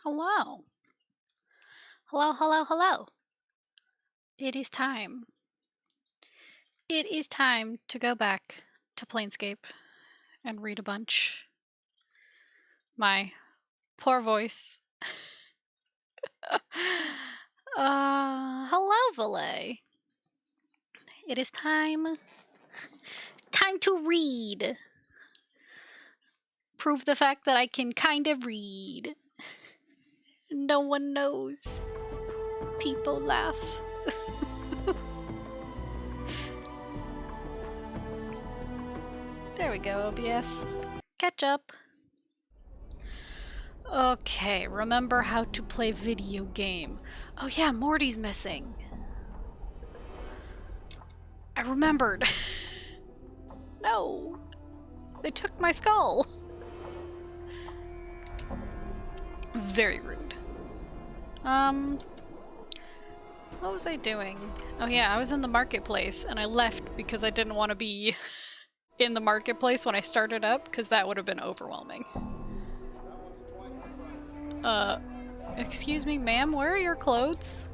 Hello. Hello, hello, hello. It is time. It is time to go back to Planescape and read a bunch. My poor voice. Hello, Valet. It is time to read. Prove the fact that I can kind of read. No one knows. People laugh. There we go, OBS. Catch up. Okay, remember how to play video game. Oh yeah, Morty's missing. I remembered. No. They took my skull. Very rude. What was I doing? Oh yeah, I was in the marketplace and I left because I didn't want to be in the marketplace when I started up because that would have been overwhelming. Excuse me, ma'am, where are your clothes?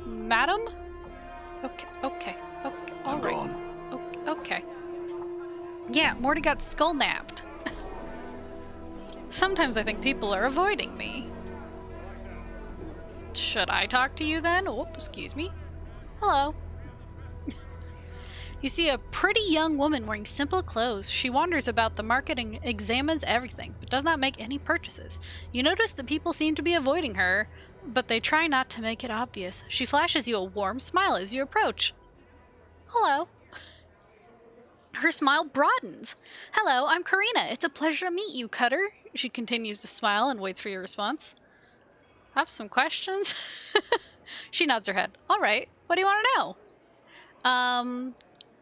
Madam? Okay, alright. Okay. Yeah, Morty got skull napped. Sometimes I think people are avoiding me. Should I talk to you then? Oh, excuse me. Hello. You see a pretty young woman wearing simple clothes. She wanders about the market and examines everything, but does not make any purchases. You notice that people seem to be avoiding her, but they try not to make it obvious. She flashes you a warm smile as you approach. Hello. Her smile broadens. Hello, I'm Karina. It's a pleasure to meet you, Cutter. She continues to smile and waits for your response. I have some questions. She nods her head. All right, what do you want to know?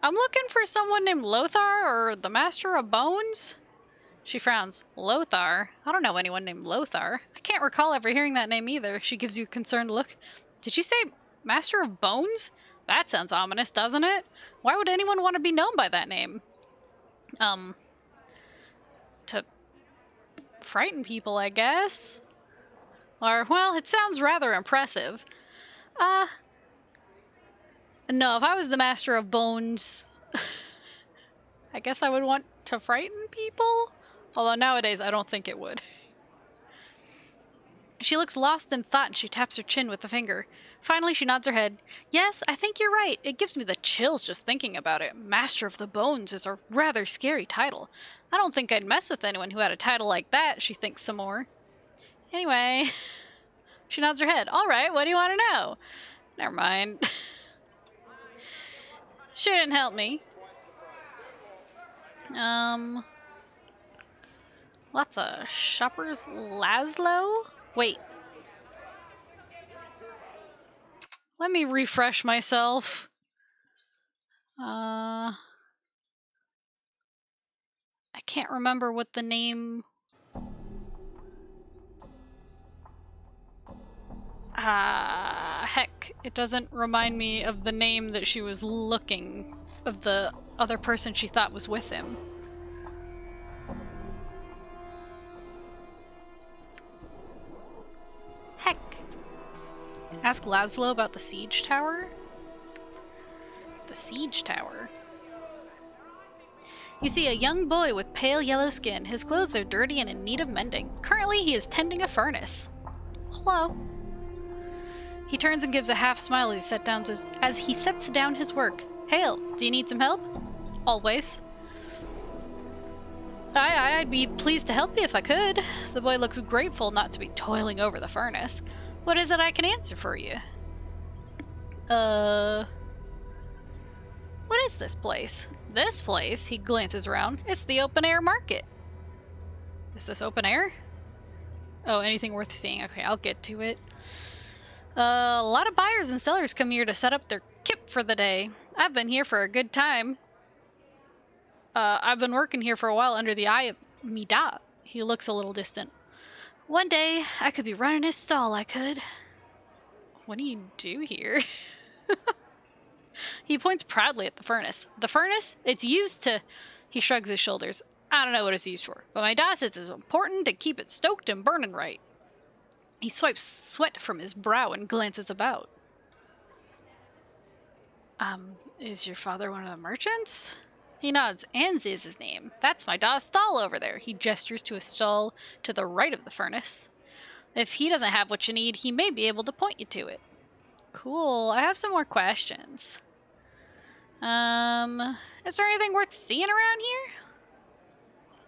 I'm looking for someone named Lothar or the Master of Bones. She frowns. Lothar? I don't know anyone named Lothar. I can't recall ever hearing that name either. She gives you a concerned look. Did you say Master of Bones? That sounds ominous, doesn't it? Why would anyone want to be known by that name? To frighten people, I guess? Or, well, it sounds rather impressive. No, if I was the Master of Bones, I guess I would want to frighten people? Although nowadays, I don't think it would. She looks lost in thought and she taps her chin with a finger. Finally, she nods her head. Yes, I think you're right. It gives me the chills just thinking about it. Master of the Bones is a rather scary title. I don't think I'd mess with anyone who had a title like that, she thinks some more. Anyway, she nods her head. All right, what do you want to know? Never mind. She didn't help me. Lots of shoppers. Laszlo? Wait. Let me refresh myself. I can't remember what the name... heck. It doesn't remind me of the name that she was looking, of the other person she thought was with him. Heck. Ask Laszlo about the siege tower? The siege tower? You see a young boy with pale yellow skin. His clothes are dirty and in need of mending. Currently, he is tending a furnace. Hello. He turns and gives a half smile as he sets down his work. Hail, do you need some help? Always. I'd be pleased to help you if I could. The boy looks grateful not to be toiling over the furnace. What is it I can answer for you? What is this place? This place, he glances around. It's the open air market. Is this open air? Oh, anything worth seeing. Okay, I'll get to it. A lot of buyers and sellers come here to set up their kip for the day. I've been here for a good time. I've been working here for a while under the eye of Midat. He looks a little distant. One day, I could be running his stall, I could. What do you do here? He points proudly at the furnace. The furnace? It's used to... He shrugs his shoulders. I don't know what it's used for, but my dad says it's important to keep it stoked and burning right. He swipes sweat from his brow and glances about. Is your father one of the merchants? He nods. Anzi is his name. That's my dad's stall over there. He gestures to a stall to the right of the furnace. If he doesn't have what you need, he may be able to point you to it. Cool. I have some more questions. Is there anything worth seeing around here?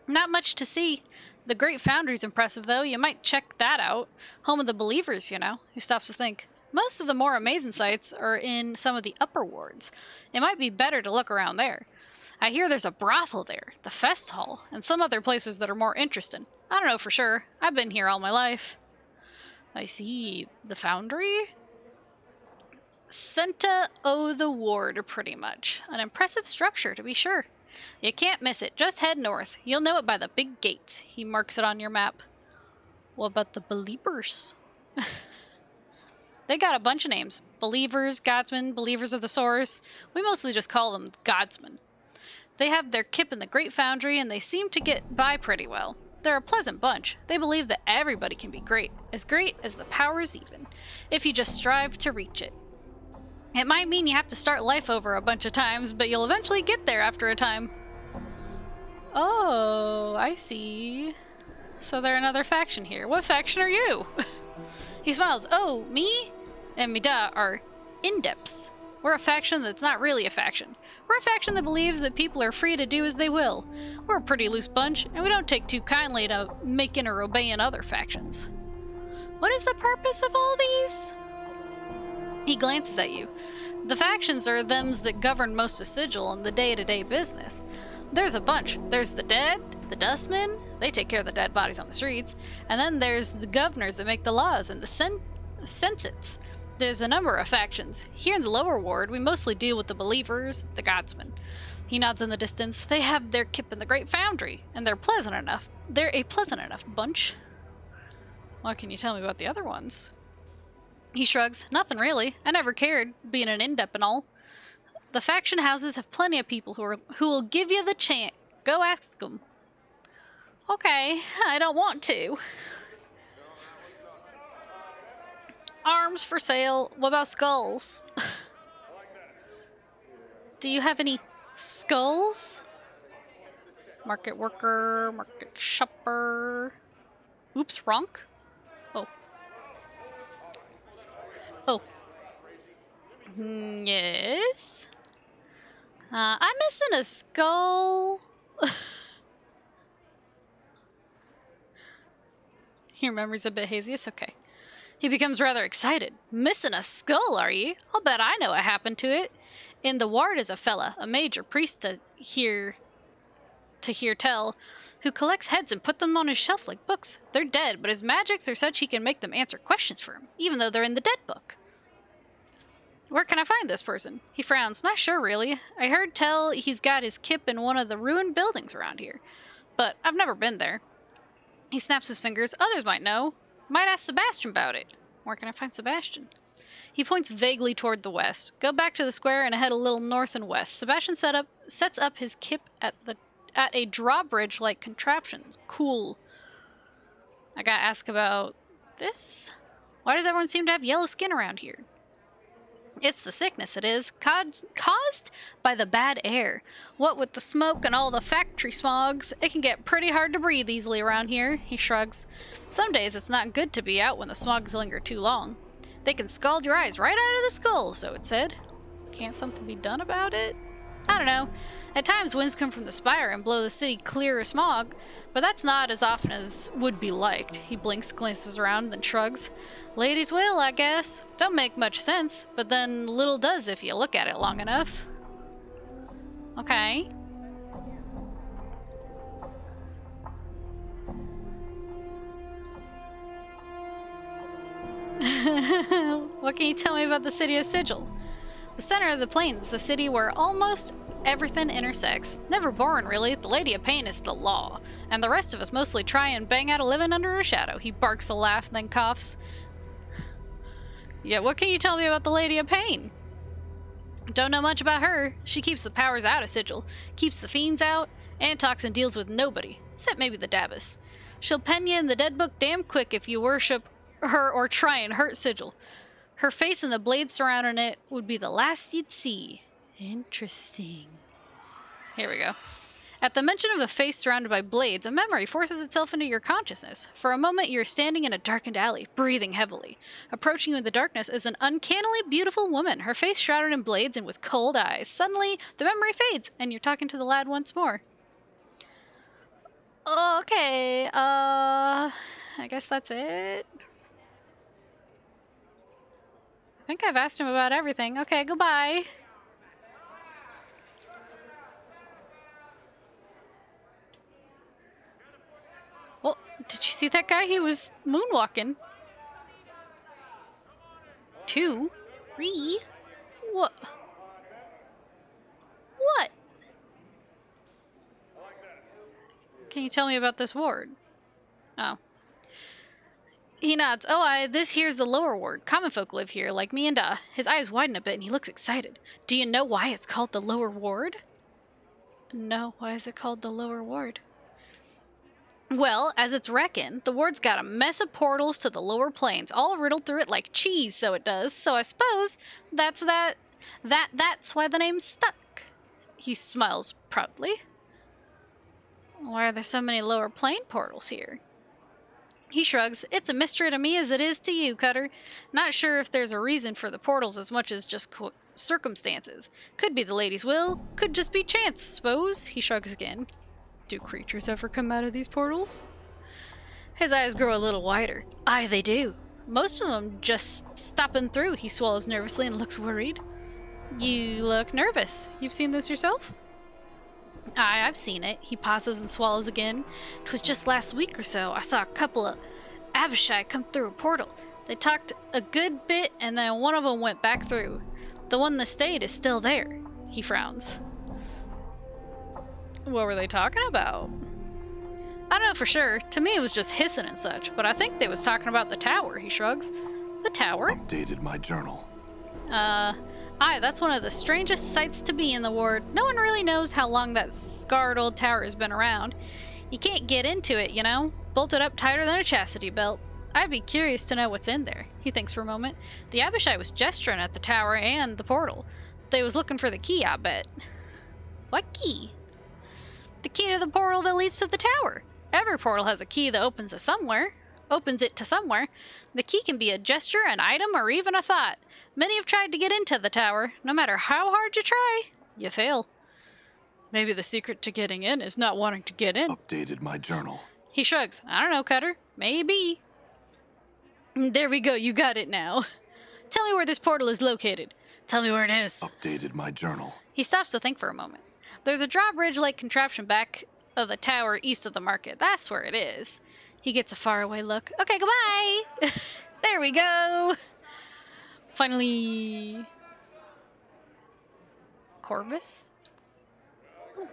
Not much to see. The Great Foundry's impressive, though. You might check that out. Home of the Believers, you know. He stops to think. Most of the more amazing sights are in some of the upper wards. It might be better to look around there. I hear there's a brothel there, the Fest Hall, and some other places that are more interesting. I don't know for sure. I've been here all my life. I see. The Foundry? Center o' the Ward, pretty much. An impressive structure, to be sure. You can't miss it. Just head north. You'll know it by the big gates. He marks it on your map. What about the Believers? They got a bunch of names. Believers, Godsmen, Believers of the Source. We mostly just call them Godsmen. They have their kip in the Great Foundry, and they seem to get by pretty well. They're a pleasant bunch. They believe that everybody can be great as the powers even, if you just strive to reach it. It might mean you have to start life over a bunch of times, but you'll eventually get there after a time. Oh, I see. So they're another faction here. What faction are you? He smiles. Oh, me and Mida are Indepts. We're a faction that's not really a faction. We're a faction that believes that people are free to do as they will. We're a pretty loose bunch, and we don't take too kindly to making or obeying other factions. What is the purpose of all these? He glances at you. The factions are thems that govern most of Sigil and the day-to-day business. There's a bunch. There's the dead, the dustmen, they take care of the dead bodies on the streets, and then there's the governors that make the laws and the census. There's a number of factions. Here in the lower ward, we mostly deal with the Believers, the Godsmen. He nods in the distance. They have their kip in the Great Foundry, and they're pleasant enough. They're a pleasant enough bunch. What can you tell me about the other ones? He shrugs. Nothing really. I never cared, being an Indep and all. The faction houses have plenty of people who will give you the chance. Go ask them. Okay, I don't want to. Arms for sale. What about skulls? Do you have any skulls? Market worker, market shopper. Oops, wrong. Oh. Oh. Yes. I'm missing a skull. Your memory's a bit hazy. It's okay. He becomes rather excited. Missing a skull, are ye? I'll bet I know what happened to it. In the ward is a fella, a major priest to hear tell, who collects heads and put them on his shelf like books. They're dead, but his magics are such he can make them answer questions for him, even though they're in the dead book. Where can I find this person? He frowns. Not sure, really. I heard tell he's got his kip in one of the ruined buildings around here, but I've never been there. He snaps his fingers. Others might know. Might ask Sebastian about it. Where can I find Sebastian? He points vaguely toward the west. Go back to the square and head a little north and west. Sebastian sets up his kip at a drawbridge-like contraption. Cool. I gotta ask about this. Why does everyone seem to have yellow skin around here? It's the sickness, it is, caused by the bad air. What with the smoke and all the factory smogs, it can get pretty hard to breathe easily around here. He shrugs. Some days it's not good to be out when the smogs linger too long. They can scald your eyes right out of the skull, so it said. Can't something be done about it? I don't know. At times winds come from the spire and blow the city clear of smog, but that's not as often as would be liked. He blinks, glances around, then shrugs. Ladies will, I guess. Don't make much sense, but then little does if you look at it long enough. Okay. What can you tell me about the city of Sigil? The center of the plains, the city where almost everything intersects. Never boring, really. The Lady of Pain is the law, and the rest of us mostly try and bang out a living under her shadow. He barks a laugh, then coughs. Yeah, what can you tell me about the Lady of Pain? Don't know much about her. She keeps the powers out of Sigil, keeps the fiends out, Antoxin deals with nobody, except maybe the Dabbus. She'll pen you in the dead book damn quick if you worship her or try and hurt Sigil. Her face and the blades surrounding it would be the last you'd see. Interesting. Here we go. At the mention of a face surrounded by blades, a memory forces itself into your consciousness. For a moment, you're standing in a darkened alley, breathing heavily. Approaching you in the darkness is an uncannily beautiful woman, her face shrouded in blades and with cold eyes. Suddenly, the memory fades, and you're talking to the lad once more. Okay, I guess that's it. I think I've asked him about everything. Okay, goodbye. Well, did you see that guy? He was moonwalking. 2? 3? What? What? Can you tell me about this ward? Oh. He nods. Oh, this here's the lower ward. Common folk live here, like me and His eyes widen a bit and he looks excited. Do you know why it's called the lower ward? No, why is it called the lower ward? Well, as it's reckoned, the ward's got a mess of portals to the lower planes, all riddled through it like cheese, so it does. So I suppose that's why the name's stuck. He smiles proudly. Why are there so many lower plane portals here? He shrugs. It's a mystery to me as it is to you, Cutter. Not sure if there's a reason for the portals as much as just circumstances. Could be the lady's will, could just be chance, suppose. He shrugs again. Do creatures ever come out of these portals? His eyes grow a little wider. Aye, they do. Most of them just stopping through. He swallows nervously and looks worried. You look nervous. You've seen this yourself? Aye, I've seen it. He pauses and swallows again. 'Twas just last week or so. I saw a couple of Abishai come through a portal. They talked a good bit and then one of them went back through. The one that stayed is still there. He frowns. What were they talking about? I don't know for sure. To me it was just hissing and such, but I think they was talking about the tower, he shrugs. The tower? Updated my journal. Aye, that's one of the strangest sights to be in the ward. No one really knows how long that scarred old tower has been around. You can't get into it, you know? Bolted up tighter than a chastity belt. I'd be curious to know what's in there. He thinks for a moment. The Abishai was gesturing at the tower and the portal. They was looking for the key, I bet. What key? The key to the portal that leads to the tower. Every portal has a key that opens it to somewhere. The key can be a gesture, an item, or even a thought. Many have tried to get into the tower. No matter how hard you try, you fail. Maybe the secret to getting in is not wanting to get in. Updated my journal. He shrugs. I don't know, Cutter. Maybe. There we go. You got it now. Tell me where this portal is located. Tell me where it is. Updated my journal. He stops to think for a moment. There's a drawbridge-like contraption back of the tower east of the market. That's where it is. He gets a faraway look. Okay, goodbye. There we go. Finally. Corvus? Ooh.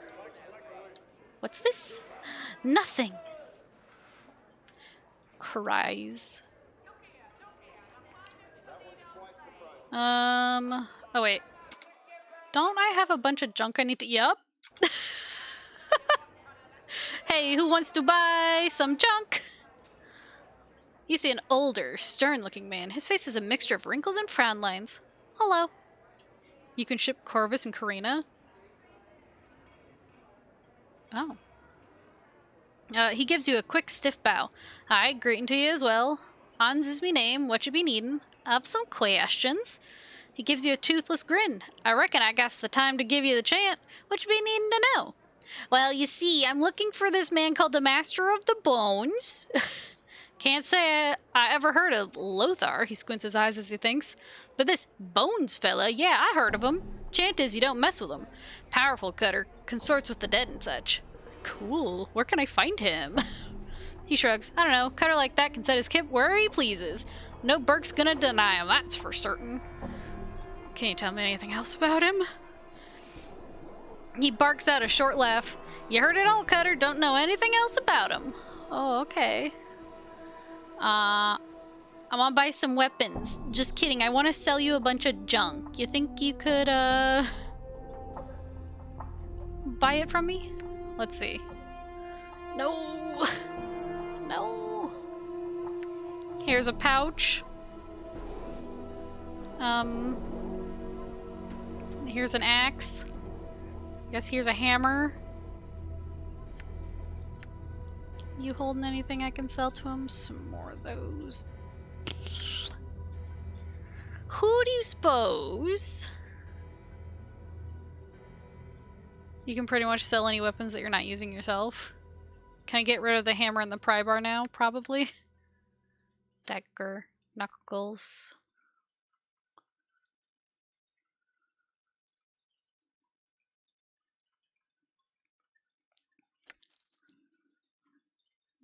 What's this? Nothing. Cries. Oh wait. Don't I have a bunch of junk I need to... Yup. Hey, who wants to buy some junk? You see an older, stern-looking man. His face is a mixture of wrinkles and frown lines. Hello. You can ship Corvus and Karina? Oh. He gives you a quick, stiff bow. Hi, greeting to you as well. Hans is me name. What you be needin'? I've some questions. He gives you a toothless grin. I reckon I got the time to give you the chant. What you be needing to know? Well, you see, I'm looking for this man called the Master of the Bones. Can't say I ever heard of Lothar. He squints his eyes as he thinks. But this Bones fella, yeah, I heard of him. Chant is you don't mess with him. Powerful Cutter, consorts with the dead and such. Cool. Where can I find him? He shrugs. I don't know. Cutter like that can set his kip where he pleases. No Burke's gonna deny him, that's for certain. Can you tell me anything else about him? He barks out a short laugh. You heard it all, Cutter. Don't know anything else about him. Oh, okay. I want to buy some weapons. Just kidding. I want to sell you a bunch of junk. You think you could, buy it from me? Let's see. No! No! Here's a pouch. Here's an axe. Guess here's a hammer. You holding anything I can sell to him? Some more of those. Who do you suppose? You can pretty much sell any weapons that you're not using yourself. Can I get rid of the hammer and the pry bar now? Probably. Dagger. Knuckles.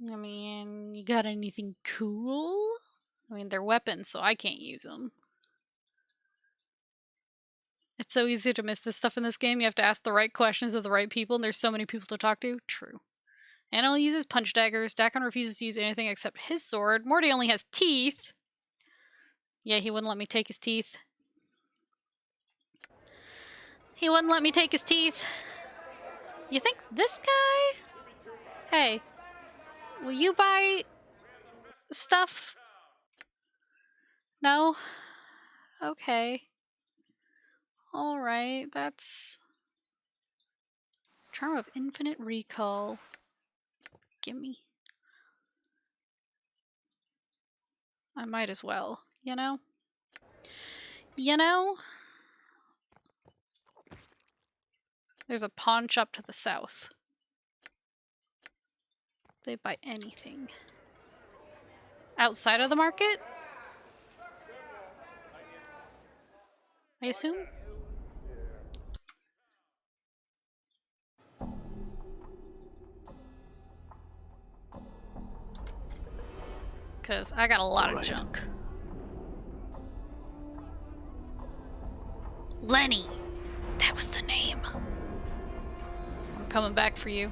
I mean, you got anything cool? I mean, they're weapons, so I can't use them. It's so easy to miss this stuff in this game. You have to ask the right questions of the right people, and there's so many people to talk to. True. Animal uses punch daggers. Dakon refuses to use anything except his sword. Morty only has teeth. Yeah, he wouldn't let me take his teeth. He wouldn't let me take his teeth. You think this guy? Hey, will you buy stuff? No? Okay. Alright, that's... Charm of Infinite Recall. Gimme. I might as well, you know? You know? There's a pawn shop to the south. They buy anything. Outside of the market? I assume? Because I got a lot of junk. Lenny! That was the name. I'm coming back for you.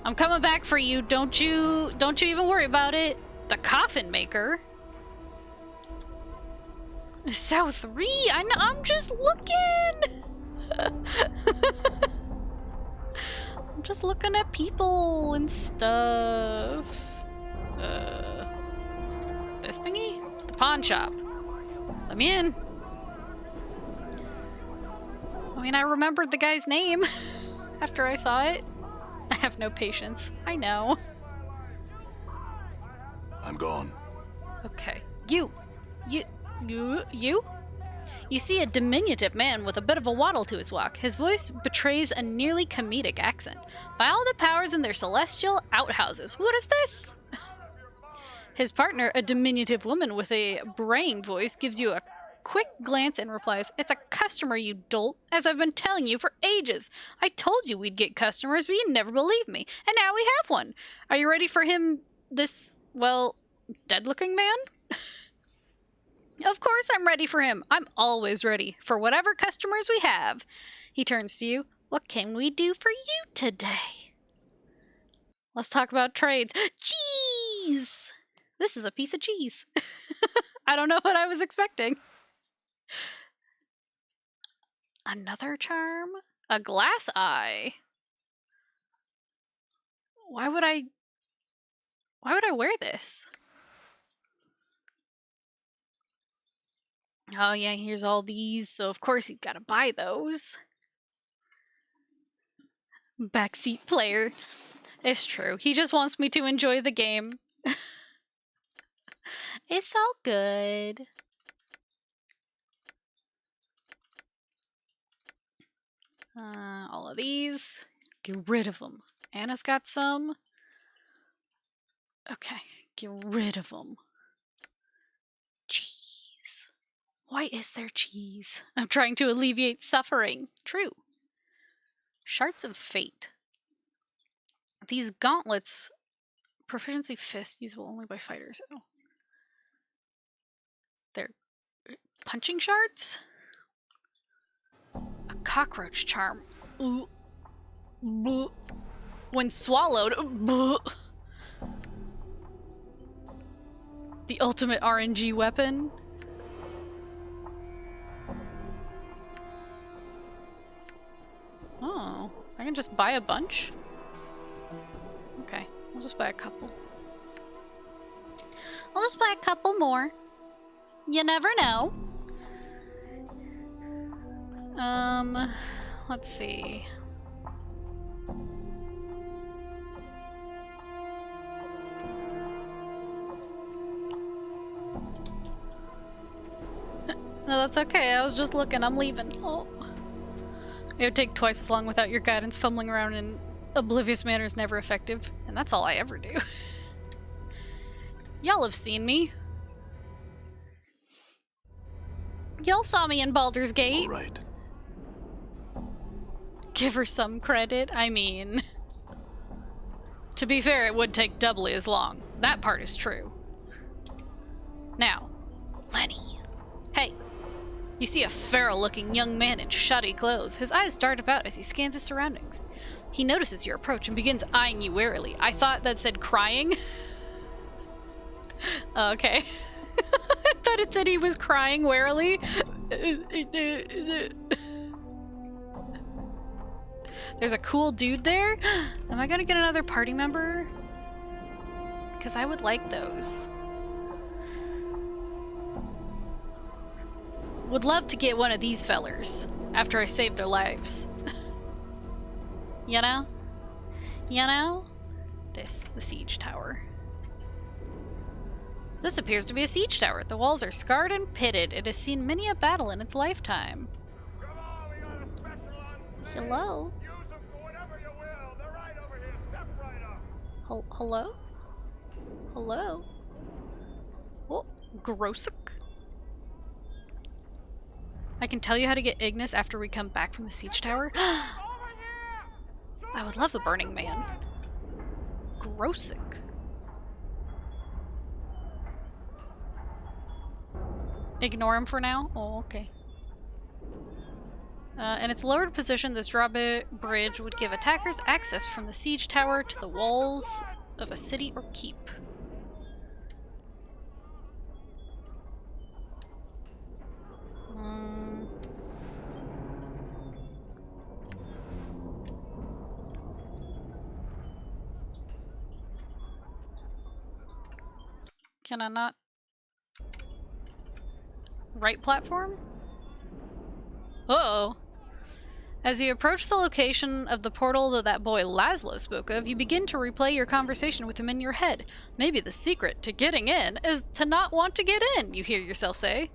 I'm coming back for you. Don't you even worry about it. The coffin maker? South 3? I know, I'm just looking! I'm just looking at people and stuff. This thingy? The pawn shop. Let me in. I mean, I remembered the guy's name after I saw it. I have no patience. I know. I'm gone. Okay. You see a diminutive man with a bit of a waddle to his walk. His voice betrays a nearly comedic accent. By all the powers in their celestial outhouses, what is this? His partner, a diminutive woman with a braying voice, gives you a quick glance and replies, "It's a customer, you dolt, as I've been telling you for ages. I told you we'd get customers, but you never believed me, and now we have one. Are you ready for him, this, well, dead-looking man?" "Of course I'm ready for him. I'm always ready for whatever customers we have." He turns to you. "What can we do for you today?" "Let's talk about trades." Cheese! This is a piece of cheese. I don't know what I was expecting. Another charm? A glass eye? Why would I wear this? Oh yeah, here's all these, so of course you've got to buy those. Backseat player. It's true. He just wants me to enjoy the game. It's all good. All of these. Get rid of them. Anna's got some. Okay, get rid of them. Cheese. Why is there cheese? I'm trying to alleviate suffering. True. Shards of Fate. These gauntlets. Proficiency fist usable only by fighters. Oh. They're punching shards? A cockroach charm. Ooh. Buh. When swallowed. Buh. The ultimate RNG weapon. Oh, I I just buy a bunch? Okay, I'll just buy a couple. I'll just buy a couple more. You never know. Let's see. No, that's okay. I was just looking. I'm leaving. Oh. It would take twice as long without your guidance. Fumbling around in oblivious manner is never effective. And that's all I ever do. Y'all have seen me. Y'all saw me in Baldur's Gate. All right. Give her some credit. I mean... To be fair, it would take doubly as long. That part is true. Now, Lenny. Hey. You see a feral-looking young man in shoddy clothes. His eyes dart about as he scans his surroundings. He notices your approach and begins eyeing you warily. I thought that said crying. Okay. I thought it said he was crying warily. There's a cool dude there. Am I gonna get another party member? Because I would like those. Would love to get one of these fellers after I save their lives. You know? You know? The siege tower. This appears to be a siege tower. The walls are scarred and pitted. It has seen many a battle in its lifetime. Hello? Hello? Hello? Oh, Grossick. I can tell you how to get Ignis after we come back from the siege tower. I would love the Burning Man. Grossick. Ignore him for now? Oh, okay. In its lowered position, this drawbridge would give attackers access from the siege tower to the walls of a city or keep. Can I not? Right platform? Uh-oh. As you approach the location of the portal that boy Laszlo spoke of, you begin to replay your conversation with him in your head. Maybe the secret to getting in is to not want to get in, you hear yourself say.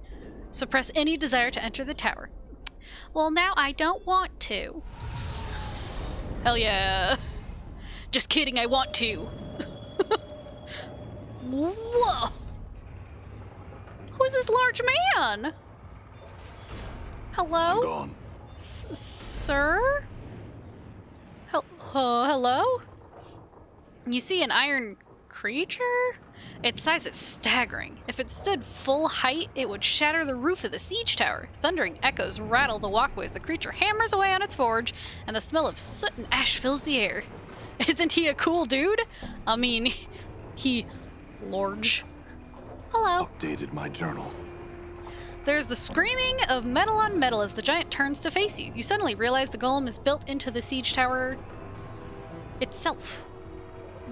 Suppress any desire to enter the tower. Well, now I don't want to. Hell yeah. Just kidding, I want to. Whoa! Who's this large man? Hello? I'm gone. Sir? Hello? You see an iron creature? Its size is staggering. If it stood full height, it would shatter the roof of the siege tower. Thundering echoes rattle the walkways. The creature hammers away on its forge, and the smell of soot and ash fills the air. Isn't he a cool dude? I mean, he... large. Hello. Updated my journal. There's the screaming of metal on metal as the giant turns to face you. You suddenly realize the golem is built into the siege tower itself.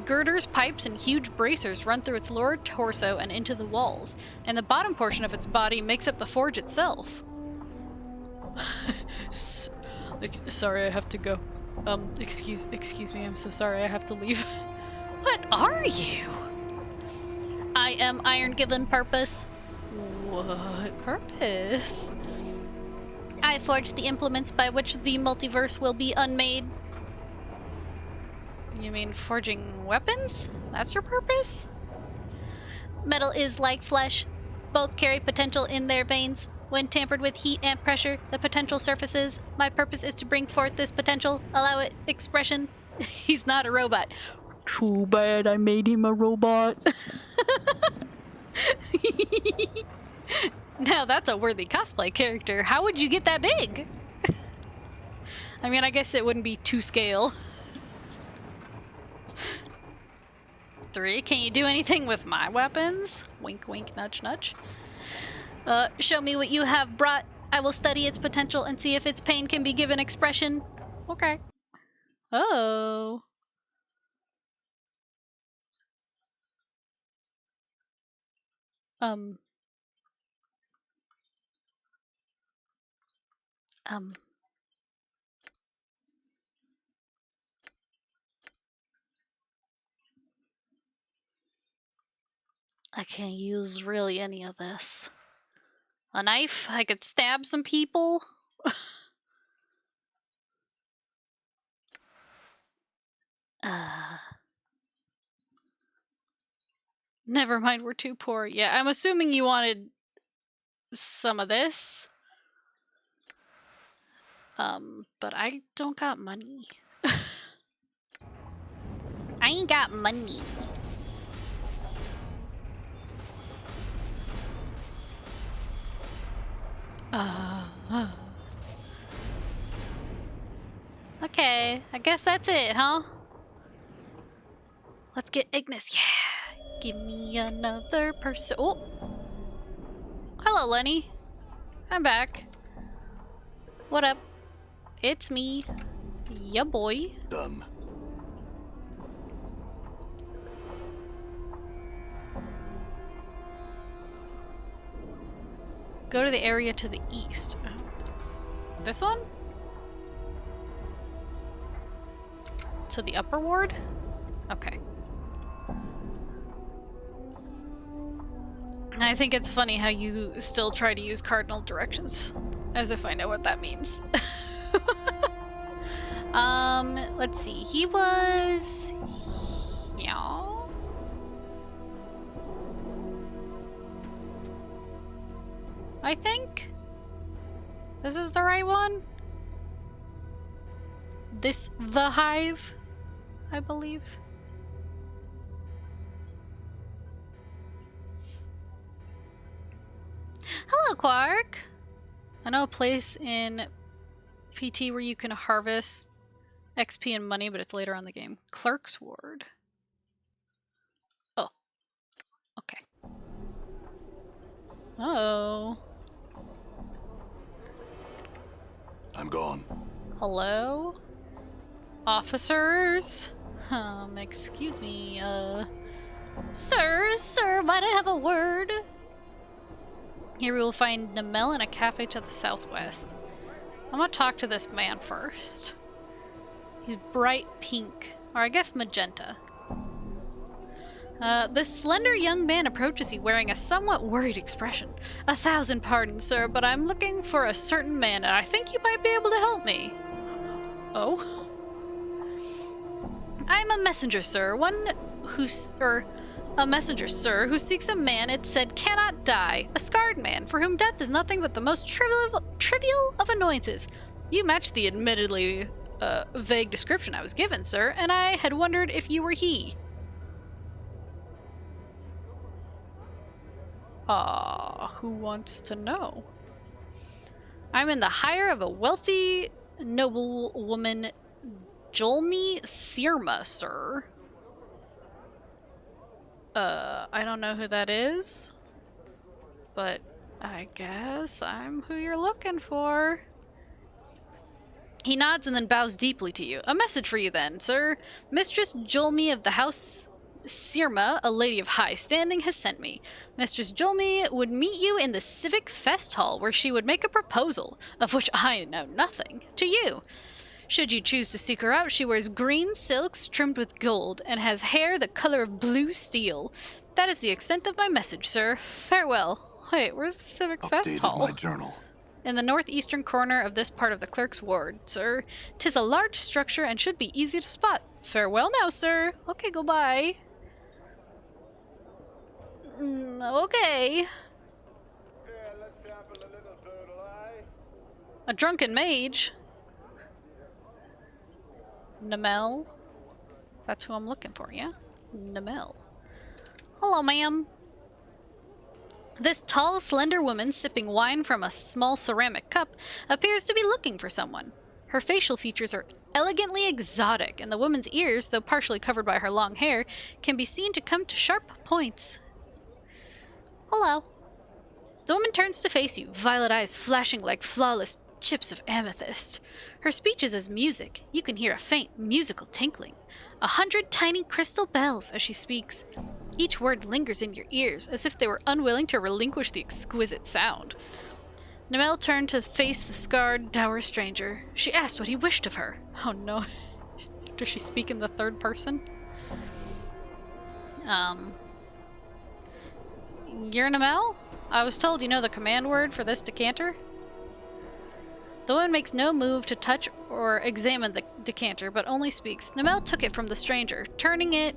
Girders, pipes, and huge bracers run through its lower torso and into the walls, and the bottom portion of its body makes up the forge itself. Sorry, I have to go. Excuse me, I'm so sorry, I have to leave. What are you? I am iron given purpose. What purpose? I forged the implements by which the multiverse will be unmade. You mean forging weapons? That's your purpose? Metal is like flesh. Both carry potential in their veins. When tampered with heat and pressure, the potential surfaces. My purpose is to bring forth this potential, allow it expression. He's not a robot. Too bad I made him a robot. Now that's a worthy cosplay character. How would you get that big? I mean, I guess it wouldn't be to scale. 3, can you do anything with my weapons? Wink, wink, nudge, nudge. Show me what you have brought. I will study its potential and see if its pain can be given expression. Okay. Oh. Um. Um. I can't use really any of this. A knife? I could stab some people? Never mind, we're too poor. Yeah, I'm assuming you wanted some of this. But I don't got money. I ain't got money. Okay, I guess that's it, huh? Let's get Ignis. Yeah! Give me another person. Oh! Hello, Lenny. I'm back. What up? It's me. Ya boy. Done. Go to the area to the east. This one? To the upper ward? Okay. I think it's funny how you still try to use cardinal directions. As if I know what that means. Let's see. He was... Yeah. I think this is the right one. The hive, I believe. Hello, Quark. I know a place in PT where you can harvest XP and money, but it's later on in the game. Clerk's Ward. Oh. Okay. Oh. I'm gone. Hello? Officers? Excuse me, Sir, might I have a word? Here we will find Namel in a cafe to the southwest. I'm gonna talk to this man first. He's bright pink, or I guess magenta. This slender young man approaches you wearing a somewhat worried expression. 1,000 pardons, sir, but I'm looking for a certain man, and I think you might be able to help me. Oh? I am a messenger, sir. A messenger, sir, who seeks a man it said cannot die. A scarred man, for whom death is nothing but the most trivial of annoyances. You match the admittedly vague description I was given, sir, and I had wondered if you were he. Who wants to know? I'm in the hire of a wealthy noble woman, Jolmi Sirma, sir. I don't know who that is, but I guess I'm who you're looking for. He nods and then bows deeply to you. A message for you then, sir. Mistress Jolmi of the House Sirma, a lady of high standing, has sent me. Mistress Jolmi would meet you in the Civic Fest Hall, where she would make a proposal, of which I know nothing, to you. Should you choose to seek her out, she wears green silks trimmed with gold and has hair the color of blue steel. That is the extent of my message, sir. Farewell. Wait, where's the Civic Fest Hall? My journal. In the northeastern corner of this part of the clerk's ward, sir. 'Tis a large structure and should be easy to spot. Farewell now, sir. Okay, goodbye. Okay. A drunken mage. Namel. That's who I'm looking for, yeah? Namel. Hello, ma'am. This tall, slender woman, sipping wine from a small ceramic cup, appears to be looking for someone. Her facial features are elegantly exotic, and the woman's ears, though partially covered by her long hair, can be seen to come to sharp points. Hello. The woman turns to face you, violet eyes flashing like flawless chips of amethyst. Her speech is as music. You can hear a faint musical tinkling. 100 tiny crystal bells as she speaks. Each word lingers in your ears, as if they were unwilling to relinquish the exquisite sound. Namel turned to face the scarred, dour stranger. She asked what he wished of her. Oh no. Does she speak in the third person? You're Namel? I was told you know the command word for this decanter? The woman makes no move to touch or examine the decanter, but only speaks. Namel took it from the stranger, turning it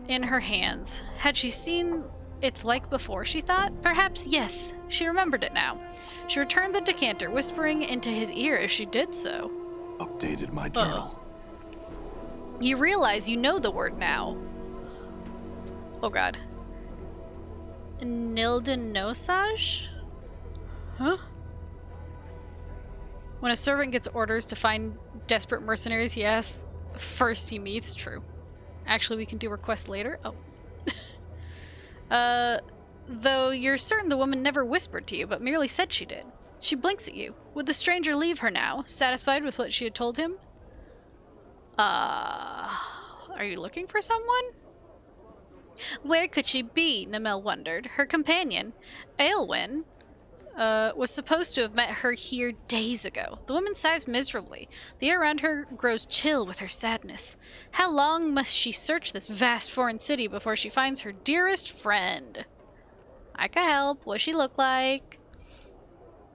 in her hands. Had she seen its like before, she thought? Perhaps yes. She remembered it now. She returned the decanter, whispering into his ear as she did so. Updated my journal. You realize you know the word now. Oh god. Nildenosage? Huh? When a servant gets orders to find desperate mercenaries he asks first he meets, true. Actually, we can do request later. Oh. Though you're certain the woman never whispered to you, but merely said she did. She blinks at you. Would the stranger leave her now, satisfied with what she had told him? Are you looking for someone? Where could she be? Namel wondered. Her companion, Aelwyn, was supposed to have met her here days ago. The woman sighs miserably. The air around her grows chill with her sadness. How long must she search this vast foreign city before she finds her dearest friend? I can help. What she look like?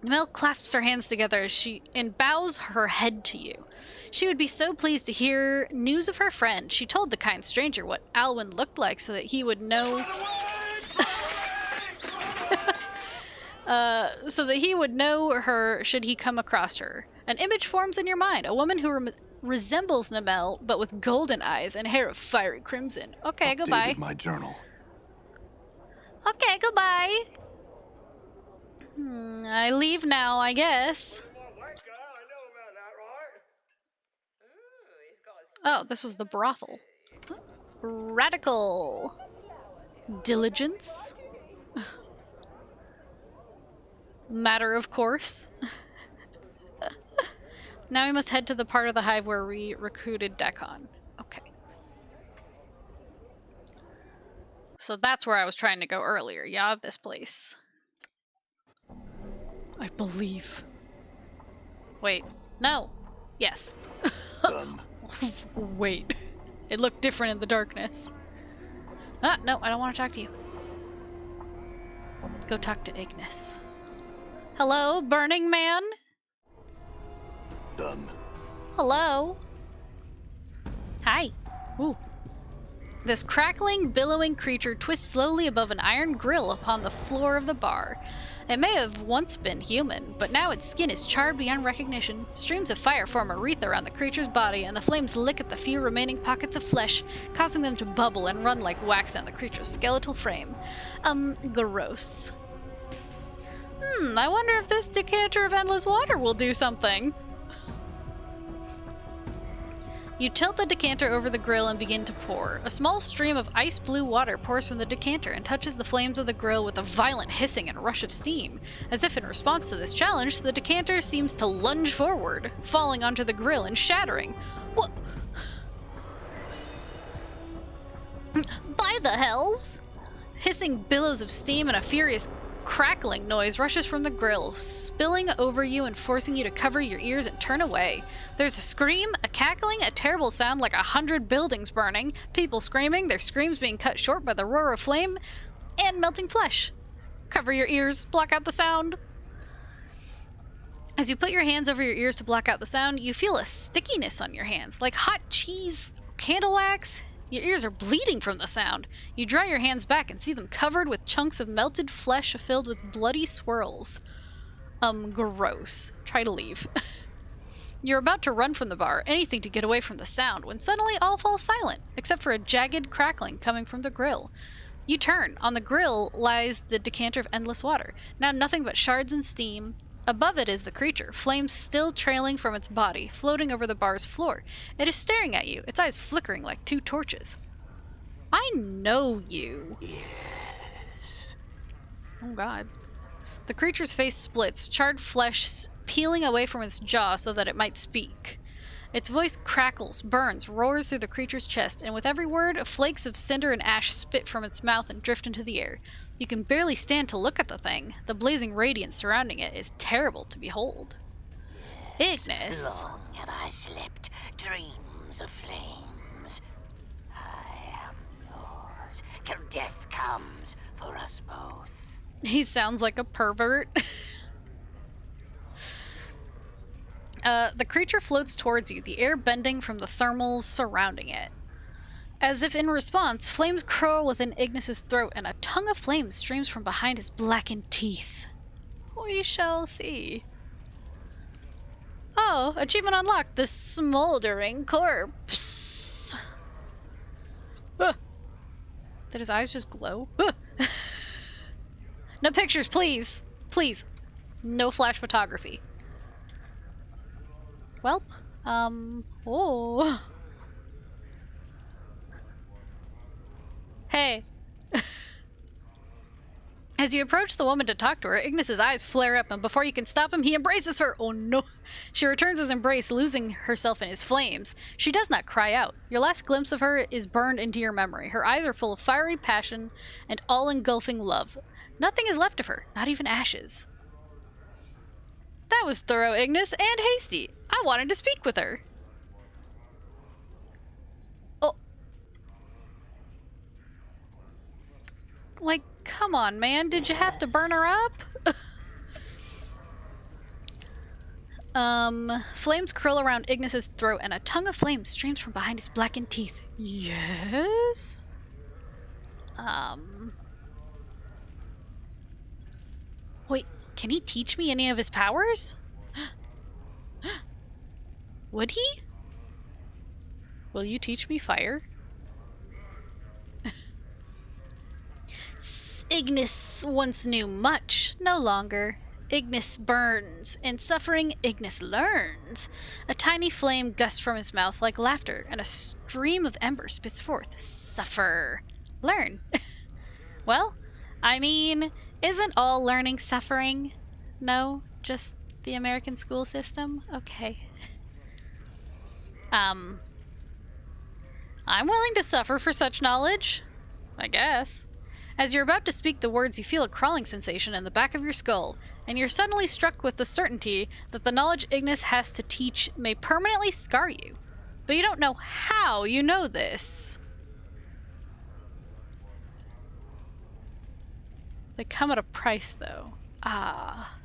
Namel clasps her hands together and bows her head to you. She would be so pleased to hear news of her friend. She told the kind stranger what Aelwyn looked like so that he would know... her should he come across her. An image forms in your mind. A woman who resembles Namel, but with golden eyes and hair of fiery crimson. Okay, goodbye. My journal. Okay, goodbye. I leave now, I guess. Oh, this was the brothel. Radical. Diligence. Matter of course. Now we must head to the part of the hive where we recruited Dekon. Okay. So that's where I was trying to go earlier. Yeah, this place. I believe. Wait. No. Yes. Done. Wait. It looked different in the darkness. Ah, no, I don't want to talk to you. Go talk to Ignis. Hello, Burning Man? Done. Hello? Hi. Ooh. This crackling, billowing creature twists slowly above an iron grill upon the floor of the bar. It may have once been human, but now its skin is charred beyond recognition. Streams of fire form a wreath around the creature's body, and the flames lick at the few remaining pockets of flesh, causing them to bubble and run like wax down the creature's skeletal frame. Gross. I wonder if this decanter of endless water will do something. You tilt the decanter over the grill and begin to pour. A small stream of ice blue water pours from the decanter and touches the flames of the grill with a violent hissing and rush of steam. As if in response to this challenge, the decanter seems to lunge forward, falling onto the grill and shattering. What? By the hells! Hissing billows of steam and a furious crackling noise rushes from the grill, spilling over you and forcing you to cover your ears and turn away. There's a scream, a cackling, a terrible sound like 100 buildings burning, people screaming, their screams being cut short by the roar of flame, and melting flesh. Cover your ears, block out the sound. As you put your hands over your ears to block out the sound, you feel a stickiness on your hands, like hot cheese, candle wax. Your ears are bleeding from the sound. You draw your hands back and see them covered with chunks of melted flesh filled with bloody swirls. Gross. Try to leave. You're about to run from the bar, anything to get away from the sound, when suddenly all falls silent, except for a jagged crackling coming from the grill. You turn. On the grill lies the decanter of endless water, now nothing but shards and steam. Above it is the creature, flames still trailing from its body, floating over the bar's floor. It is staring at you, its eyes flickering like two torches. I know you. Yes. Oh god. The creature's face splits, charred flesh peeling away from its jaw so that it might speak. Its voice crackles, burns, roars through the creature's chest, and with every word, flakes of cinder and ash spit from its mouth and drift into the air. You can barely stand to look at the thing. The blazing radiance surrounding it is terrible to behold. Ignis. Long have I slept dreams of flames. I am yours till death comes for us both. He sounds like a pervert. The creature floats towards you, the air bending from the thermals surrounding it. As if in response, flames curl within Ignis's throat and a tongue of flame streams from behind his blackened teeth. We shall see. Oh, achievement unlocked. The smoldering corpse. Did his eyes just glow? No pictures, please. Please. No flash photography. Welp. Oh. Hey. As you approach the woman to talk to her, Ignis's eyes flare up, and before you can stop him, he embraces her. Oh no. She returns his embrace, losing herself in his flames. She does not cry out. Your last glimpse of her is burned into your memory. Her eyes are full of fiery passion and all-engulfing love. Nothing is left of her, not even ashes. That was thorough, Ignis, and hasty. I wanted to speak with her. Oh. Like, come on, man. Did you have to burn her up? Flames curl around Ignis's throat and a tongue of flame streams from behind his blackened teeth. Yes? Wait, can he teach me any of his powers? Would he? Will you teach me fire? Ignis once knew much, no longer. Ignis burns. In suffering, Ignis learns. A tiny flame gusts from his mouth like laughter, and a stream of ember spits forth. Suffer. Learn. Well, I mean, isn't all learning suffering? No? Just the American school system? Okay. I'm willing to suffer for such knowledge. I guess. As you're about to speak the words, you feel a crawling sensation in the back of your skull, and you're suddenly struck with the certainty that the knowledge Ignis has to teach may permanently scar you. But you don't know how you know this. They come at a price, though. Ah.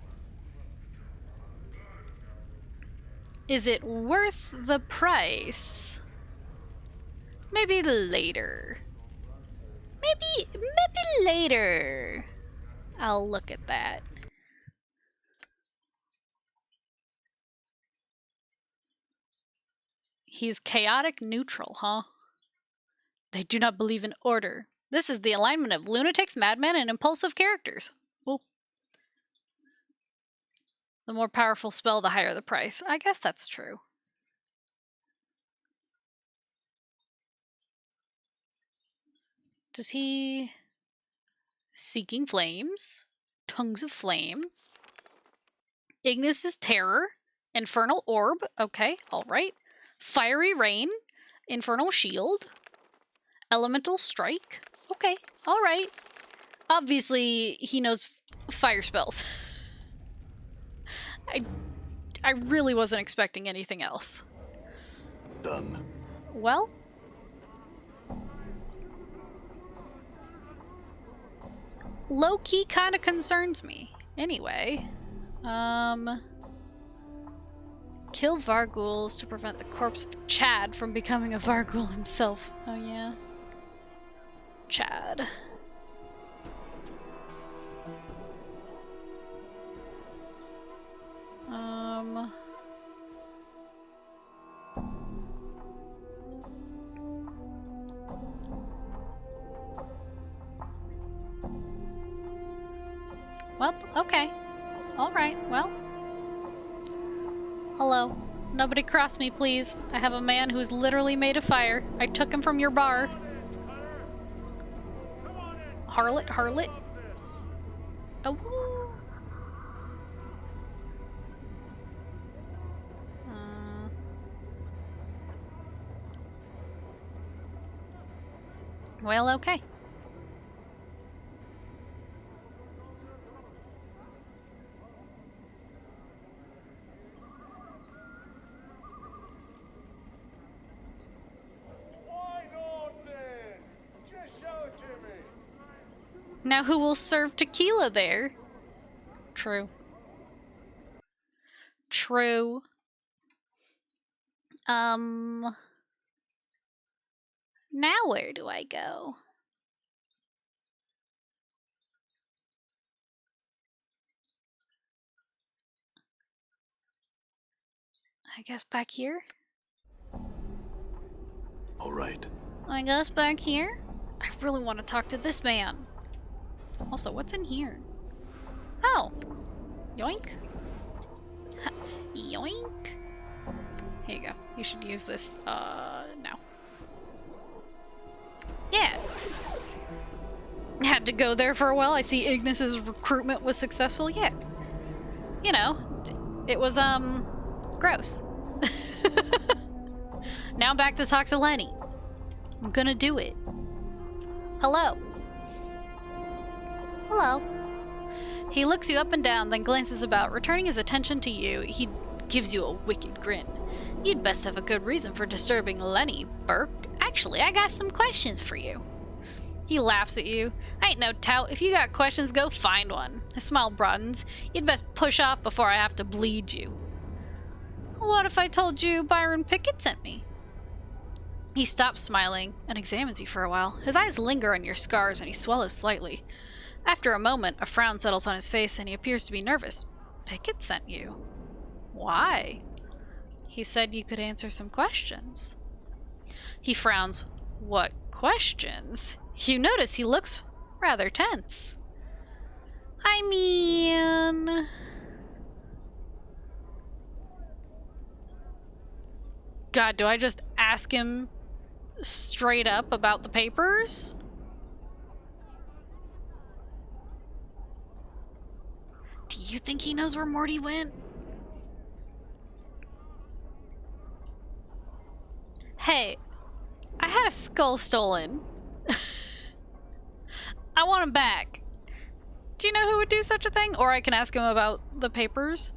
Is it worth the price? Maybe later. Maybe later. I'll look at that. He's chaotic neutral, huh? They do not believe in order. This is the alignment of lunatics, madmen, and impulsive characters. Oh. The more powerful spell, the higher the price. I guess that's true. Does he... Seeking Flames. Tongues of Flame. Ignis's Terror. Infernal Orb. Okay, alright. Fiery Rain. Infernal Shield. Elemental Strike. Okay, alright. Obviously, he knows fire spells. I really wasn't expecting anything else. Done. Well... low-key kind of concerns me. Anyway, kill Varghouls to prevent the corpse of Chad from becoming a Varghoul himself. Oh yeah. Chad. Well, okay. Alright, well. Hello. Nobody cross me, please. I have a man who is literally made of fire. I took him from your bar. Harlot, harlot. Oh, woo. Well, okay. Why not then? Just show it to me. Now who will serve tequila there? True. True. Now where do I go? I guess back here? All right. I guess back here? I really want to talk to this man. Also, what's in here? Oh. Yoink. Yoink. Here you go. You should use this, now. Yeah. Had to go there for a while. I see Ignis's recruitment was successful. Yeah. You know, it was, gross. Now I'm back to talk to Lenny. I'm gonna do it. Hello. Hello. He looks you up and down, then glances about. Returning his attention to you, he gives you a wicked grin. You'd best have a good reason for disturbing Lenny, Burke. Actually, I got some questions for you. He laughs at you. I ain't no tout. If you got questions, go find one. His smile broadens. You'd best push off before I have to bleed you. What if I told you Byron Pickett sent me? He stops smiling and examines you for a while. His eyes linger on your scars and he swallows slightly. After a moment, a frown settles on his face and he appears to be nervous. Pickett sent you? Why? He said you could answer some questions. He frowns. What questions? You notice he looks rather tense. I mean... God, do I just ask him straight up about the papers? Do you think he knows where Morty went? Hey, I had a skull stolen. I want him back. Do you know who would do such a thing? Or I can ask him about the papers.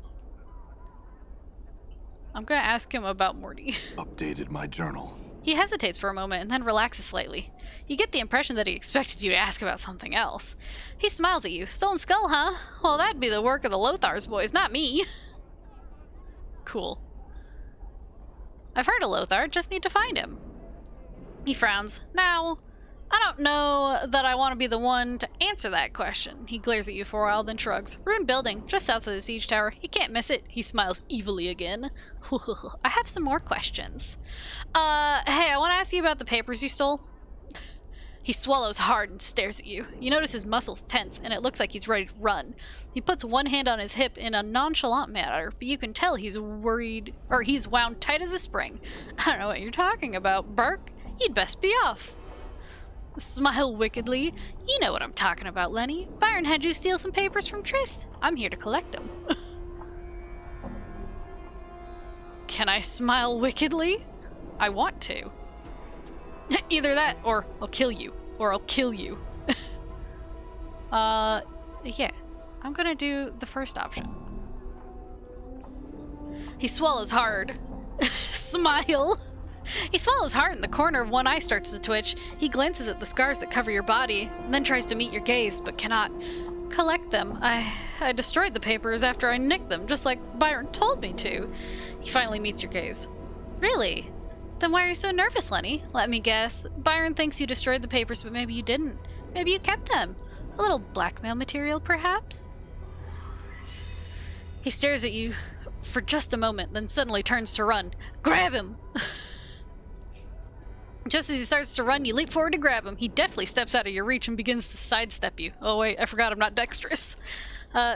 I'm gonna ask him about Morty. Updated my journal. He hesitates for a moment and then relaxes slightly. You get the impression that he expected you to ask about something else. He smiles at you. Stolen skull, huh? Well, that'd be the work of the Lothar's boys, not me. Cool. I've heard of Lothar, just need to find him. He frowns. Now, I don't know that I want to be the one to answer that question. He glares at you for a while, then shrugs. Ruined building, just south of the siege tower. You can't miss it. He smiles evilly again. I have some more questions. Hey, I want to ask you about the papers you stole. He swallows hard and stares at you. You notice his muscles tense, and it looks like he's ready to run. He puts one hand on his hip in a nonchalant manner, but you can tell he's worried, or he's wound tight as a spring. I don't know what you're talking about, Burke. You'd best be off. Smile wickedly. You know what I'm talking about, Lenny. Byron had you steal some papers from Trist. I'm here to collect them. Can I smile wickedly? I want to. Either that, or I'll kill you. Or I'll kill you. Yeah. I'm gonna do the first option. He swallows hard. Smile. He swallows hard and the corner of one eye starts to twitch. He glances at the scars that cover your body, and then tries to meet your gaze, but cannot. Collect them. I destroyed the papers after I nicked them, just like Byron told me to. He finally meets your gaze. Really? Then why are you so nervous, Lenny? Let me guess. Byron thinks you destroyed the papers, but maybe you didn't. Maybe you kept them. A little blackmail material, perhaps? He stares at you for just a moment, then suddenly turns to run. Grab him! Just as he starts to run, you leap forward to grab him. He deftly steps out of your reach and begins to sidestep you. Oh wait, I forgot I'm not dexterous.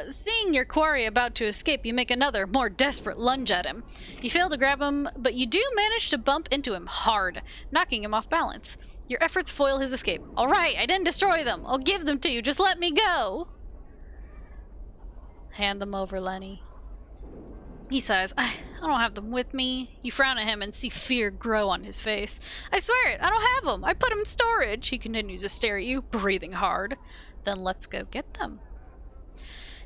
Seeing your quarry about to escape, you make another, more desperate lunge at him. You fail to grab him, but you do manage to bump into him hard, knocking him off balance. Your efforts foil his escape. All right, I didn't destroy them. I'll give them to you. Just let me go. Hand them over, Lenny. He sighs. I don't have them with me. You frown at him and see fear grow on his face. I swear it, I don't have them. I put them in storage. He continues to stare at you, breathing hard. Then let's go get them.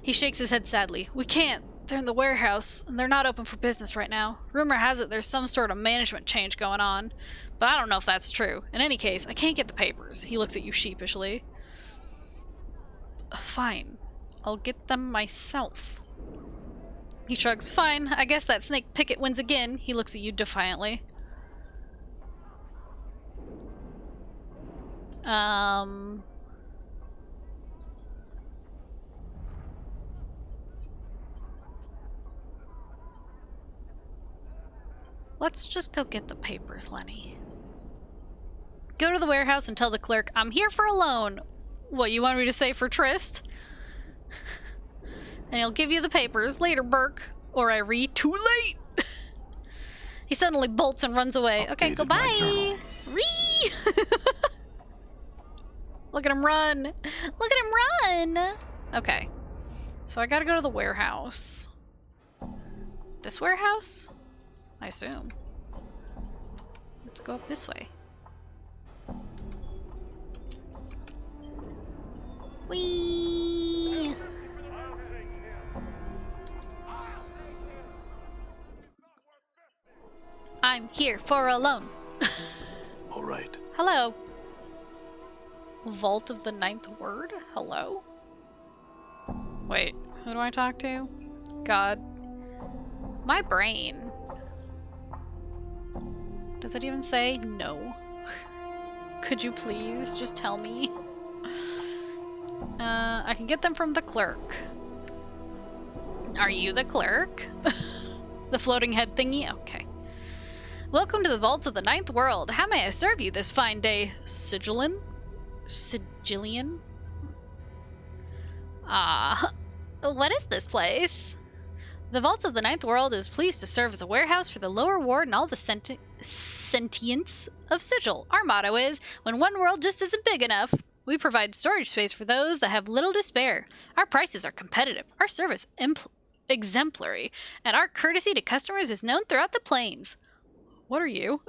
He shakes his head sadly. We can't. They're in the warehouse, and they're not open for business right now. Rumor has it there's some sort of management change going on, but I don't know if that's true. In any case, I can't get the papers. He looks at you sheepishly. Fine. I'll get them myself. He shrugs. Fine. I guess that snake Pickett wins again. He looks at you defiantly. Let's just go get the papers, Lenny. Go to the warehouse and tell the clerk, I'm here for a loan. What, you want me to say for Trist? And he'll give you the papers later, Burke. Or I read too late. He suddenly bolts and runs away. Okay, goodbye. Ree! Look at him run. Look at him run. Okay. So I gotta go to the warehouse. This warehouse? I assume. Let's go up this way. Whee! I'm here for a loan. All right. Hello. Vault of the Ninth Word? Hello? Wait, who do I talk to? God. My brain. Does it even say no? Could you please just tell me? I can get them from the clerk. Are you the clerk? The floating head thingy? Okay. Welcome to the vaults of the Ninth World. How may I serve you this fine day, Sigillian? Sigillian? What is this place? The Vaults of the Ninth World is pleased to serve as a warehouse for the lower ward and all the sentience of Sigil. Our motto is, when one world just isn't big enough, we provide storage space for those that have little to spare. Our prices are competitive, our service exemplary, and our courtesy to customers is known throughout the plains. What are you?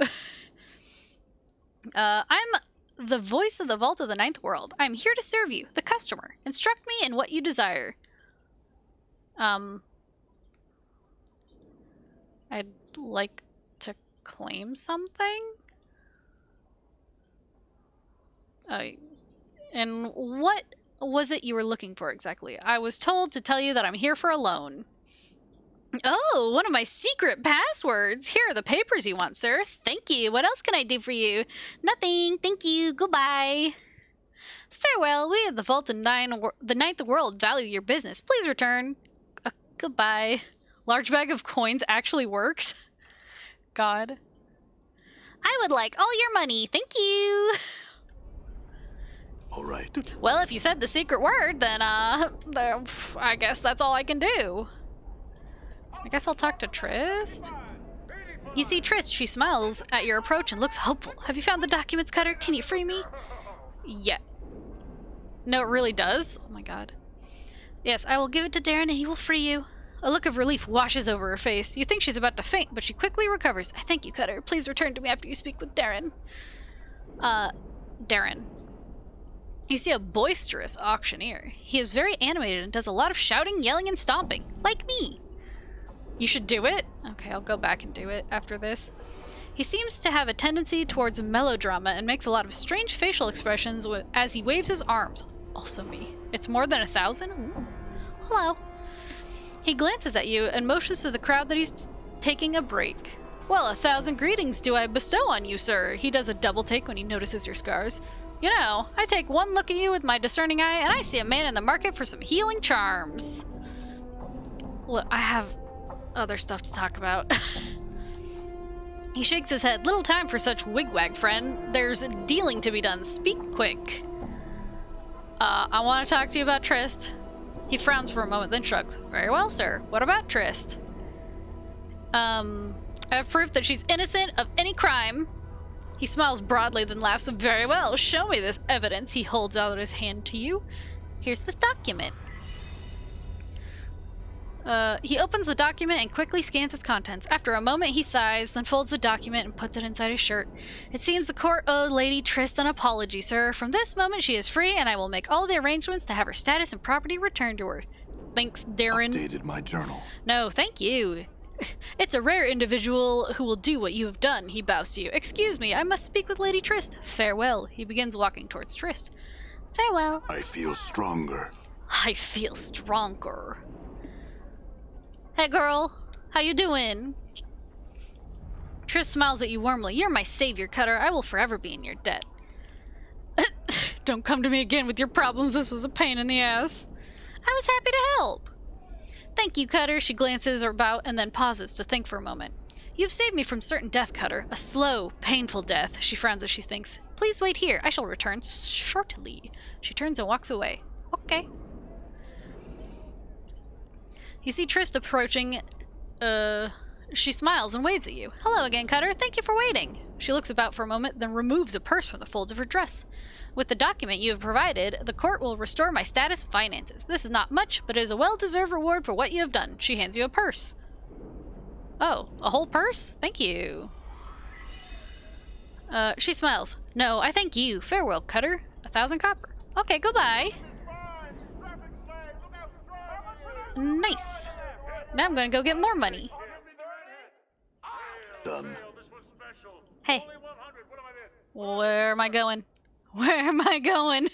I'm the voice of the Vault of the Ninth World. I'm here to serve you, the customer. Instruct me in what you desire. I'd like to claim something? And what was it you were looking for exactly? I was told to tell you that I'm here for a loan. Oh, one of my secret passwords. Here are the papers you want, sir. Thank you. What else can I do for you? Nothing. Thank you. Goodbye. Farewell. We at the Vault of the Ninth World value your business. Please return. Goodbye. Large bag of coins actually works. God. I would like all your money. Thank you. All right. Well, if you said the secret word, then, I guess that's all I can do. I guess I'll talk to Trist. You see Trist, she smiles at your approach and looks hopeful. Have you found the documents, Cutter? Can you free me? Yeah. No, it really does. Oh my god. Yes, I will give it to Darren and he will free you. A look of relief washes over her face. You think she's about to faint, but she quickly recovers. I thank you, Cutter. Please return to me after you speak with Darren. Darren. You see a boisterous auctioneer. He is very animated and does a lot of shouting, yelling, and stomping. Like me. You should do it? Okay, I'll go back and do it after this. He seems to have a tendency towards melodrama and makes a lot of strange facial expressions as he waves his arms. Also me. It's more than 1,000? Ooh. Hello. He glances at you and motions to the crowd that he's taking a break. Well, 1,000 greetings do I bestow on you, sir. He does a double take when he notices your scars. You know, I take one look at you with my discerning eye and I see a man in the market for some healing charms. Look, I have other stuff to talk about. He shakes his head. Little time for such wigwag, friend. There's dealing to be done. Speak quick. I want to talk to you about Trist. He frowns for a moment, then shrugs. Very well, sir. What about Trist? I have proof that she's innocent of any crime. He smiles broadly, then laughs. Very well. Show me this evidence. He holds out his hand to you. Here's this document. He opens the document and quickly scans its contents. After a moment, he sighs, then folds the document and puts it inside his shirt. It seems the court owed Lady Trist an apology, sir. From this moment, she is free, and I will make all the arrangements to have her status and property returned to her. Thanks, Darren. Updated my journal. No, thank you. It's a rare individual who will do what you have done, he bows to you. Excuse me, I must speak with Lady Trist. Farewell. He begins walking towards Trist. Farewell. I feel stronger. I feel stronger. Hey girl, how you doing? Triss smiles at you warmly. You're my savior, Cutter. I will forever be in your debt. Don't come to me again with your problems. This was a pain in the ass. I was happy to help. Thank you, Cutter. She glances about and then pauses to think for a moment. You've saved me from certain death, Cutter. A slow, painful death. She frowns as she thinks. Please wait here. I shall return shortly. She turns and walks away. Okay. You see Trist approaching. She smiles and waves at you. Hello again, Cutter. Thank you for waiting. She looks about for a moment, then removes a purse from the folds of her dress. With the document you have provided, the court will restore my status and finances. This is not much, but it is a well-deserved reward for what you have done. She hands you a purse. Oh, a whole purse? Thank you. She smiles. No, I thank you. Farewell, Cutter. 1,000 copper. Okay, goodbye. Nice. Now I'm gonna go get more money. Done. Hey. Where am I going? Where am I going?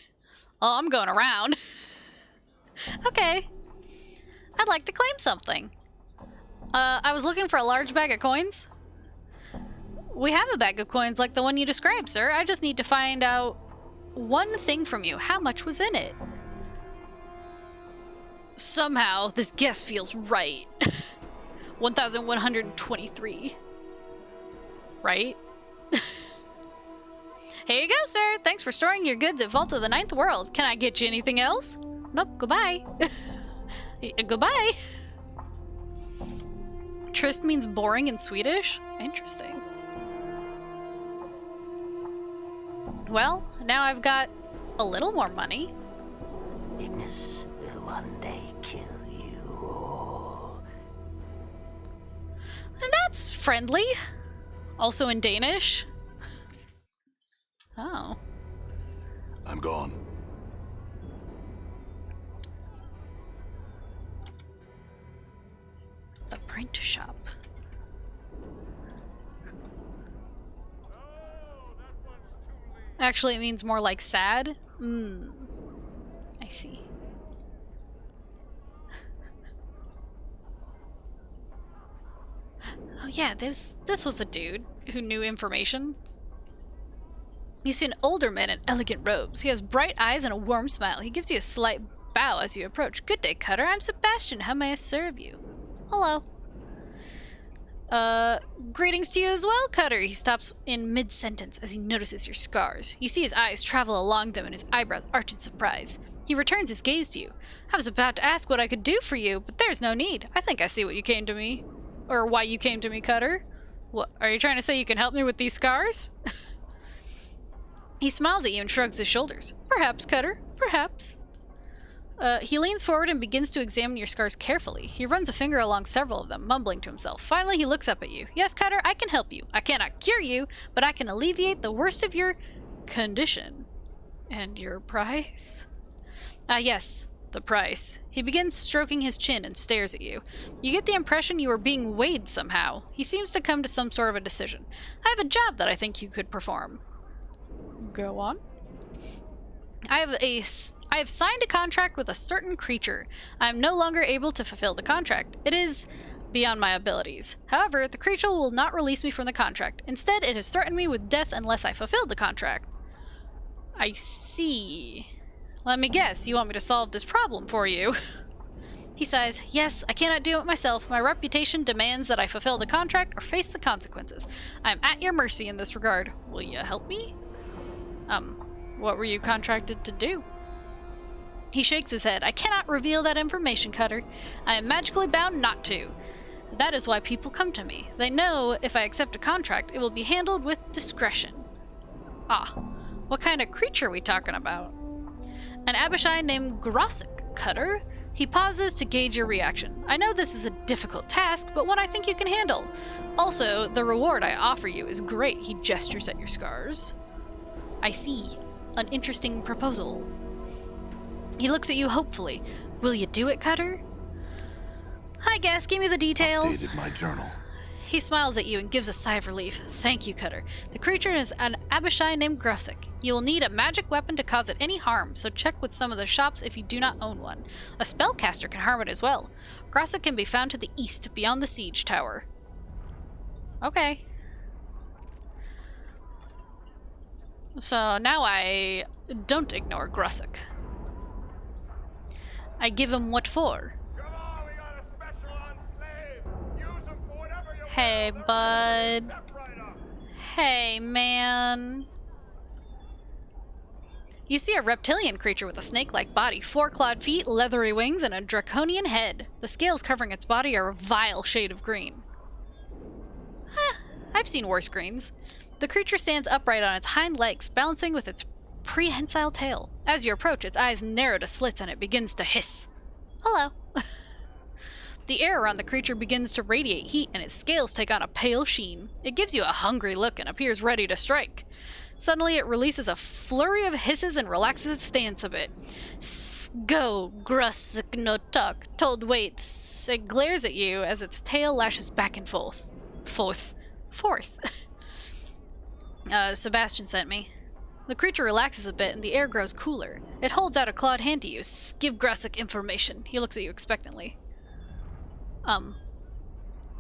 Oh, I'm going around. Okay. I'd like to claim something. I was looking for a large bag of coins. We have a bag of coins like the one you described, sir. I just need to find out one thing from you. How much was in it? Somehow, this guess feels right. 1,123. Right? Here you go, sir. Thanks for storing your goods at Vault of the Ninth World. Can I get you anything else? Nope, goodbye. Goodbye. Trist means boring in Swedish? Interesting. Well, now I've got a little more money. Ignis will one day kill you all. And that's friendly. Also in Danish. Oh. I'm gone. The print shop. Actually, it means more like sad. I see. Oh yeah, this was a dude who knew information. You see an older man in elegant robes. He has bright eyes and a warm smile. He gives you a slight bow as you approach. Good day, Cutter. I'm Sebastian. How may I serve you? Hello. Greetings to you as well, Cutter. He stops in mid-sentence as he notices your scars. You see his eyes travel along them and his eyebrows arch in surprise. He returns his gaze to you. I was about to ask what I could do for you, but there's no need. I think I see what you came to me. Or why you came to me, Cutter. What, are you trying to say you can help me with these scars? He smiles at you and shrugs his shoulders. Perhaps, Cutter. Perhaps. He leans forward and begins to examine your scars carefully. He runs a finger along several of them, mumbling to himself. Finally, he looks up at you. Yes, Cutter, I can help you. I cannot cure you, but I can alleviate the worst of your condition. And your price? Ah, yes, the price. He begins stroking his chin and stares at you. You get the impression you are being weighed somehow. He seems to come to some sort of a decision. I have a job that I think you could perform. Go on. I have signed a contract with a certain creature. I am no longer able to fulfill the contract. It is beyond my abilities. However, the creature will not release me from the contract. Instead, it has threatened me with death unless I fulfill the contract. I see. Let me guess, you want me to solve this problem for you. He sighs. Yes, I cannot do it myself. My reputation demands that I fulfill the contract or face the consequences. I am at your mercy in this regard. Will you help me? What were you contracted to do? He shakes his head. I cannot reveal that information, Cutter. I am magically bound not to. That is why people come to me. They know if I accept a contract, it will be handled with discretion. Ah, what kind of creature are we talking about? An Abishai named Grossick, Cutter. He pauses to gauge your reaction. I know this is a difficult task, but one I think you can handle. Also, the reward I offer you is great. He gestures at your scars. I see. An interesting proposal. He looks at you hopefully. Will you do it, Cutter? I guess, give me the details. Updated my journal. He smiles at you and gives a sigh of relief. Thank you, Cutter. The creature is an Abishai named Grusik. You will need a magic weapon to cause it any harm, so check with some of the shops if you do not own one. A spellcaster can harm it as well. Grusik can be found to the east, beyond the siege tower. Okay. So now I don't ignore Grusik. I give him what for? Come on, we got a special on slave. Use them for whatever you Hey, want. bud. Step right up. Hey, man. You see a reptilian creature with a snake-like body, 4-clawed feet, leathery wings, and a draconian head. The scales covering its body are a vile shade of green. I've seen worse greens. The creature stands upright on its hind legs, balancing with its prehensile tail. As you approach, its eyes narrow to slits and it begins to hiss. Hello. The air around the creature begins to radiate heat and its scales take on a pale sheen. It gives you a hungry look and appears ready to strike. Suddenly it releases a flurry of hisses and relaxes its stance a bit. Go, Grusik no talk, told waits. It glares at you as its tail lashes back and forth. Sebastian sent me. The creature relaxes a bit and the air grows cooler. It holds out a clawed hand to you. Give Grusik information. He looks at you expectantly.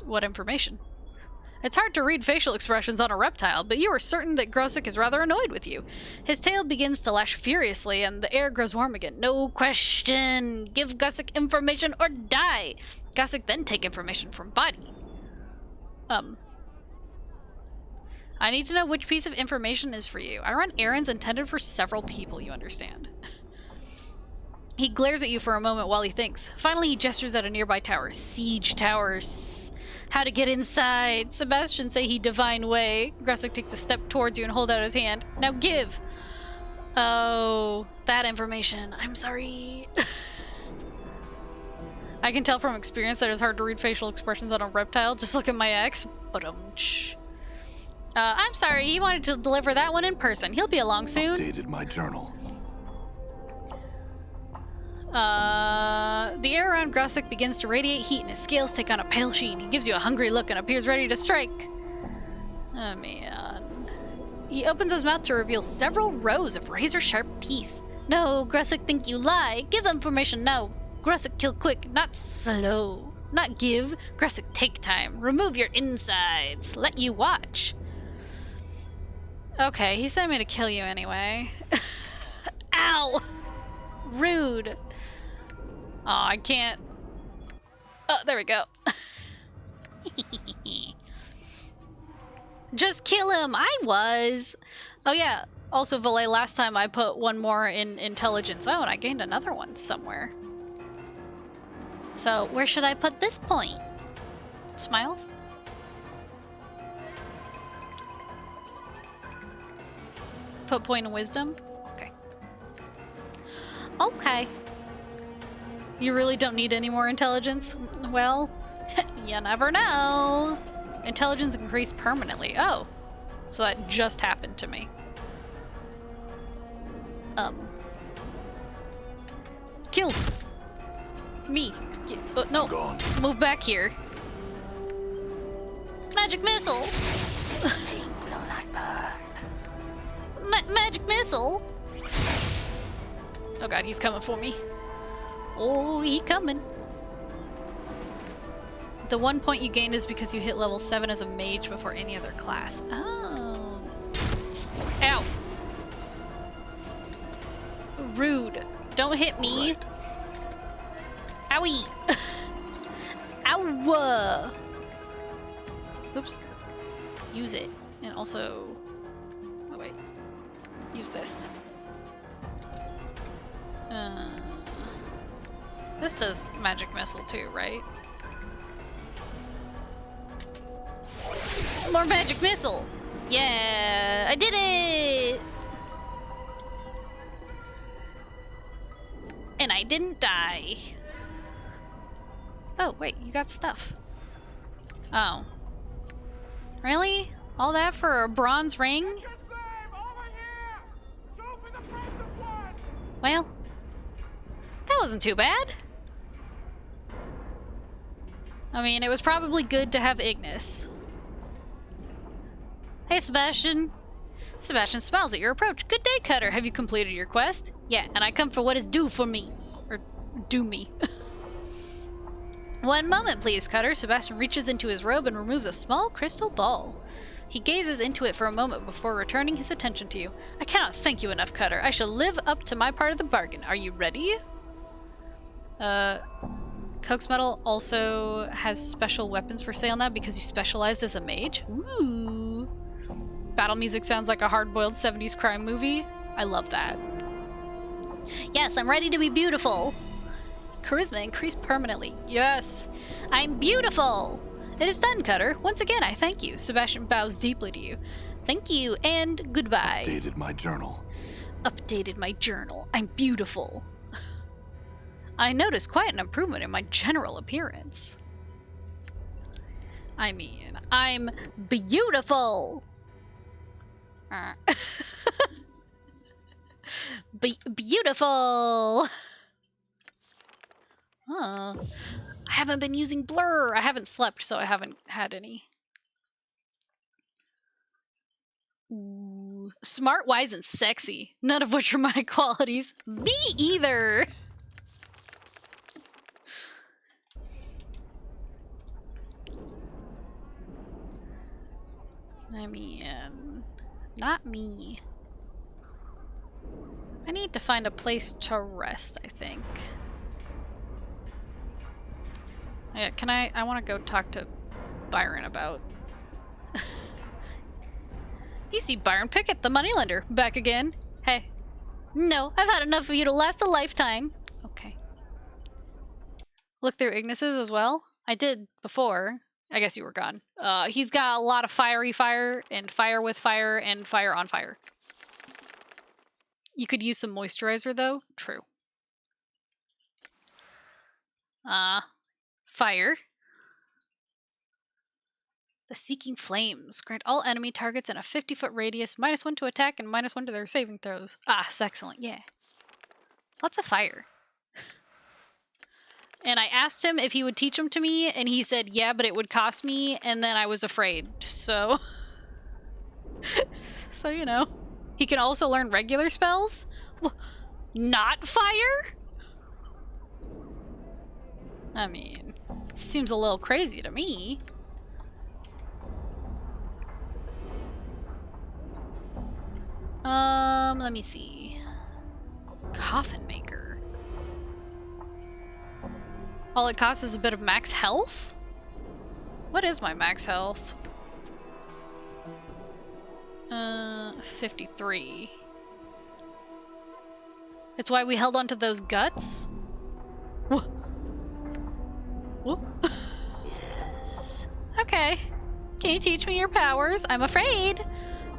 What information? It's hard to read facial expressions on a reptile, but you are certain that Grusik is rather annoyed with you. His tail begins to lash furiously and the air grows warm again. No question. Give Grusik information or die. Grusik then take information from body. I need to know which piece of information is for you. I run errands intended for several people, you understand. He glares at you for a moment while he thinks. Finally, he gestures at a nearby tower. Siege towers. How to get inside. Sebastian say he divine way. Grusik takes a step towards you and holds out his hand. Now give. Oh, that information. I'm sorry. I can tell from experience that it's hard to read facial expressions on a reptile. Just look at my ex. But I'm sorry, he wanted to deliver that one in person. He'll be along soon. Updated my journal. The air around Grusik begins to radiate heat and his scales take on a pale sheen. He gives you a hungry look and appears ready to strike. Oh man. He opens his mouth to reveal several rows of razor-sharp teeth. No, Grusik think you lie. Give information now. Grusik kill quick, not slow. Not give. Grusik take time. Remove your insides. Let you watch. Okay, he sent me to kill you anyway. Ow! Rude. Oh, I can't. Oh, there we go. Just kill him. I was. Oh yeah. Also, Valet, last time I put one more in intelligence. Oh, and I gained another one somewhere. So, where should I put this point? Smiles? Put point in wisdom? Okay. Okay. You really don't need any more intelligence? Well, you never know. Intelligence increased permanently. Oh. So that just happened to me. Kill me. No. Gone. Move back here. Magic missile. Will not burn. Magic missile. Oh god, he's coming for me. Oh, he coming. The 1 point you gained is because you hit level 7 as a mage before any other class. Oh. Ow. Rude. Don't hit me. Right. Owie. Ow. Oops. Use it. And also... Oh, wait. Use this. This does magic missile too, right? More magic missile! Yeah! I did it! And I didn't die. Oh, wait, you got stuff. Oh. Really? All that for a bronze ring? Your slave, over here! Two for the price of one! Well, that wasn't too bad. I mean, it was probably good to have Ignis. Hey, Sebastian. Sebastian smiles at your approach. Good day, Cutter. Have you completed your quest? Yeah, and I come for what is due for me. Or do me. One moment, please, Cutter. Sebastian reaches into his robe and removes a small crystal ball. He gazes into it for a moment before returning his attention to you. I cannot thank you enough, Cutter. I shall live up to my part of the bargain. Are you ready? Coax Metal also has special weapons for sale now because you specialized as a mage. Ooh. Battle music sounds like a hard-boiled 70s crime movie. I love that. Yes, I'm ready to be beautiful. Charisma increased permanently. Yes, I'm beautiful. It is done, Cutter. Once again, I thank you. Sebastian bows deeply to you. Thank you and goodbye. Updated my journal. Updated my journal. I'm beautiful. I noticed quite an improvement in my general appearance. I mean, I'm beautiful. Beautiful. Huh. I haven't been using blur. I haven't slept, so I haven't had any. Ooh. Smart, wise, and sexy. None of which are my qualities. Me either. I mean, not me. I need to find a place to rest, I think. Yeah, can I want to go talk to Byron about... You see Byron Pickett, the moneylender, back again. Hey. No, I've had enough of you to last a lifetime. Okay. Look through Ignis's as well? I did before. I guess you were gone. He's got a lot of fiery fire, and fire with fire, and fire on fire. You could use some moisturizer, though. True. Fire. The Seeking Flames. Grant all enemy targets in a 50-foot radius -1 to attack and -1 to their saving throws. Ah, it's excellent. Yeah. Lots of fire. And I asked him if he would teach them to me, and he said, yeah, but it would cost me, and then I was afraid, so... So, you know. He can also learn regular spells? Not fire? I mean, seems a little crazy to me. Let me see. Coffin Maker. All it costs is a bit of max health? What is my max health? 53. It's why we held on to those guts? Whoa. Whoa. Yes. Okay. Can you teach me your powers? I'm afraid.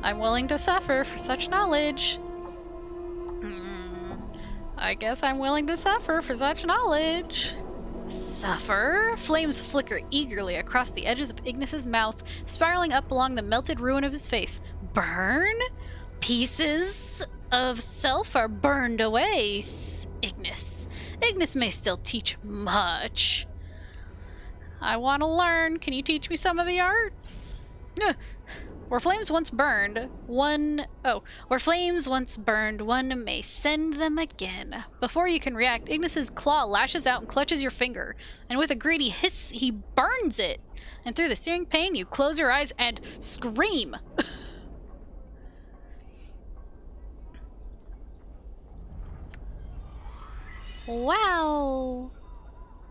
I'm willing to suffer for such knowledge. I guess I'm willing to suffer for such knowledge. Suffer? Flames flicker eagerly across the edges of Ignis's mouth, spiraling up along the melted ruin of his face. Burn? Pieces of self are burned away, Ignis. Ignis may still teach much. I want to learn. Can you teach me some of the art? Where flames once burned, one may send them again. Before you can react, Ignis's claw lashes out and clutches your finger, and with a greedy hiss, he burns it. And through the searing pain, you close your eyes and scream. Wow.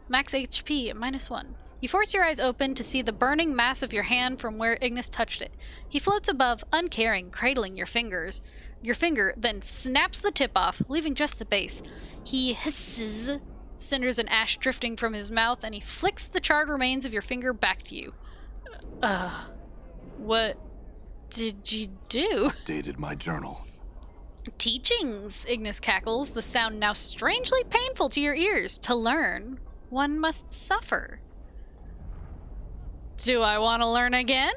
Max HP -1. You force your eyes open to see the burning mass of your hand from where Ignis touched it. He floats above, uncaring, cradling your fingers. Your finger then snaps the tip off, leaving just the base. He hisses, cinders and ash drifting from his mouth, and he flicks the charred remains of your finger back to you. What did you do? Updated my journal. Teachings, Ignis cackles, the sound now strangely painful to your ears. To learn. one must suffer. Do I want to learn again?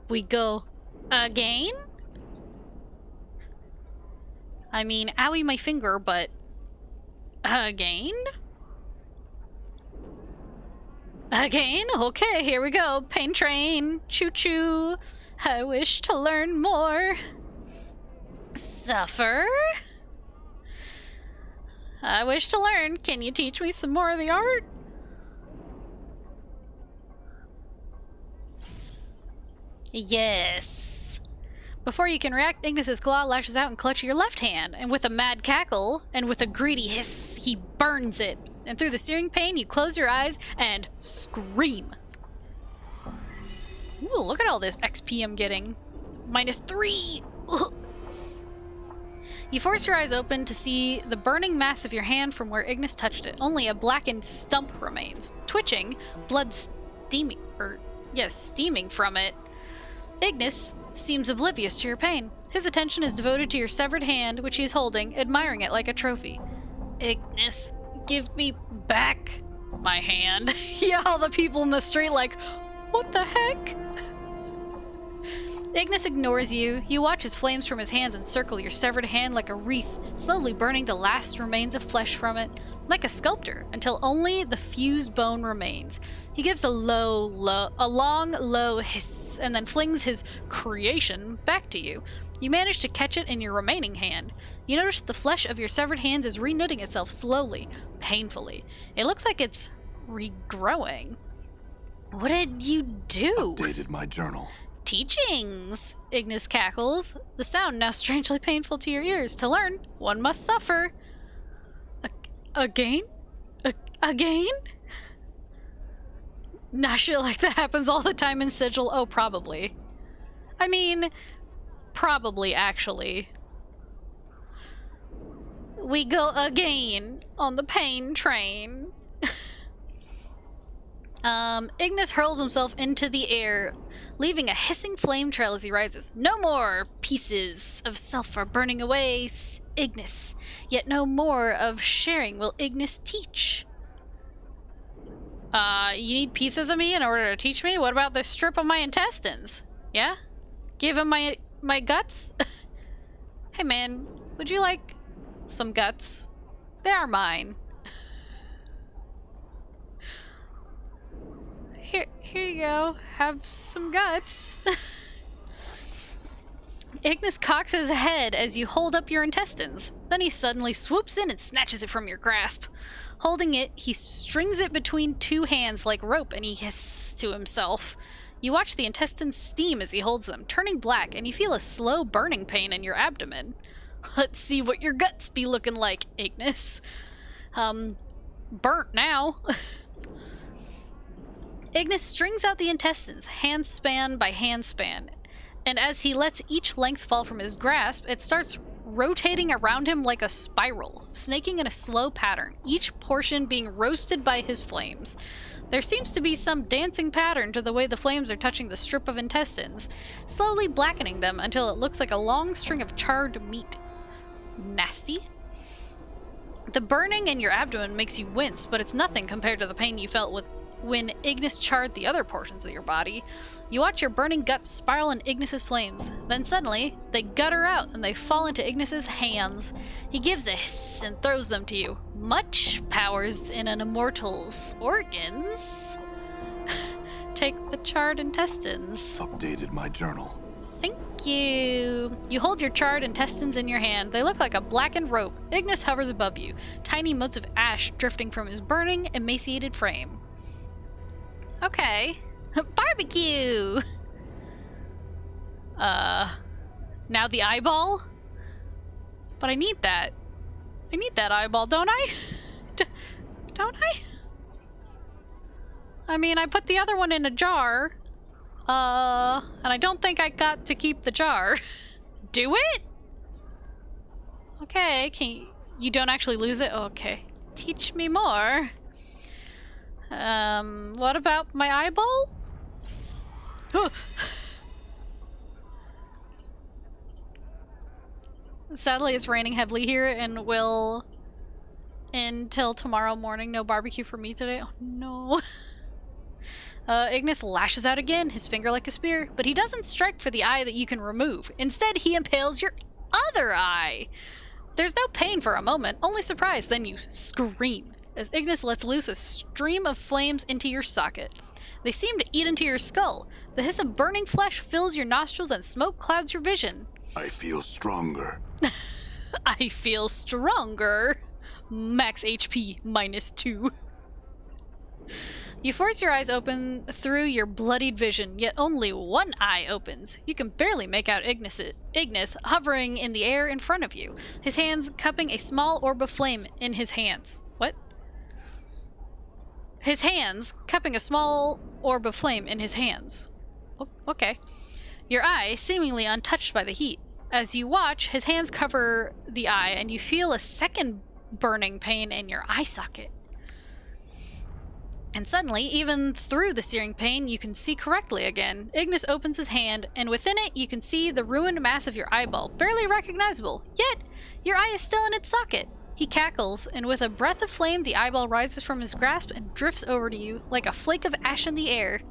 We go again? I mean, owie my finger, but again? Again? Okay, here we go. Pain train. Choo-choo. I wish to learn more. Suffer? I wish to learn. Can you teach me some more of the art? Yes. Before you can react, Ignis's claw lashes out and clutches your left hand, and with a mad cackle, and with a greedy hiss, he burns it. And through the searing pain, you close your eyes and scream. Ooh, look at all this XP I'm getting. -3! Ugh. You force your eyes open to see the burning mass of your hand from where Ignis touched it. Only a blackened stump remains. Twitching, blood steaming from it. Ignis seems oblivious to your pain. His attention is devoted to your severed hand, which he is holding, admiring it like a trophy. Ignis, give me back my hand. Yeah, all the people in the street like, what the heck? Ignis ignores you. You watch as flames from his hands encircle your severed hand like a wreath, slowly burning the last remains of flesh from it, like a sculptor, until only the fused bone remains. He gives a long, low hiss, and then flings his creation back to you. You manage to catch it in your remaining hand. You notice the flesh of your severed hands is reknitting itself slowly, painfully. It looks like it's regrowing. What did you do? Updated my journal. Teachings, Ignis cackles, the sound now strangely painful to your ears. To learn, one must suffer. Again? Again? Nah, shit like that happens all the time in Sigil. Oh, probably. I mean, probably, actually. We go again on the pain train. Ignis hurls himself into the air, leaving a hissing flame trail as he rises. No more pieces of self are burning away, Ignis. Yet no more of sharing will Ignis teach. You need pieces of me in order to teach me? What about this strip of my intestines? Yeah? Give him my guts? Hey man, would you like some guts? They are mine. Here you go. Have some guts. Ignis cocks his head as you hold up your intestines. Then he suddenly swoops in and snatches it from your grasp. Holding it, he strings it between two hands like rope, and he hisses to himself. You watch the intestines steam as he holds them, turning black, and you feel a slow burning pain in your abdomen. Let's see what your guts be looking like, Ignis. Burnt now. Ignis strings out the intestines, handspan by handspan, and as he lets each length fall from his grasp, it starts rotating around him like a spiral, snaking in a slow pattern, each portion being roasted by his flames. There seems to be some dancing pattern to the way the flames are touching the strip of intestines, slowly blackening them until it looks like a long string of charred meat. Nasty. The burning in your abdomen makes you wince, but it's nothing compared to the pain you felt when Ignis charred the other portions of your body. You watch your burning guts spiral in Ignis's flames. Then suddenly, they gutter out and they fall into Ignis's hands. He gives a hiss and throws them to you. Much powers in an immortal's organs. Take the charred intestines. Updated my journal. Thank you. You hold your charred intestines in your hand. They look like a blackened rope. Ignis hovers above you, tiny motes of ash drifting from his burning, emaciated frame. Okay. Barbecue! Now the eyeball? But I need that. I need that eyeball, don't I? Don't I? I mean, I put the other one in a jar. And I don't think I got to keep the jar. Do it? Okay, you don't actually lose it? Okay. Teach me more. What about my eyeball? Sadly, it's raining heavily here and will Until tomorrow morning. No barbecue for me today. Oh no. Ignis lashes out again, his finger like a spear, but he doesn't strike for the eye that you can remove. Instead, he impales your other eye. There's no pain for a moment, only surprise, then you scream as Ignis lets loose a stream of flames into your socket. They seem to eat into your skull. The hiss of burning flesh fills your nostrils and smoke clouds your vision. I feel stronger. I feel stronger. Max HP -2. You force your eyes open through your bloodied vision, yet only one eye opens. You can barely make out Ignis hovering in the air in front of you, his hands cupping a small orb of flame in his hands. What? His hands cupping a small orb of flame in his hands. Okay. Your eye seemingly untouched by the heat. As you watch, his hands cover the eye, and you feel a second burning pain in your eye socket. And suddenly, even through the searing pain, you can see correctly again. Ignis opens his hand, and within it, you can see the ruined mass of your eyeball, barely recognizable. Yet, your eye is still in its socket. He cackles, and with a breath of flame, the eyeball rises from his grasp and drifts over to you, like a flake of ash in the air.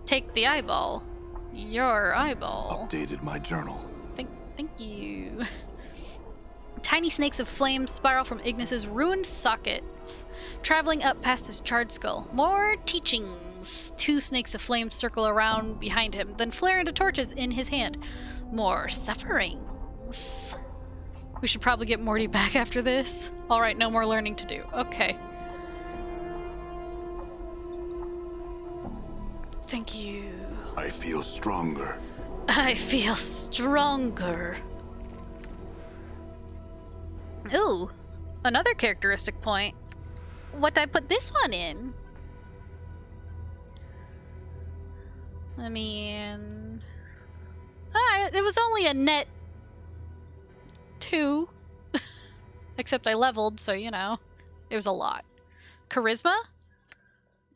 Take the eyeball. Your eyeball. Updated my journal. Thank you. Tiny snakes of flame spiral from Ignis's ruined sockets, traveling up past his charred skull. More teachings. 2 snakes of flame circle around behind him, then flare into torches in his hand. More sufferings. We should probably get Morty back after this. Alright, no more learning to do. Okay. Thank you. I feel stronger. I feel stronger. Ooh, another characteristic point. What'd I put this one in? I mean... it was only a net 2. Except I leveled, so you know. It was a lot. Charisma?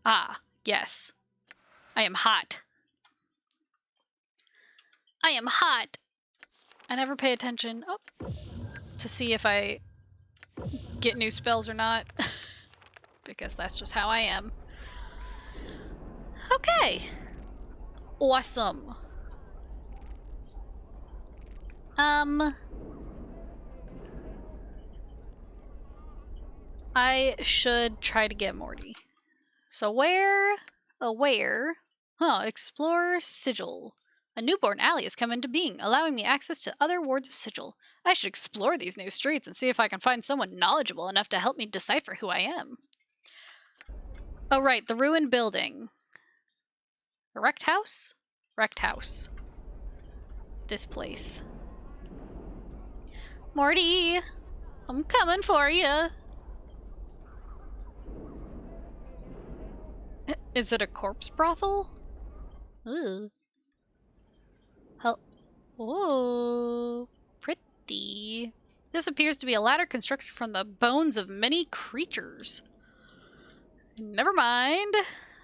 Ah, yes. I am hot. I am hot! I never pay attention to see if I get new spells or not. Because that's just how I am. Okay. Awesome. I should try to get Morty. So where? Explore Sigil. A newborn alley has come into being, allowing me access to other wards of Sigil. I should explore these new streets and see if I can find someone knowledgeable enough to help me decipher who I am. Oh right, the ruined building. A wrecked house? Wrecked house. This place. Morty! I'm coming for you! Is it a corpse brothel? Ooh. Oh, pretty. This appears to be a ladder constructed from the bones of many creatures. Never mind.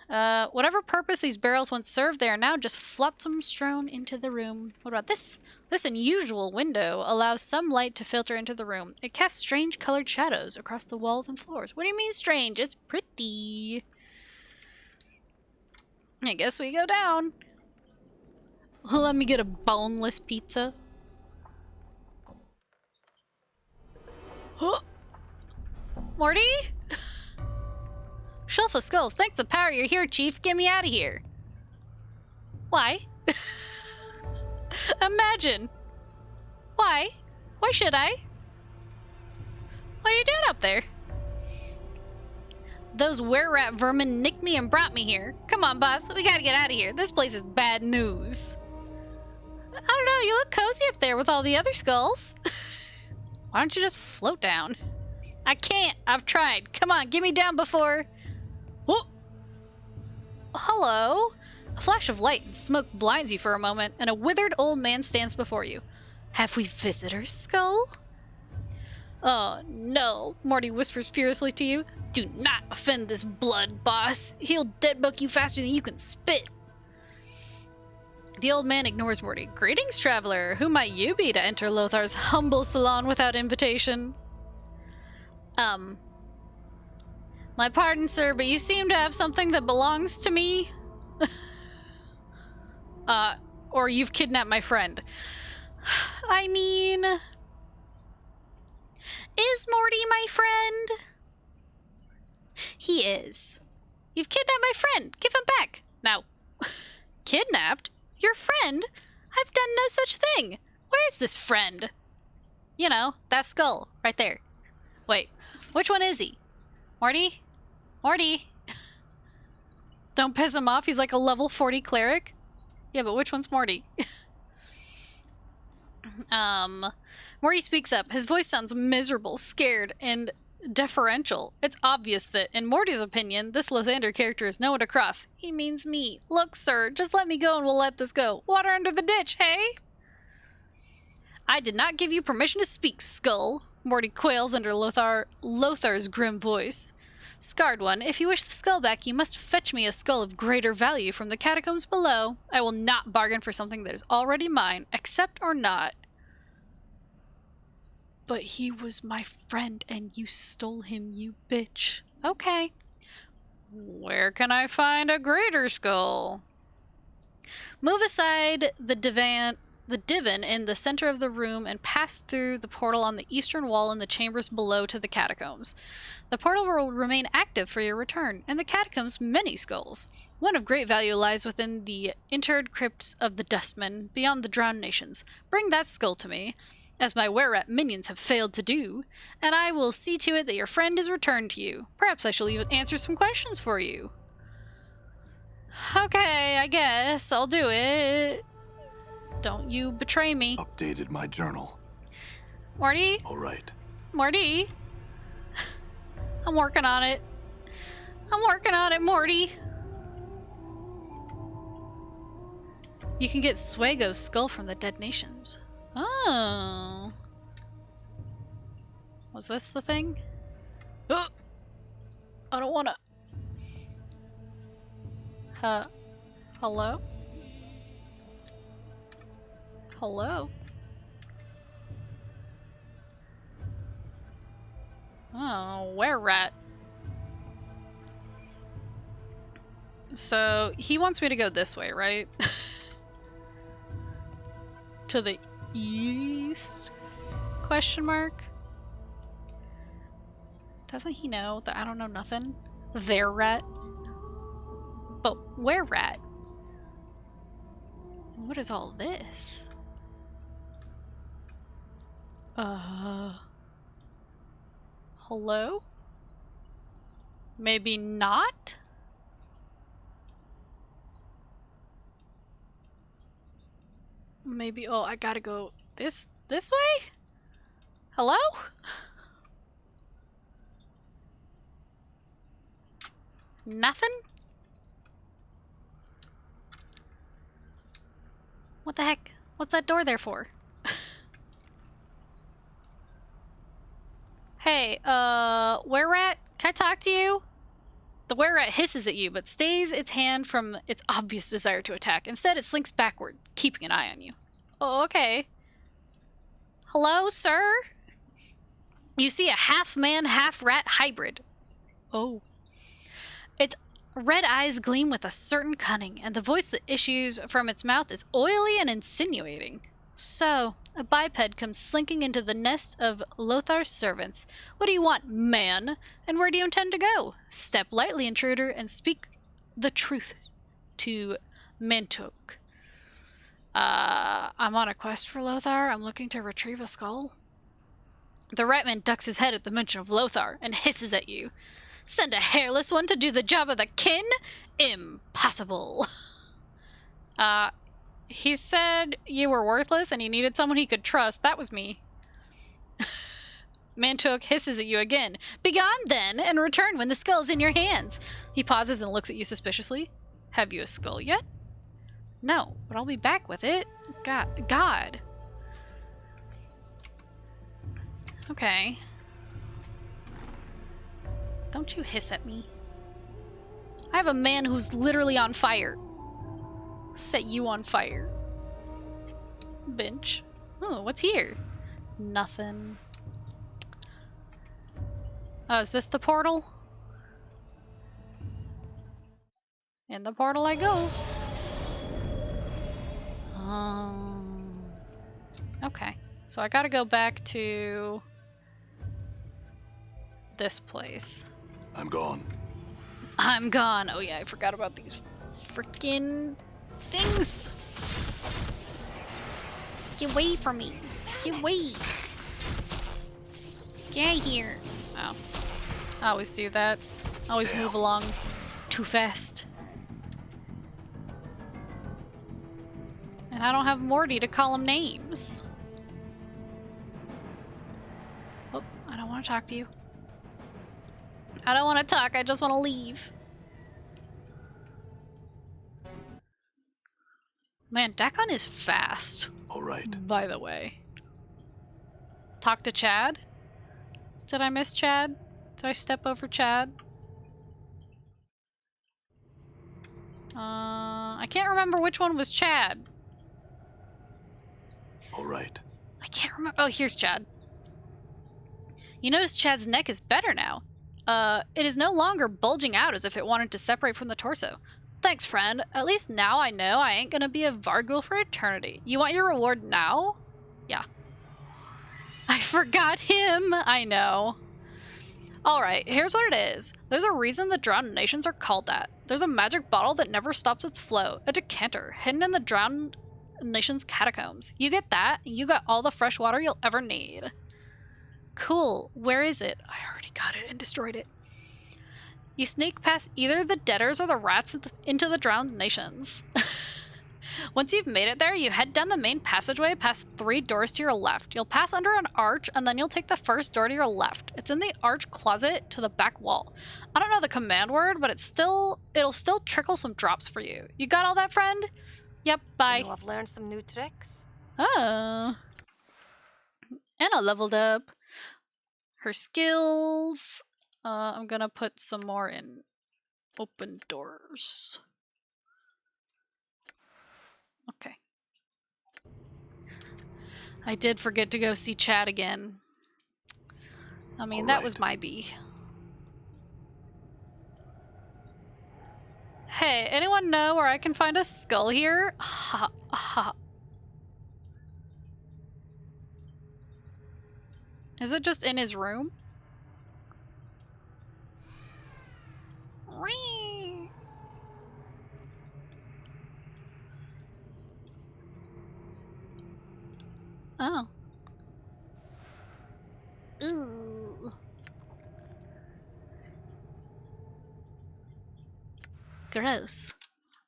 Whatever purpose these barrels once served, they are now just flotsam strewn into the room. What about this? This unusual window allows some light to filter into the room. It casts strange colored shadows across the walls and floors. What do you mean strange? It's pretty. I guess we go down. Let me get a boneless pizza. Huh. Morty? Shelf of skulls. Thank the power you're here, Chief. Get me out of here. Why? Imagine. Why? Why should I? What are you doing up there? Those were-rat vermin nicked me and brought me here. Come on, boss. We gotta get out of here. This place is bad news. I don't know, you look cozy up there with all the other skulls. Why don't you just float down? I can't. I've tried. Come on, get me down before... Whoa! Hello? A flash of light and smoke blinds you for a moment, and a withered old man stands before you. Have we visitors, Skull? Oh, no, Morty whispers furiously to you. Do not offend this blood, boss. He'll deadbook you faster than you can spit. The old man ignores Morty. Greetings, traveler. Who might you be to enter Lothar's humble salon without invitation? Um, my pardon, sir, but you seem to have something that belongs to me. Or you've kidnapped my friend. I mean, is Morty my friend? He is. You've kidnapped my friend. Give him back. Now, kidnapped? Your friend? I've done no such thing. Where is this friend? You know, that skull right there. Wait, which one is he? Morty? Morty? Don't piss him off. He's like a level 40 cleric. Yeah, but which one's Morty? Morty speaks up. His voice sounds miserable, scared, and deferential. It's obvious that, in Morty's opinion, this Lothander character is no one to cross. He means me. Look, sir, just let me go and we'll let this go. Water under the ditch, hey? I did not give you permission to speak, Skull. Morty quails under Lothar's grim voice. Scarred one, if you wish the skull back, you must fetch me a skull of greater value from the catacombs below. I will not bargain for something that is already mine, accept or not. But he was my friend and you stole him, you bitch. Okay. Where can I find a greater skull? Move aside the divan in the center of the room and pass through the portal on the eastern wall in the chambers below to the catacombs. The portal will remain active for your return, and the catacombs many skulls. One of great value lies within the interred crypts of the Dustmen, beyond the drowned nations. Bring that skull to me, as my were-rat minions have failed to do, and I will see to it that your friend is returned to you. Perhaps I shall even answer some questions for you. Okay, I guess I'll do it. Don't you betray me. Updated my journal. Morty? All right. Morty? I'm working on it. I'm working on it, Morty. You can get Swago's skull from the Dead Nations. Oh. Was this the thing? Oh! I don't wanna... Hello? Hello? Oh, where rat? So, he wants me to go this way, right? To the east? Question mark? Doesn't he know that I don't know nothing? There rat? But where rat? What is all this? Hello? Maybe not? Maybe, oh, I gotta go this way? Hello? Nothing? What the heck? What's that door there for? Hey, were-rat, can I talk to you? The were-rat hisses at you, but stays its hand from its obvious desire to attack. Instead, it slinks backward, keeping an eye on you. Oh, okay. Hello, sir? You see a half-man, half-rat hybrid. Oh. Its red eyes gleam with a certain cunning, and the voice that issues from its mouth is oily and insinuating. So, a biped comes slinking into the nest of Lothar's servants. What do you want, man? And where do you intend to go? Step lightly, intruder, and speak the truth to Mantok. I'm on a quest for Lothar. I'm looking to retrieve a skull. The ratman ducks his head at the mention of Lothar and hisses at you. Send a hairless one to do the job of the kin? Impossible. He said you were worthless and he needed someone he could trust. That was me. Mantok hisses at you again. Begone then, and return when the skull is in your hands. He pauses and looks at you suspiciously. Have you a skull yet? No, but I'll be back with it. God. Okay. Don't you hiss at me. I have a man who's literally on fire. Set you on fire. Bench. Oh, what's here? Nothing. Oh, is this the portal? In the portal I go. Okay. So I gotta go back to this place. I'm gone. I'm gone. Oh yeah, I forgot about these freaking things. Get away from me. Get away. Get out of here. Oh. I always do that. I always move along too fast. And I don't have Morty to call him names. Oh, I don't want to talk to you. I don't want to talk, I just want to leave. Man, Dakon is fast. All right. By the way. Talk to Chad? Did I miss Chad? Did I step over Chad? I can't remember which one was Chad. All right. I can't remember. Oh, here's Chad. You notice Chad's neck is better now. It is no longer bulging out as if it wanted to separate from the torso. Thanks, friend. At least now I know I ain't gonna be a Vargul for eternity. You want your reward now? Yeah. I forgot him! I know. Alright, here's what it is. There's a reason the Drowned Nations are called that. There's a magic bottle that never stops its flow. A decanter, hidden in the Drowned Nations catacombs. You get that, and you got all the fresh water you'll ever need. Cool. Where is it? I already got it and destroyed it. You sneak past either the Deaders or the Rats into the Drowned Nations. Once you've made it there, you head down the main passageway past 3 doors to your left. You'll pass under an arch, and then you'll take the first door to your left. It's in the arch closet to the back wall. I don't know the command word, but it'll still trickle some drops for you. You got all that, friend? Yep, bye. You have learned some new tricks. Oh. And I leveled up. Her skills. I'm gonna put some more in open doors. Okay. I did forget to go see Chad again. I mean, that was my B. Hey, anyone know where I can find a skull here? Ha ha. Is it just in his room? Whee! Oh. Ooh. Gross.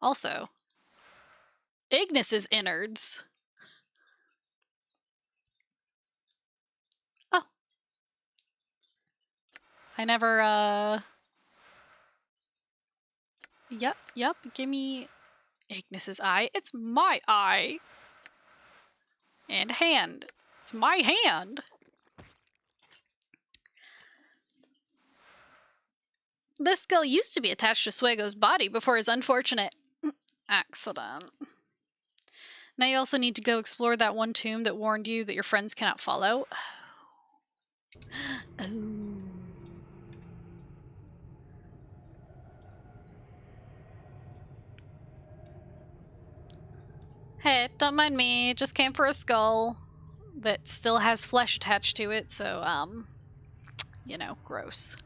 Also, Ignis's innards. Oh. I never, Yep, give me Ignis's eye. It's my eye. And hand. It's my hand. This skull used to be attached to Swago's body before his unfortunate accident. Now you also need to go explore that one tomb that warned you that your friends cannot follow. Oh. Hey, don't mind me. Just came for a skull that still has flesh attached to it, so, you know, gross.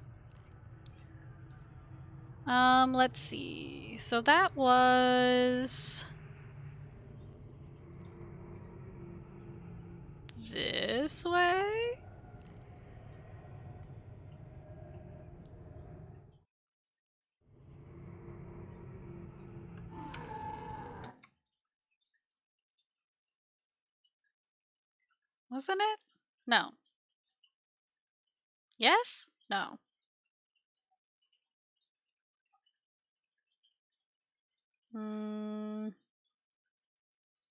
Let's see. So that was this way? Wasn't it? No. Yes? No.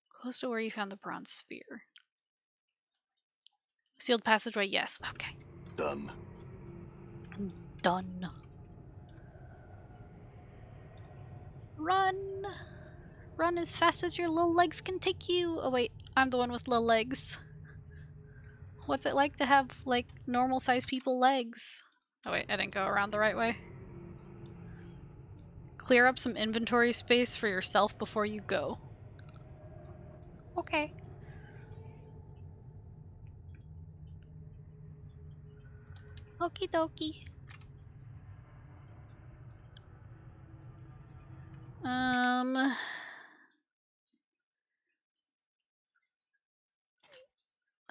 Close to where you found the bronze sphere. Sealed passageway, yes. Okay. Done. Done. Run! Run as fast as your little legs can take you! Oh wait, I'm the one with little legs. What's it like to have, like, normal-sized people legs? Oh wait, I didn't go around the right way. Clear up some inventory space for yourself before you go. Okay. Okie dokie.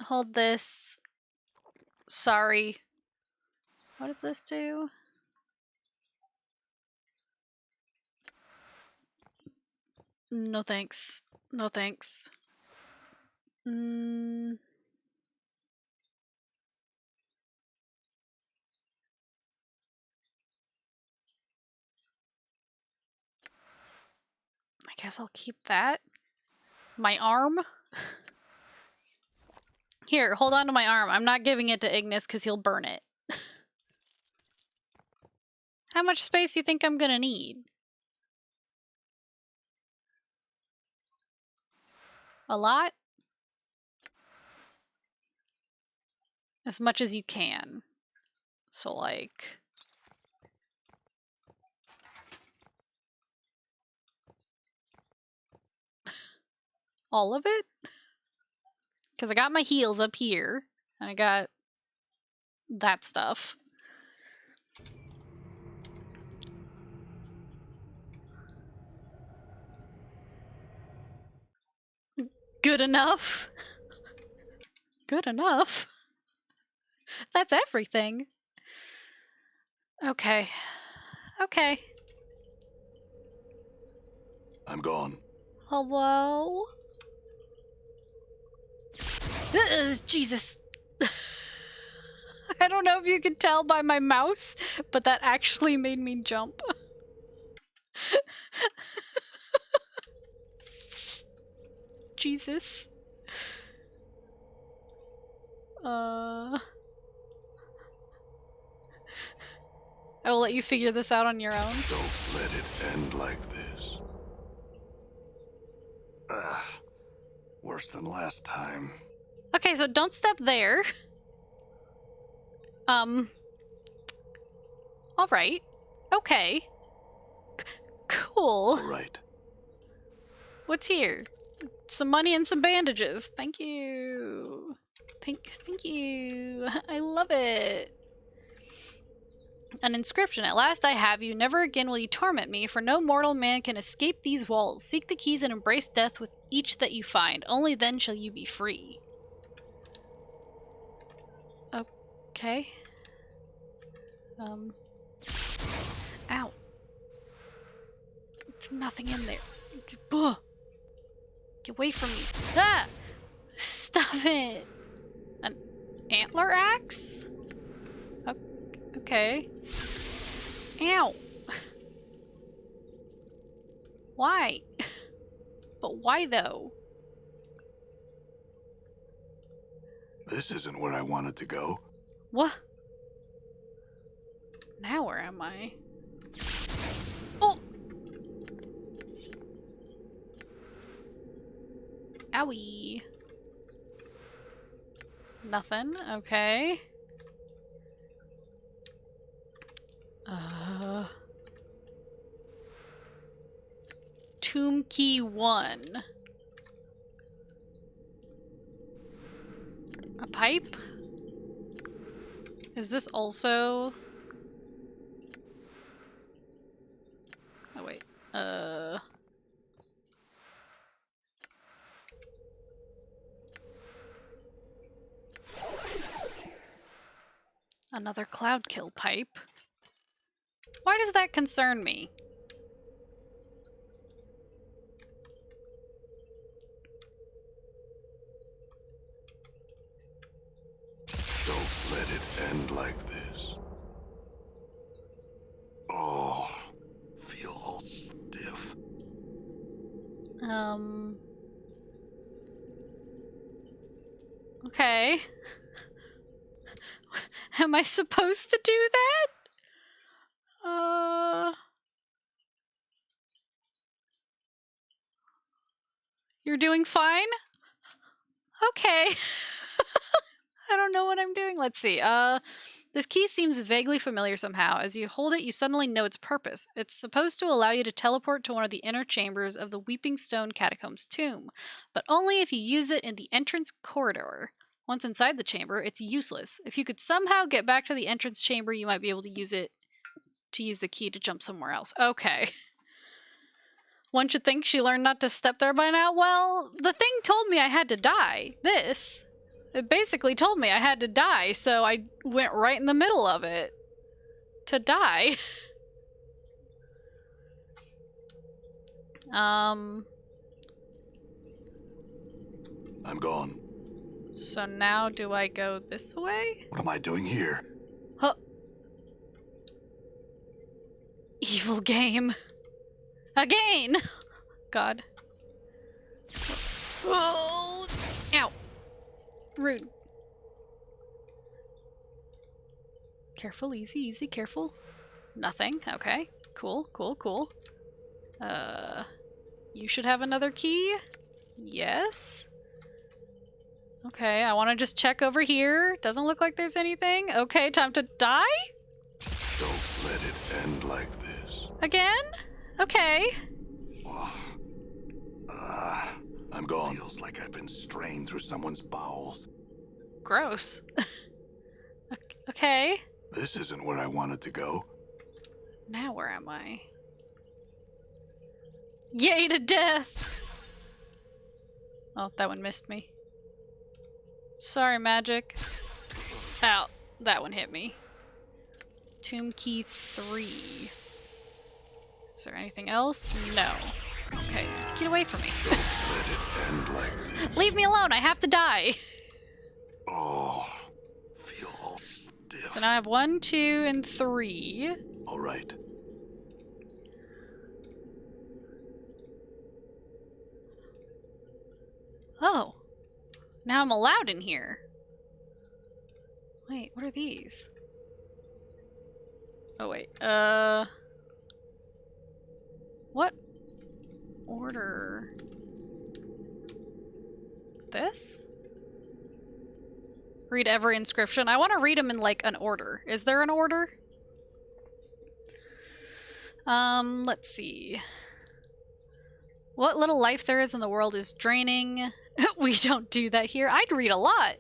Hold this. Sorry. What does this do? No thanks. No thanks. I guess I'll keep that. My arm? Here, hold on to my arm. I'm not giving it to Ignis because he'll burn it. How much space do you think I'm gonna need? A lot? As much as you can. So, like... all of it? Because I got my heels up here, and I got that stuff. Good enough? Good enough? That's everything. Okay. Okay. I'm gone. Hello? Jesus. I don't know if you can tell by my mouse, but that actually made me jump. Jesus. I will let you figure this out on your own. Don't let it end like this. Worse than last time. Okay, so don't step there. Alright. Okay. Cool. All right. What's here? Some money and some bandages. Thank you. Thank you. I love it. An inscription. At last I have you. Never again will you torment me, for no mortal man can escape these walls. Seek the keys and embrace death with each that you find. Only then shall you be free. Okay. Ow. There's nothing in there. Ugh. Get away from me. Ah! Stop it! An antler axe? Okay. Ow! Why? But why though? This isn't where I wanted to go. What? Now where am I? Oh! Owie. Nothing. Okay. Tomb key 1. A pipe? Is this also... oh wait. Another cloud kill pipe. Why does that concern me? Don't let it end like this. Oh, feel all stiff. Okay. Am I supposed to do that? You're doing fine? Okay. I don't know what I'm doing. Let's see. This key seems vaguely familiar somehow. As you hold it, you suddenly know its purpose. It's supposed to allow you to teleport to one of the inner chambers of the Weeping Stone Catacombs tomb, but only if you use it in the entrance corridor. Once inside the chamber, it's useless. If you could somehow get back to the entrance chamber, you might be able to use the key to jump somewhere else. Okay. One should think she learned not to step there by now. Well, the thing told me I had to die. It basically told me I had to die, so I went right in the middle of it. To die. I'm gone. So now do I go this way? What am I doing here? Huh. Evil game. Again! God. Oh! Ow. Rude. Careful, easy, easy, careful. Nothing. Okay. Cool, cool, cool. You should have another key? Yes. Okay, I want to just check over here. Doesn't look like there's anything. Okay, time to die? Don't let it end like this. Again? Okay. I'm gone. Feels like I've been strained through someone's bowels. Gross. Okay. This isn't where I wanted to go. Now where am I? Yay to death! Oh, that one missed me. Sorry, magic. Ow, that one hit me. Tomb key 3. Is there anything else? No. Okay, get away from me. Don't let it end like this. Leave me alone, I have to die! Oh, feel all stiff. So now I have 1, 2, and 3. All right. Oh. Now I'm allowed in here. Wait, what are these? Oh, wait. What order? This? Read every inscription. I want to read them in, like, an order. Is there an order? Let's see. What little life there is in the world is draining. We don't do that here. I'd read a lot.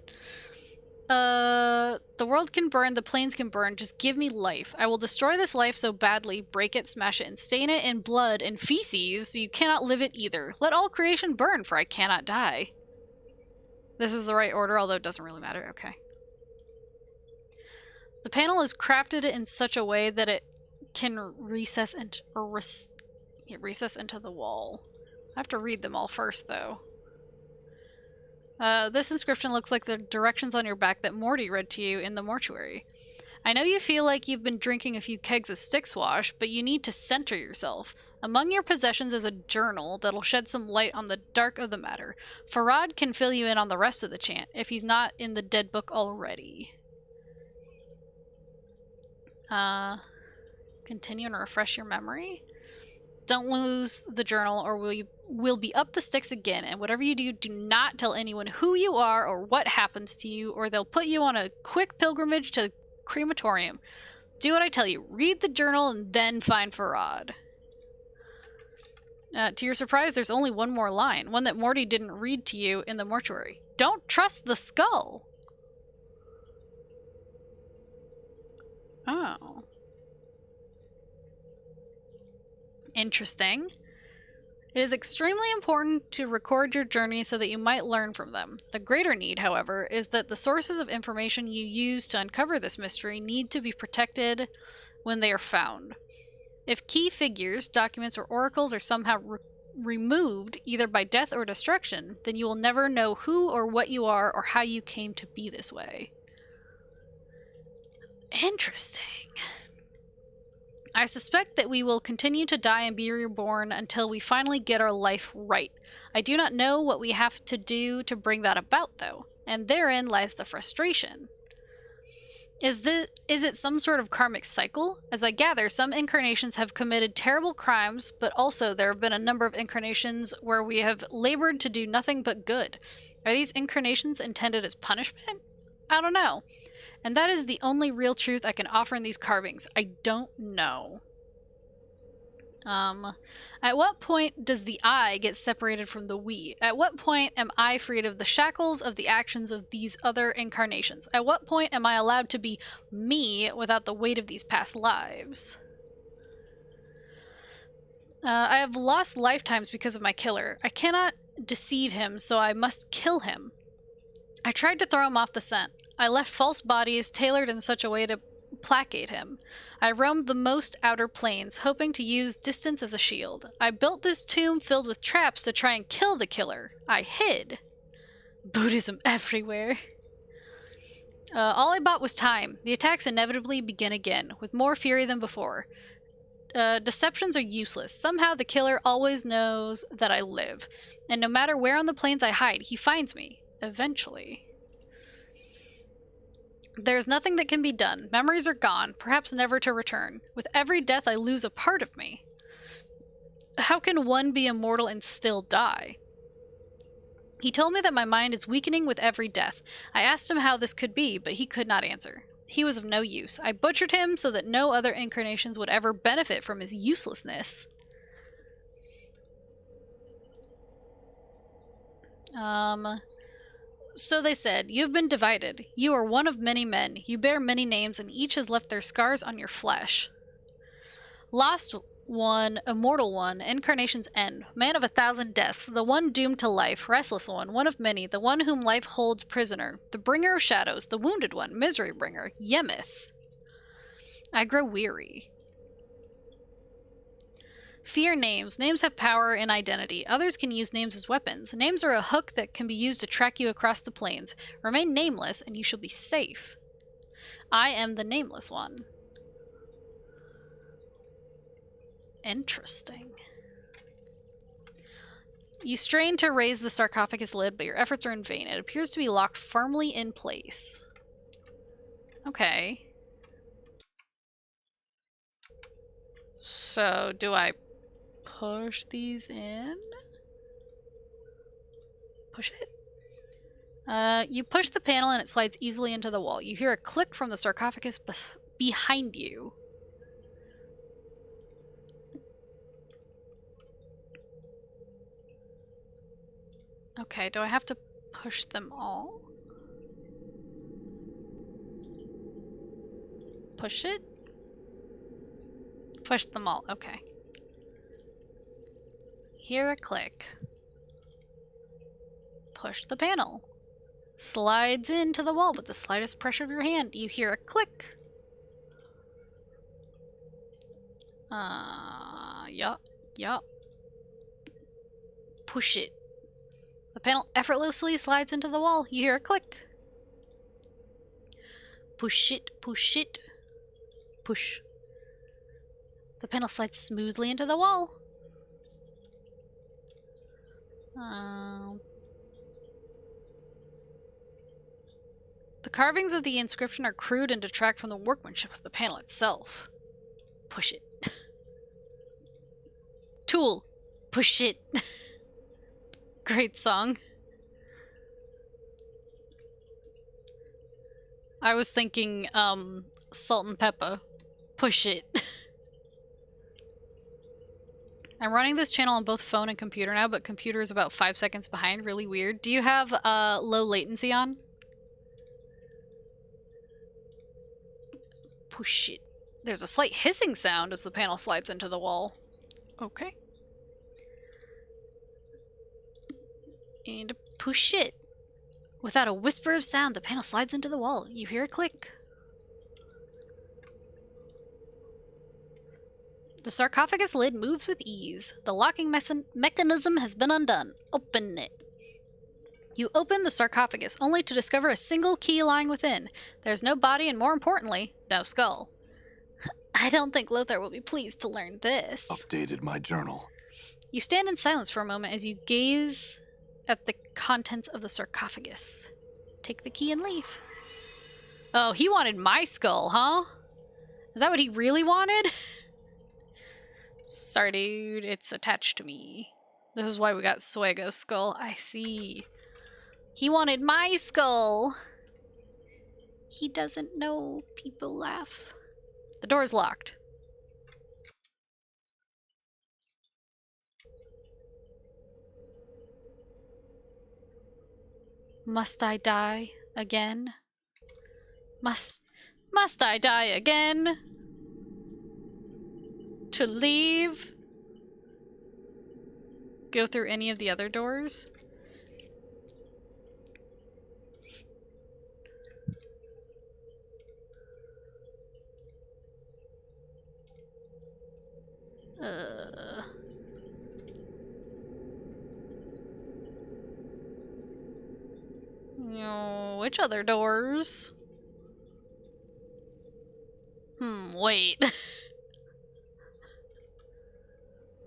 The world can burn, the plains can burn. Just give me life. I will destroy this life so badly, break it, smash it, and stain it in blood and feces, so you cannot live it either. Let all creation burn, for I cannot die. This is the right order, although it doesn't really matter. Okay. The panel is crafted in such a way that it can recess into, recess into the wall. I have to read them all first, though. This inscription looks like the directions on your back that Morty read to you in the mortuary. I know you feel like you've been drinking a few kegs of Styx Wash, but you need to center yourself. Among your possessions is a journal that'll shed some light on the dark of the matter. Farad can fill you in on the rest of the chant, if he's not in the dead book already. Continue and refresh your memory. Don't lose the journal or we'll be up the sticks again, and whatever you do, do not tell anyone who you are or what happens to you, or they'll put you on a quick pilgrimage to the crematorium. Do what I tell you. Read the journal and then find Farad. To your surprise, there's only one more line, one that Morty didn't read to you in the mortuary. Don't trust the skull! Oh. Interesting. It is extremely important to record your journey so that you might learn from them. The greater need, however, is that the sources of information you use to uncover this mystery need to be protected when they are found. If key figures, documents, or oracles are somehow removed, either by death or destruction, then you will never know who or what you are or how you came to be this way. Interesting. I suspect that we will continue to die and be reborn until we finally get our life right. I do not know what we have to do to bring that about, though, and therein lies the frustration. Is it some sort of karmic cycle? As I gather, some incarnations have committed terrible crimes, but also there have been a number of incarnations where we have labored to do nothing but good. Are these incarnations intended as punishment? I don't know. And that is the only real truth I can offer in these carvings. I don't know. At what point does the I get separated from the we? At what point am I freed of the shackles of the actions of these other incarnations? At what point am I allowed to be me without the weight of these past lives? I have lost lifetimes because of my killer. I cannot deceive him, so I must kill him. I tried to throw him off the scent. I left false bodies tailored in such a way to placate him. I roamed the most outer planes, hoping to use distance as a shield. I built this tomb filled with traps to try and kill the killer. I hid. Buddhism everywhere. All I bought was time. The attacks inevitably begin again, with more fury than before. Deceptions are useless. Somehow the killer always knows that I live. And no matter where on the plains I hide, he finds me. Eventually. There's nothing that can be done. Memories are gone, perhaps never to return. With every death I lose a part of me. How can one be immortal and still die? He told me that my mind is weakening with every death. I asked him how this could be, but he could not answer. He was of no use. I butchered him so that no other incarnations would ever benefit from his uselessness. So they said, "You've been divided. You are one of many men. You bear many names, and each has left their scars on your flesh. Lost one, immortal one, incarnation's end, man of 1,000 deaths, the one doomed to life, restless one of many, the one whom life holds prisoner, the bringer of shadows, the wounded one, misery bringer, Yemeth. I grow weary. Fear names. Names have power and identity. Others can use names as weapons. Names are a hook that can be used to track you across the plains. Remain nameless, and you shall be safe. I am the nameless one." Interesting. You strain to raise the sarcophagus lid, but your efforts are in vain. It appears to be locked firmly in place. Okay. So, do I push these in? Push it? You push the panel and it slides easily into the wall. You hear a click from the sarcophagus behind you. Okay, do I have to push them all? Push it? Push them all, okay. Hear a click. Push the panel. Slides into the wall with the slightest pressure of your hand. You hear a click. Yup. Push it. The panel effortlessly slides into the wall. You hear a click. Push it. Push. The panel slides smoothly into the wall. The carvings of the inscription are crude and detract from the workmanship of the panel itself. Push it. Tool. Push it. Great song. I was thinking, Salt and Pepper. Push it. I'm running this channel on both phone and computer now, but computer is about 5 seconds behind. Really weird. Do you have low latency on? Push it. There's a slight hissing sound as the panel slides into the wall. Okay. And push it. Without a whisper of sound, the panel slides into the wall. You hear a click. The sarcophagus lid moves with ease. The locking mechanism has been undone. Open it. You open the sarcophagus, only to discover a single key lying within. There's no body and, more importantly, no skull. I don't think Lothar will be pleased to learn this. Updated my journal. You stand in silence for a moment as you gaze at the contents of the sarcophagus. Take the key and leave. Oh, he wanted my skull, huh? Is that what he really wanted? Sorry, dude. It's attached to me. This is why we got Suego's skull. I see. He wanted my skull. He doesn't know people laugh. The door's locked. Must I die again? Must I die again? To leave? Go through any of the other doors? No, which other doors? Wait.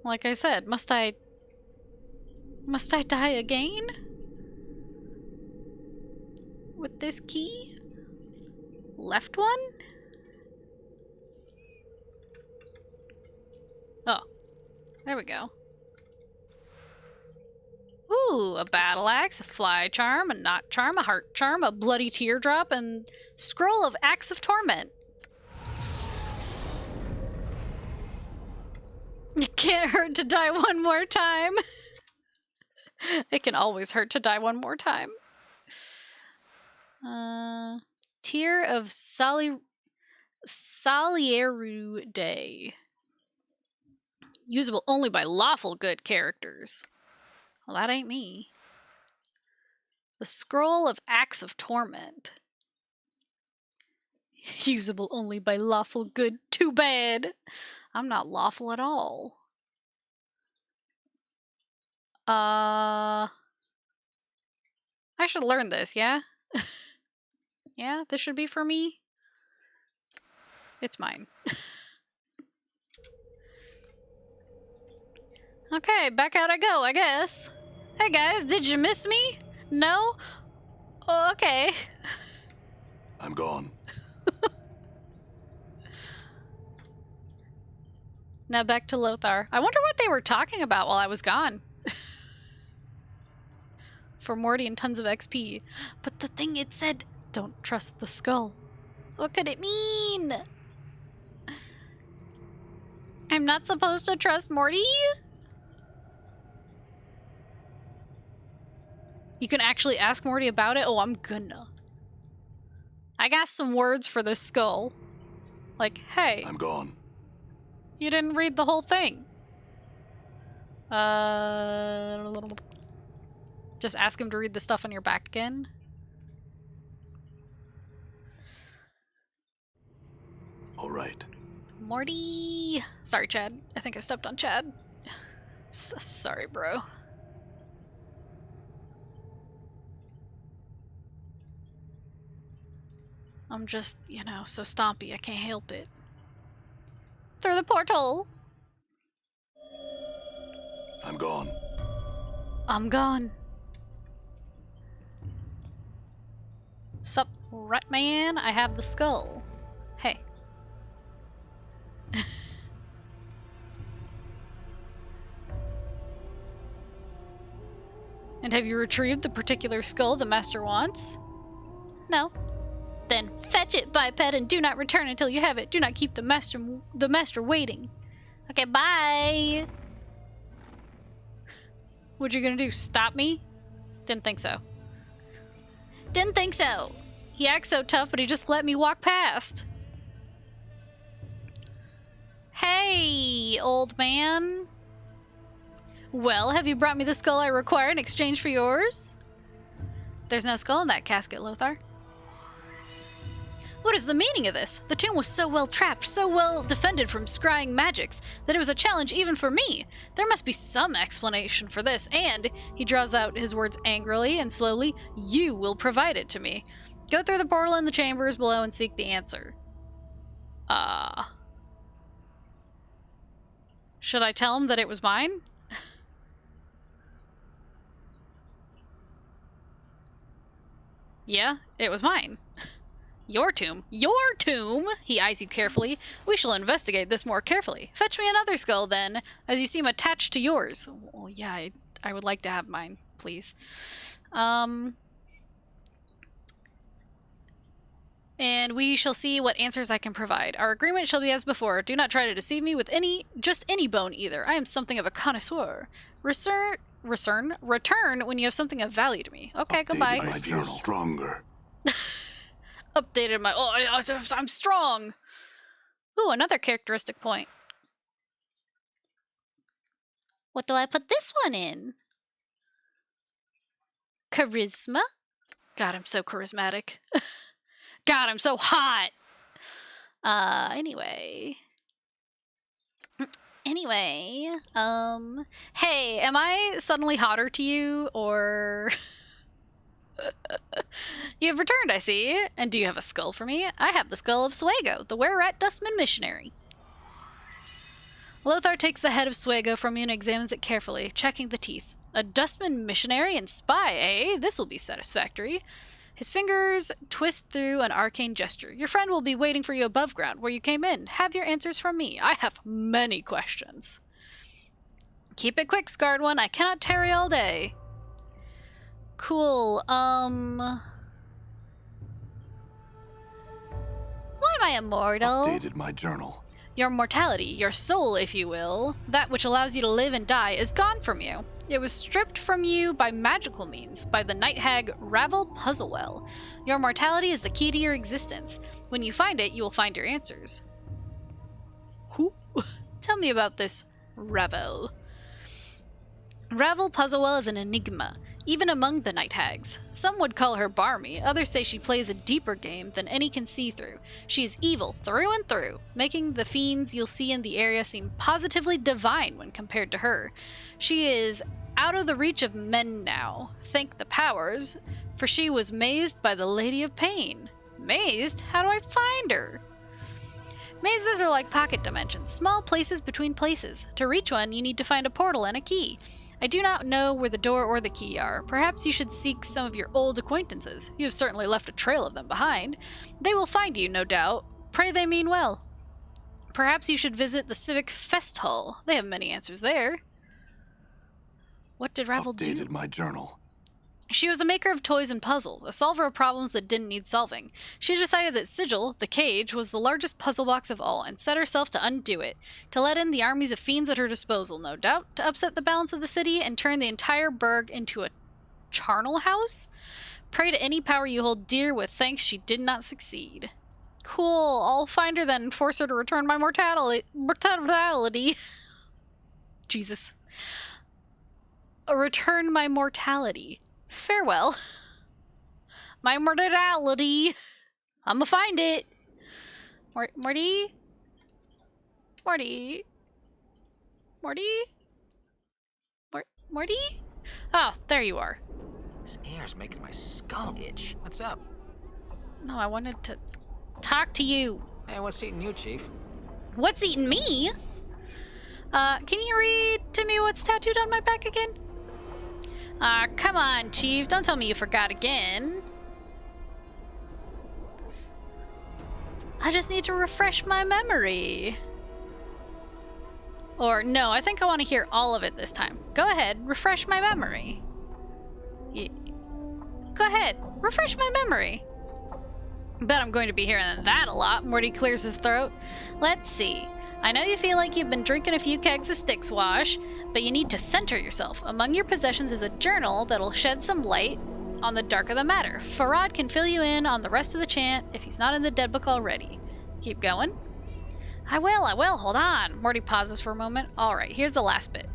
Like I said, must I die again? With this key? Left one? Oh, there we go. Ooh, a battle axe, a fly charm, a knot charm, a heart charm, a bloody teardrop, and scroll of axe of torment. It can't hurt to die one more time. It can always hurt to die one more time. Tear of Salieru Day. Usable only by lawful good characters. Well, that ain't me. The Scroll of Axe of Torment. Usable only by lawful good. Too bad. I'm not lawful at all. I should learn this, yeah? Yeah, this should be for me. It's mine. Okay, back out I go, I guess. Hey guys, did you miss me? No? Oh, okay. I'm gone. Now back to Lothar. I wonder what they were talking about while I was gone. For Morty and tons of XP. But the thing it said, don't trust the skull. What could it mean? I'm not supposed to trust Morty? You can actually ask Morty about it? Oh, I'm gonna. I got some words for this skull. Like, hey. I'm gone. You didn't read the whole thing. Just ask him to read the stuff on your back again. All right. Morty! Sorry, Chad. I think I stepped on Chad. Sorry, bro. I'm just, you know, so stompy. I can't help it. Through the portal! I'm gone. I'm gone. Sup, rat man? I have the skull. Hey. And have you retrieved the particular skull the master wants? No. Then fetch it, biped, and do not return until you have it. Do not keep the master waiting. Okay, bye. What you gonna do? Stop me? Didn't think so. Didn't think so. He acts so tough, but he just let me walk past. Hey, old man. Well, have you brought me the skull I require in exchange for yours? There's no skull in that casket, Lothar. What is the meaning of this? The tomb was so well trapped, so well defended from scrying magics, that it was a challenge even for me. There must be some explanation for this, and, he draws out his words angrily and slowly, you will provide it to me. Go through the portal in the chambers below and seek the answer. Should I tell him that it was mine? Yeah, it was mine. Your tomb? Your tomb? He eyes you carefully. We shall investigate this more carefully. Fetch me another skull, then, as you seem attached to yours. Well, yeah, I would like to have mine, please. and we shall see what answers I can provide. Our agreement shall be as before. Do not try to deceive me with just any bone either. I am something of a connoisseur. Return when you have something of value to me. Okay, goodbye. I feel stronger. Updated my... Oh, I'm strong! Ooh, another characteristic point. What do I put this one in? Charisma? God, I'm so charismatic. God, I'm so hot! Anyway... Anyway, hey, am I suddenly hotter to you, or... You have returned, I see. And do you have a skull for me? I have the skull of Swago, the were-rat dustman missionary. Lothar takes the head of Swago from you and examines it carefully, checking the teeth. A dustman missionary and spy, eh? This will be satisfactory. His fingers twist through an arcane gesture. Your friend will be waiting for you above ground, where you came in. Have your answers from me. I have many questions. Keep it quick, scarred one. I cannot tarry all day. Cool, Why am I immortal? Updated my journal. Your mortality, your soul, if you will, that which allows you to live and die, is gone from you. It was stripped from you by magical means, by the night hag Ravel Puzzlewell. Your mortality is the key to your existence. When you find it, you will find your answers. Who? Tell me about this Ravel. Ravel Puzzlewell is an enigma, even among the night hags. Some would call her barmy, others say she plays a deeper game than any can see through. She is evil through and through, making the fiends you'll see in the area seem positively divine when compared to her. She is out of the reach of men now, thank the powers, for she was mazed by the Lady of Pain. Mazed? How do I find her? Mazes are like pocket dimensions, small places between places. To reach one, you need to find a portal and a key. I do not know where the door or the key are. Perhaps you should seek some of your old acquaintances. You have certainly left a trail of them behind. They will find you, no doubt. Pray they mean well. Perhaps you should visit the Civic Fest Hall. They have many answers there. What did Ravel do? Updated my journal. She was a maker of toys and puzzles, a solver of problems that didn't need solving. She decided that Sigil, the cage, was the largest puzzle box of all, and set herself to undo it, to let in the armies of fiends at her disposal, no doubt, to upset the balance of the city and turn the entire burg into a charnel house? Pray to any power you hold dear with thanks she did not succeed. Cool, I'll find her then and force her to return my mortality. Jesus. Return my mortality. Farewell. My mortality. I'ma find it. Morty? Morty? Morty? Morty? Oh, there you are. This air's making my skull itch. What's up? No, I wanted to talk to you. Hey, what's eating you, Chief? What's eating me? Can you read to me what's tattooed on my back again? Come on, Chief. Don't tell me you forgot again. I just need to refresh my memory. Or, no, I think I want to hear all of it this time. Go ahead, refresh my memory. Go ahead, refresh my memory. Bet I'm going to be hearing that a lot. Morty clears his throat. Let's see. I know you feel like you've been drinking a few kegs of Styx Wash, but you need to center yourself. Among your possessions is a journal that'll shed some light on the dark of the matter. Farad can fill you in on the rest of the chant if he's not in the dead book already. Keep going. I will, hold on. Morty pauses for a moment. Alright, here's the last bit.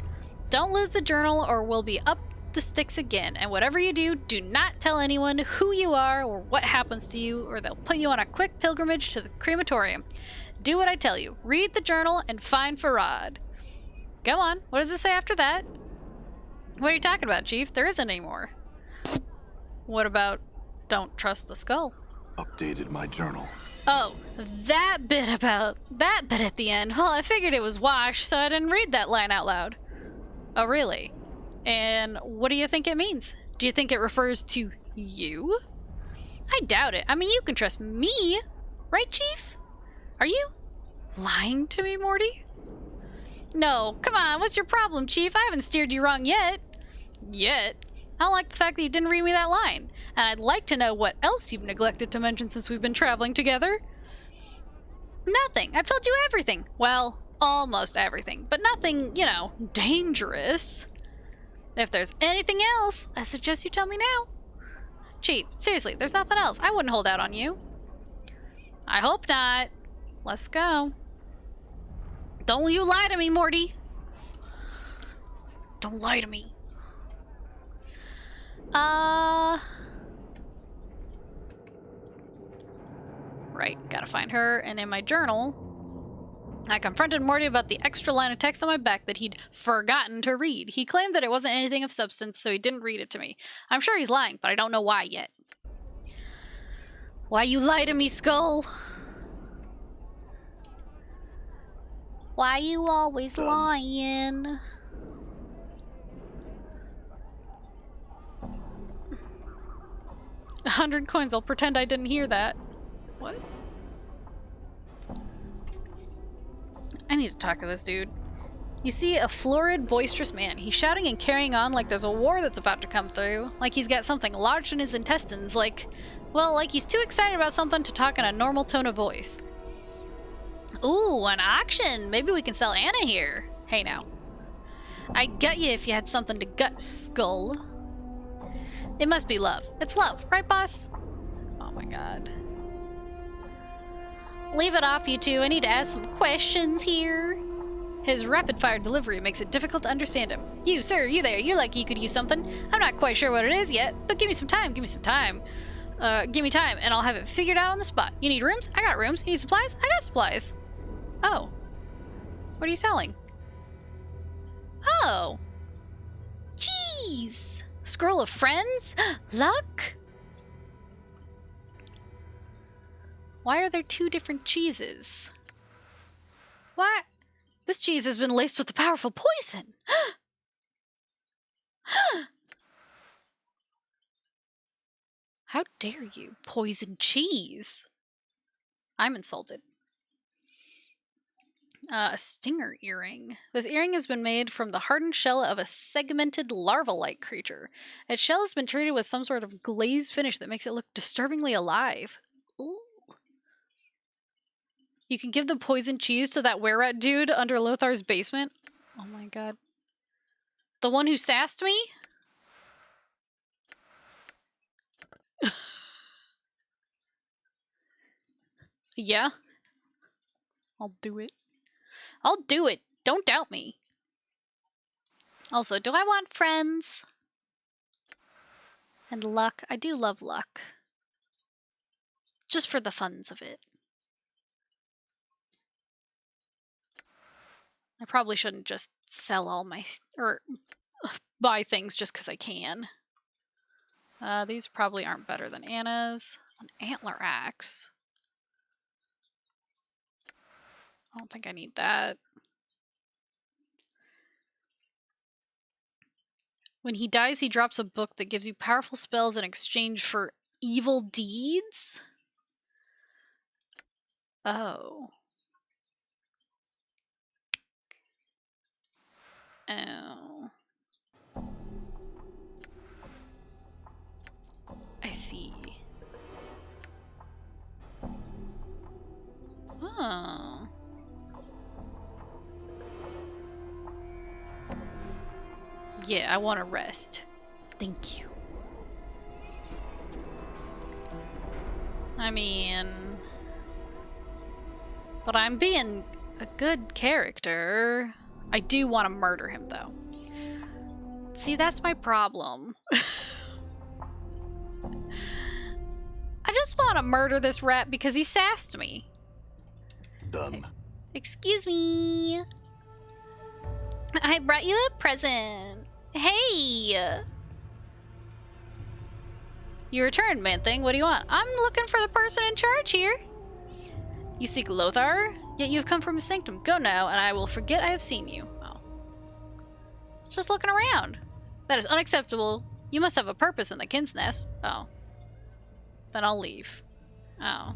Don't lose the journal or we'll be up the sticks again, and whatever you do, do not tell anyone who you are or what happens to you, or they'll put you on a quick pilgrimage to the crematorium. Do what I tell you. Read the journal and find Farad. Go on. What does it say after that? What are you talking about, Chief? There isn't any more. What about don't trust the skull? Updated my journal. Oh, that bit at the end. Well, I figured it was Wash, so I didn't read that line out loud. Oh, really? And what do you think it means? Do you think it refers to you? I doubt it. I mean, you can trust me, right, Chief? Are you lying to me, Morty? No, come on, what's your problem, Chief? I haven't steered you wrong yet. Yet? I don't like the fact that you didn't read me that line. And I'd like to know what else you've neglected to mention since we've been traveling together. Nothing. I've told you everything. Well, almost everything. But nothing, you know, dangerous. If there's anything else, I suggest you tell me now. Chief, seriously, there's nothing else. I wouldn't hold out on you. I hope not. Let's go. Don't you lie to me, Morty. Don't lie to me. Right, gotta find her. And in my journal, I confronted Morty about the extra line of text on my back that he'd forgotten to read. He claimed that it wasn't anything of substance, so he didn't read it to me. I'm sure he's lying, but I don't know why yet. Why you lie to me, Skull? Why you always lying? $100 coins, I'll pretend I didn't hear that. What? I need to talk to this dude. You see a florid, boisterous man. He's shouting and carrying on like there's a war that's about to come through. Like he's got something lodged in his intestines. Like, well, like he's too excited about something to talk in a normal tone of voice. Ooh, an auction. Maybe we can sell Anna here. Hey now. I'd gut you if you had something to gut, Skull. It must be love. It's love, right, boss? Oh my god. Leave it off, you two. I need to ask some questions here. His rapid-fire delivery makes it difficult to understand him. You, sir, you there. You're like you could use something. I'm not quite sure what it is yet, but give me some time. Give me some time. Give me time, and I'll have it figured out on the spot. You need rooms? I got rooms. You need supplies? I got supplies. Oh. What are you selling? Oh. Jeez. Scroll of friends? Luck? Why are there two different cheeses? What? This cheese has been laced with a powerful poison. How dare you? Poison cheese. I'm insulted. A stinger earring. This earring has been made from the hardened shell of a segmented larva-like creature. Its shell has been treated with some sort of glazed finish that makes it look disturbingly alive. Ooh. You can give the poison cheese to that were-rat dude under Lothar's basement. Oh my god. The one who sassed me? Yeah. I'll do it. I'll do it. Don't doubt me. Also, do I want friends? And luck. I do love luck. Just for the funs of it. I probably shouldn't just sell all my... or buy things just because I can. These probably aren't better than Anna's. An antler axe. I don't think I need that. When he dies, he drops a book that gives you powerful spells in exchange for evil deeds? Oh. Oh. I see. Oh. Yeah, I want to rest. Thank you. I mean... But I'm being a good character. I do want to murder him, though. See, that's my problem. I just want to murder this rat because he sassed me. Done. Excuse me. I brought you a present. Hey! You returned, man-thing. What do you want? I'm looking for the person in charge here. You seek Lothar? Yet you have come from his sanctum. Go now, and I will forget I have seen you. Oh. Just looking around. That is unacceptable. You must have a purpose in the Kin's Nest. Oh. Then I'll leave. Oh.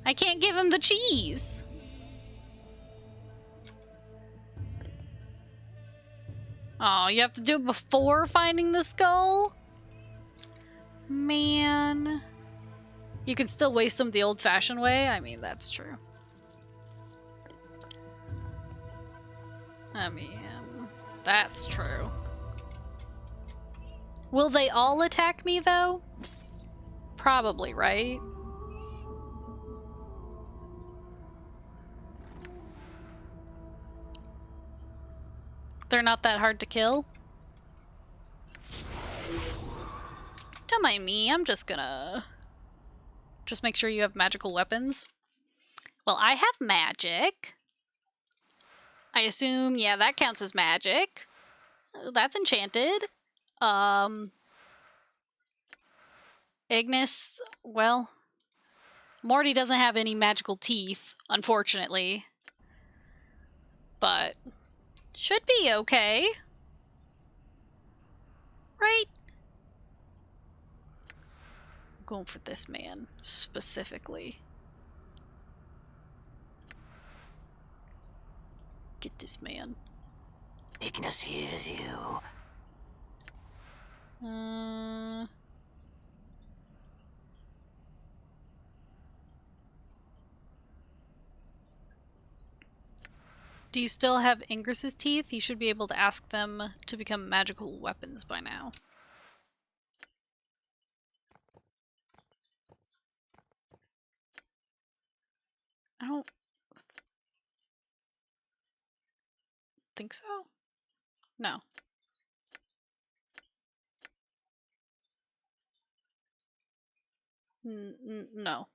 I can't give him the cheese. Oh, you have to do it before finding the skull? Man. You can still waste them the old-fashioned way? I mean, that's true. I mean, that's true. Will they all attack me, though? Probably, right? They're not that hard to kill? Don't mind me, I'm just gonna... Just make sure you have magical weapons. Well, I have magic. I assume, yeah, that counts as magic. That's enchanted. Ignis, well... Morty doesn't have any magical teeth, unfortunately. But... should be okay. Right? I'm going for this man, specifically. Get this man. Ignis hears you. Do you still have Ingris's teeth? You should be able to ask them to become magical weapons by now. I don't think so. No. No.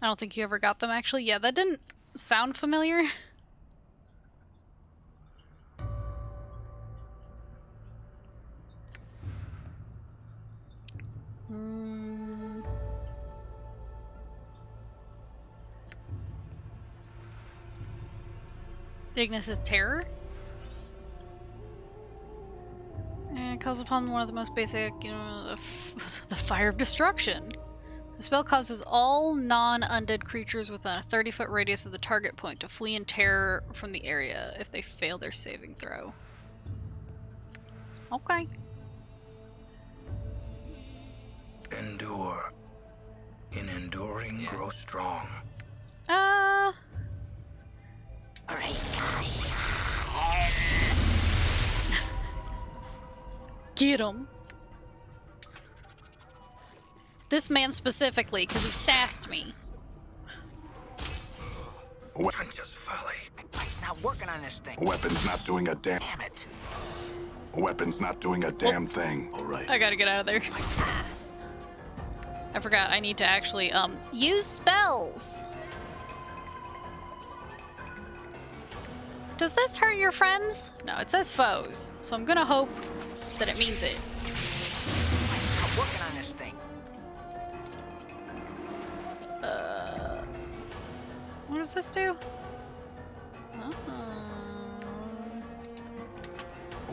I don't think you ever got them, actually. Yeah, that didn't sound familiar. Ignis's terror? And it calls upon one of the most basic, you know, the fire of destruction. The spell causes all non-undead creatures within a 30-foot radius of the target point to flee in terror from the area if they fail their saving throw. Okay. Endure. In enduring, grow strong. Get him. This man specifically, because he sassed me. Just folly. It's not working on this thing. Weapons not doing a damn. Damn it. Weapons not doing a damn thing. All right. I gotta get out of there. I forgot I need to actually, use spells. Does this hurt your friends? No, it says foes, so I'm gonna hope that it means it. It's not working on this thing. What does this do?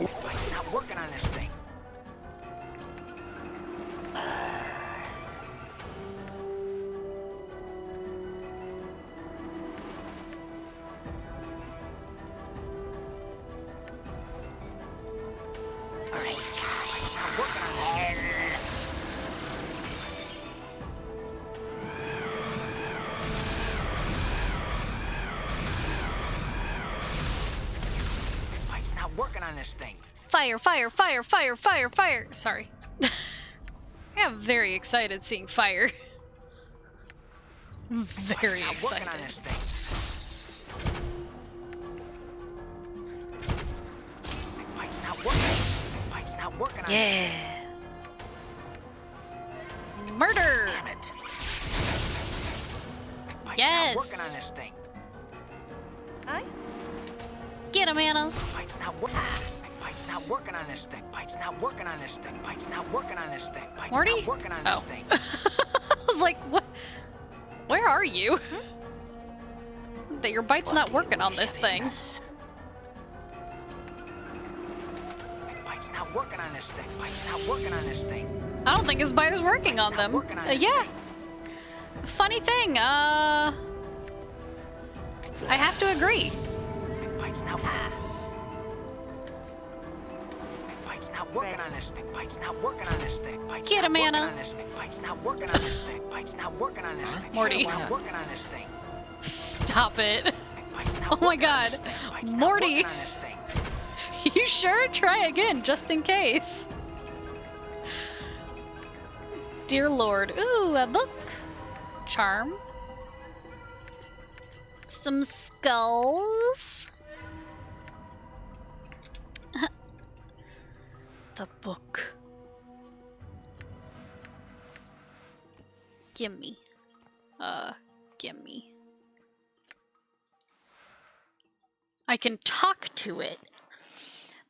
It's not working on this thing. Working on this thing. Fire, fire, fire, fire, fire, fire. Sorry. I am very excited seeing fire. Very excited. Working on this thing. It's not working. It's not working on Yeah. Murder. Damn it. Yes. It's not working on this thing. Get him, Anna. It's not working. It's not working on this thing. It's not working on this thing. It's not working on this thing. It's Morty? not working on Oh. this thing. I was like, what? Where are you? That your bite's not working on this thing. It's not working on this thing. It's not working on this thing. I don't think his bite is working on them. Working on this Yeah. thing. Funny thing, I have to agree. Big Bite's not. Big Bite's not working on this. Big Bite's not working on this thing. Bite's Get not him, working Anna. on this thing. Bite's not working on this thing. Bite's not working on this thing. Morty. Bite's not working on this thing. Stop it. Big Bite's not Oh my working on God. this thing. Bite's not Morty. working on this thing. You sure? Try again, just in case. Dear Lord. Ooh, a book. Charm. Some skulls. The book. Gimme. Gimme. I can talk to it.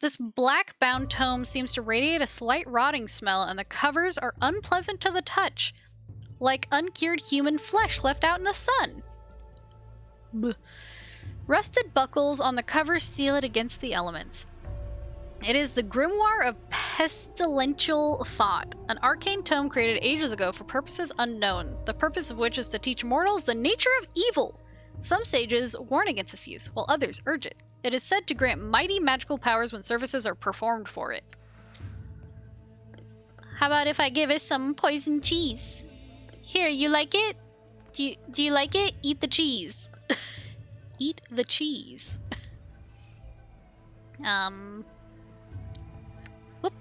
This black bound tome seems to radiate a slight rotting smell, and the covers are unpleasant to the touch, like uncured human flesh left out in the sun. Blech. Rusted buckles on the cover seal it against the elements. It is the Grimoire of Pestilential Thought, an arcane tome created ages ago for purposes unknown, the purpose of which is to teach mortals the nature of evil. Some sages warn against its use, while others urge it. It is said to grant mighty magical powers when services are performed for it. How about if I give it some poison cheese? Here, you like it? Do you like it? Eat the cheese. Eat the cheese. Whoop.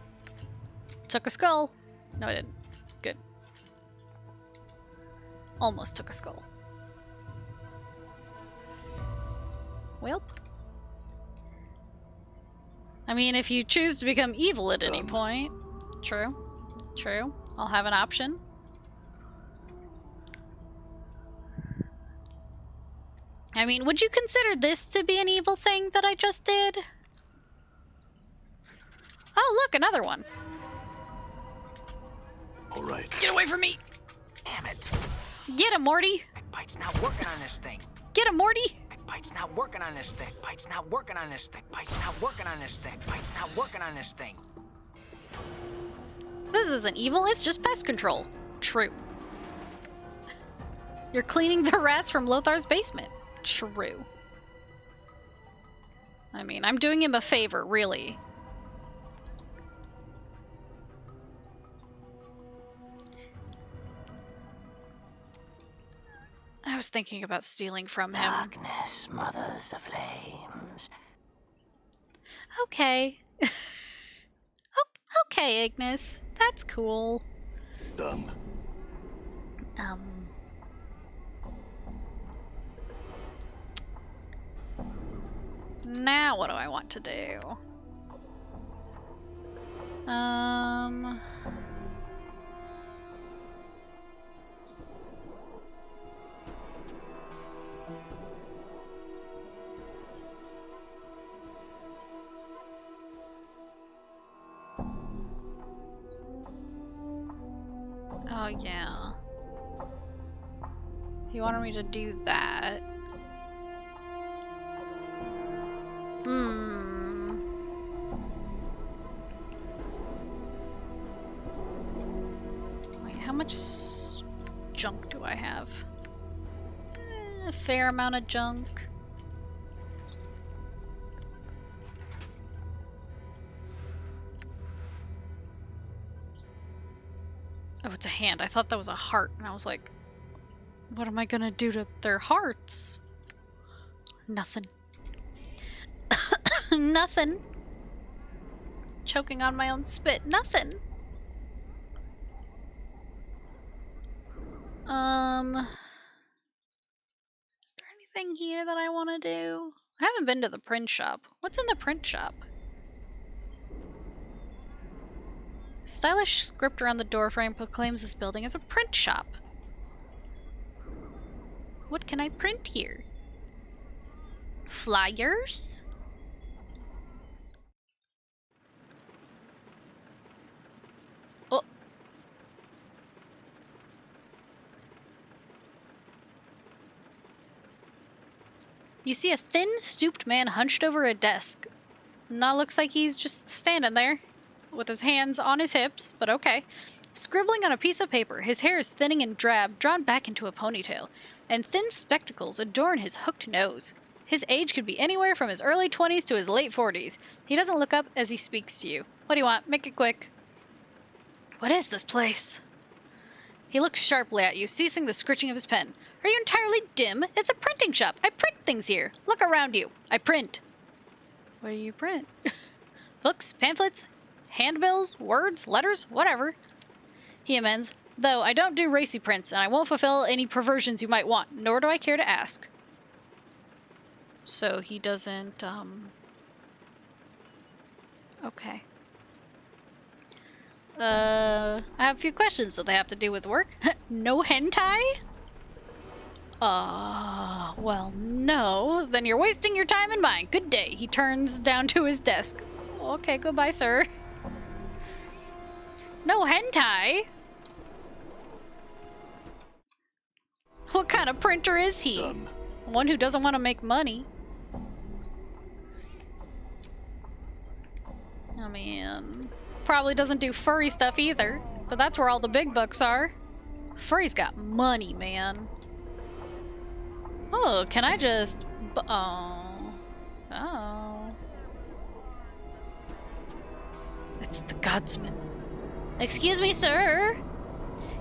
Took a skull. No, I didn't. Good. Almost took a skull. Welp. I mean, if you choose to become evil at any point. True. True. I'll have an option. I mean, would you consider this to be an evil thing that I just did? Oh, look, another one. All right. Get away from me. Damn it. Get him, Morty. Big Bite's not working on this thing. Get him, Morty. Big Bite's not working on this thing. Bite's not working on this thing. Bite's not working on this thing. Bite's not working on this thing. This isn't evil, it's just pest control. True. You're cleaning the rats from Lothar's basement. True. I mean, I'm doing him a favor, really. I was thinking about stealing from him. Darkness mothers the flames. Okay. Okay, Ignis. That's cool. Done. Now what do I want to do? Oh, yeah. He wanted me to do that. Wait, how much junk do I have? A fair amount of junk. Oh, it's a hand. I thought that was a heart, and I was like, what am I gonna do to their hearts? Nothing. Nothing. Choking on my own spit. Nothing. Is there anything here that I want to do? I haven't been to the print shop. What's in the print shop? Stylish script around the doorframe proclaims this building as a print shop. What can I print here? Flyers? Oh. You see a thin, stooped man hunched over a desk. Now looks like he's just standing there with his hands on his hips, but okay. scribbling on a piece of paper. His hair is thinning and drab, drawn back into a ponytail, and thin spectacles adorn his hooked nose. His age could be anywhere from his early 20s to his late 40s. He doesn't look up as he speaks to you. What do you want? Make it quick. What is this place? He looks sharply at you, ceasing the scritching of his pen. Are you entirely dim? It's a printing shop. I print things here. Look around you. I print. What do you print? Books, pamphlets, handbills, words, letters, whatever. He amends, though I don't do racy prints, and I won't fulfill any perversions you might want, nor do I care to ask. So he doesn't, okay. I have a few questions, so they have to do with work. No hentai? Well, no. Then you're wasting your time and mine. Good day. He turns down to his desk. Okay, goodbye, sir. No hentai? What kind of printer is he? Done. One who doesn't want to make money. I mean, probably doesn't do furry stuff either, but that's where all the big bucks are. Furry's got money, man. Oh, can I just... Oh. It's the guardsman. Excuse me, sir.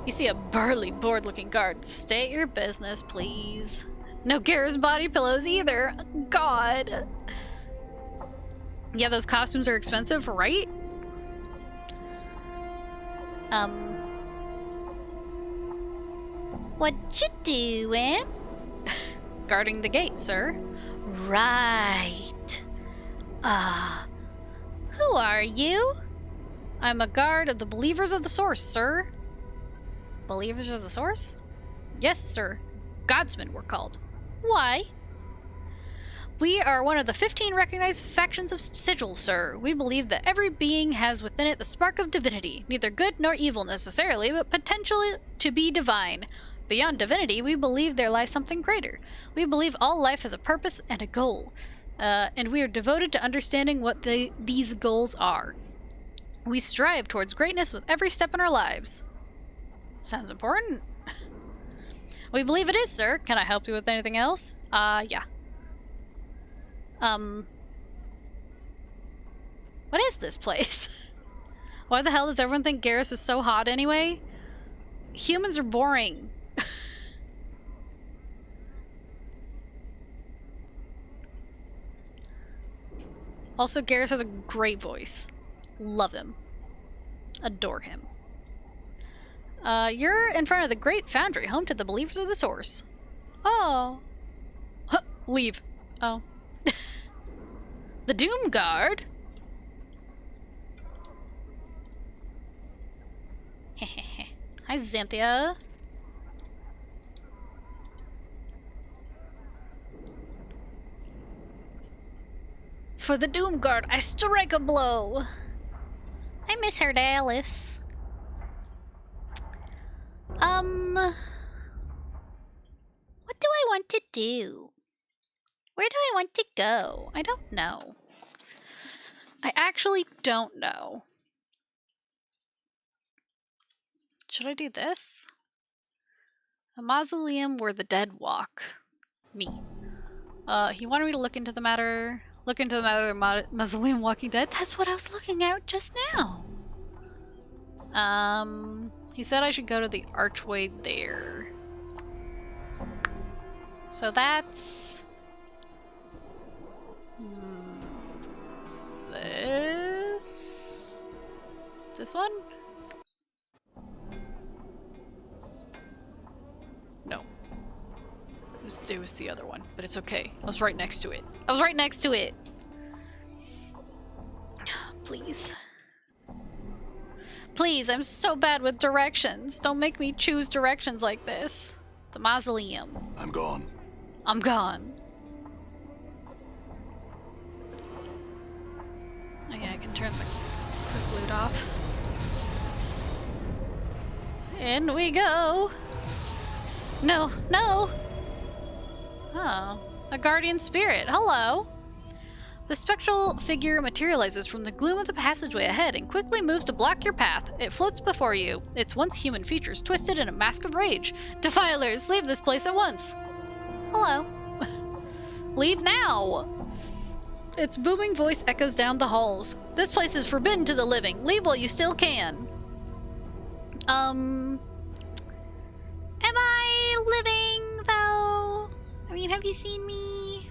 You see a burly, bored-looking guard. State your business, please. No Garrus body pillows either. God. Yeah, those costumes are expensive, right? What you doing? Guarding the gate, sir. Right. Who are you? I'm a guard of the Believers of the Source, sir. Believers of the Source? Yes, sir. Godsmen, we're called. Why? We are one of the 15 recognized factions of Sigil, sir. We believe that every being has within it the spark of divinity, neither good nor evil necessarily, but potentially to be divine. Beyond divinity, we believe there lies something greater. We believe all life has a purpose and a goal, and we are devoted to understanding what these goals are. We strive towards greatness with every step in our lives. Sounds important. We believe it is, sir. Can I help you with anything else? Yeah. What is this place? Why the hell does everyone think Garrus is so hot anyway? Humans are boring. Also, Garrus has a great voice. Love him. Adore him. You're in front of the Great Foundry, home to the Believers of the Source. Oh. Huh, leave. Oh. The Doom Guard? Hi, Xanthia. For the Doom Guard, I strike a blow. I miss her, Dallas. What do I want to do? Where do I want to go? I don't know. I actually don't know. Should I do this? A mausoleum where the dead walk. Me. He wanted me to look into the matter. Look into the matter of the mausoleum walking dead. That's what I was looking at just now. He said I should go to the archway there. So that's... This one? No. It was the other one, but it's okay. I was right next to it. I was right next to it! Please. Please, I'm so bad with directions. Don't make me choose directions like this. The mausoleum. I'm gone. I'm gone. Oh yeah, I can turn the quick loot off. In we go! No, no! Oh, a guardian spirit. Hello! The spectral figure materializes from the gloom of the passageway ahead and quickly moves to block your path. It floats before you, its once human features twisted in a mask of rage. Defilers, leave this place at once. Hello. Leave now. Its booming voice echoes down the halls. This place is forbidden to the living. Leave while you still can. Am I living, though? I mean, have you seen me?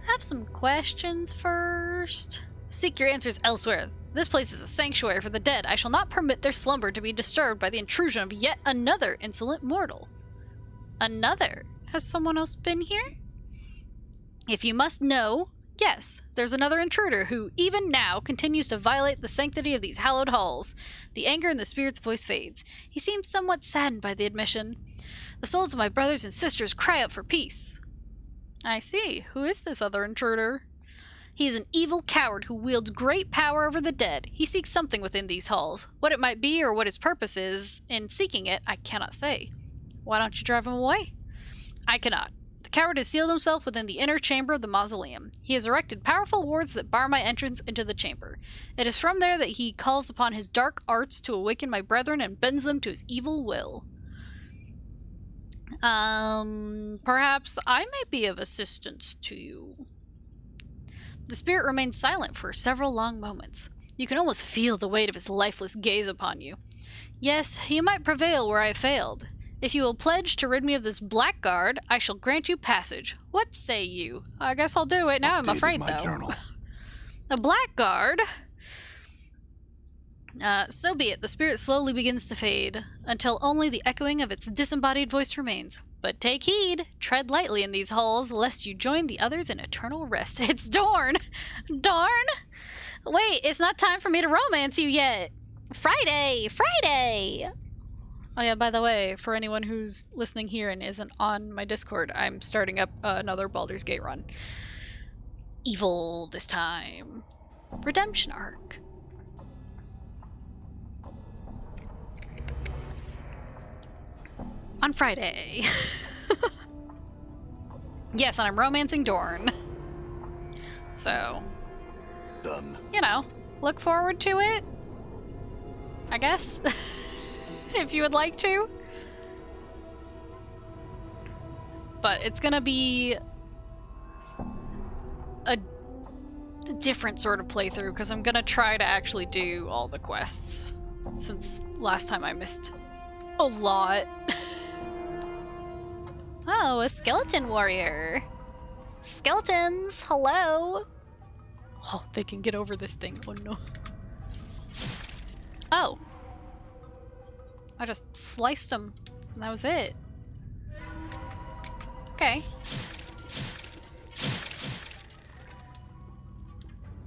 I have some questions first. Seek your answers elsewhere. This place is a sanctuary for the dead. I shall not permit their slumber to be disturbed by the intrusion of yet another insolent mortal. Another? Has someone else been here? If you must know, yes, there's another intruder who, even now, continues to violate the sanctity of these hallowed halls. The anger in the spirit's voice fades. He seems somewhat saddened by the admission. The souls of my brothers and sisters cry out for peace. I see. Who is this other intruder? He is an evil coward who wields great power over the dead. He seeks something within these halls. What it might be or what his purpose is in seeking it, I cannot say. Why don't you drive him away? I cannot. The coward has sealed himself within the inner chamber of the mausoleum. He has erected powerful wards that bar my entrance into the chamber. It is from there that he calls upon his dark arts to awaken my brethren and bends them to his evil will. Perhaps I may be of assistance to you. The spirit remains silent for several long moments. You can almost feel the weight of his lifeless gaze upon you. Yes, you might prevail where I have failed. If you will pledge to rid me of this blackguard, I shall grant you passage. What say you? I guess I'll do it now, I'm afraid, my though. Journal. A blackguard? So be it. The spirit slowly begins to fade, until only the echoing of its disembodied voice remains. But take heed, tread lightly in these halls, lest you join the others in eternal rest. It's Dorn! Darn! Wait, it's not time for me to romance you yet! Friday! Friday! Oh yeah, by the way, for anyone who's listening here and isn't on my Discord, I'm starting up another Baldur's Gate run. Evil this time. Redemption arc. On Friday. Yes, and I'm romancing Dorn. So, Done. you know, look forward to it, I guess, if you would like to. But it's gonna be a different sort of playthrough, because I'm gonna try to actually do all the quests, since last time I missed a lot. Oh, a skeleton warrior. Skeletons, hello. Oh, they can get over this thing. Oh no. Oh. I just sliced them, and that was it. Okay.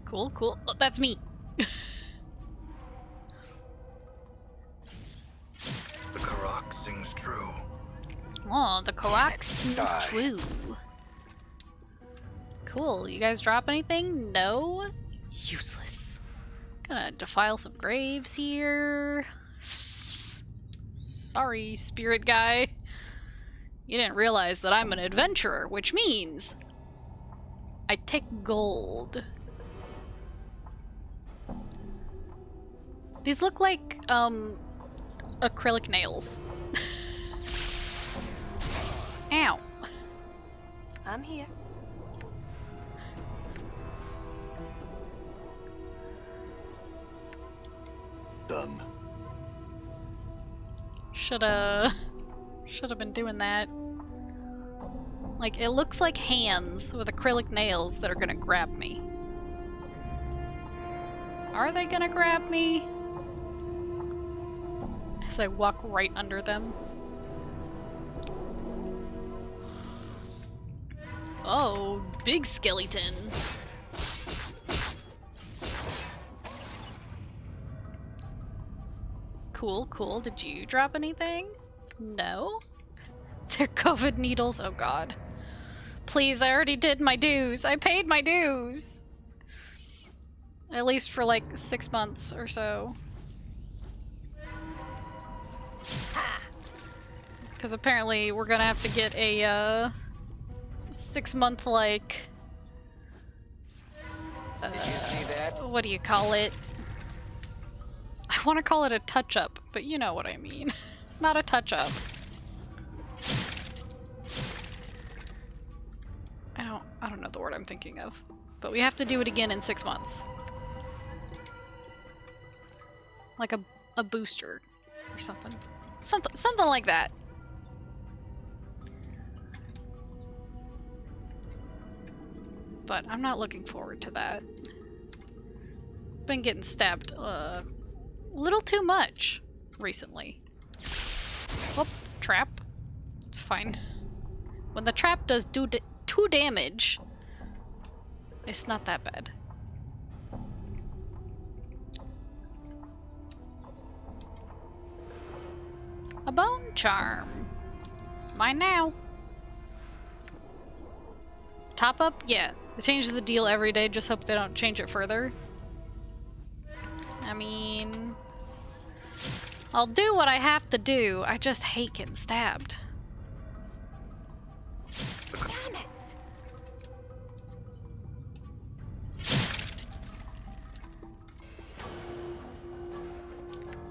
Cool, cool. Oh, that's me. The Karak sings true. Oh, the Karak seems die. true. Cool. You guys drop anything? No? Useless. Gonna defile some graves here. Sorry, spirit guy. You didn't realize that I'm an adventurer, which means I take gold. These look like, acrylic nails. Ow. I'm here. Done. Shoulda been doing that. Like, it looks like hands with acrylic nails that are gonna grab me. Are they gonna grab me? As I walk right under them. Oh, big skeleton. Cool, cool. Did you drop anything? No? They're COVID needles. Oh god. Please, I already did my dues. I paid my dues. At least for like 6 months or so. Because apparently we're gonna have to get a 6-month like what do you call it? I want to call it a touch-up, but you know what I mean. Not a touch-up. I don't know the word I'm thinking of. But we have to do it again in 6 months. Like a booster or something. Something like that. But I'm not looking forward to that. Been getting stabbed a little too much recently. Oh, trap. It's fine. When the trap does 2 damage, it's not that bad. A bone charm. Mine now. Top up? Yeah. They change the deal every day, just hope they don't change it further. I mean, I'll do what I have to do. I just hate getting stabbed. Damn it!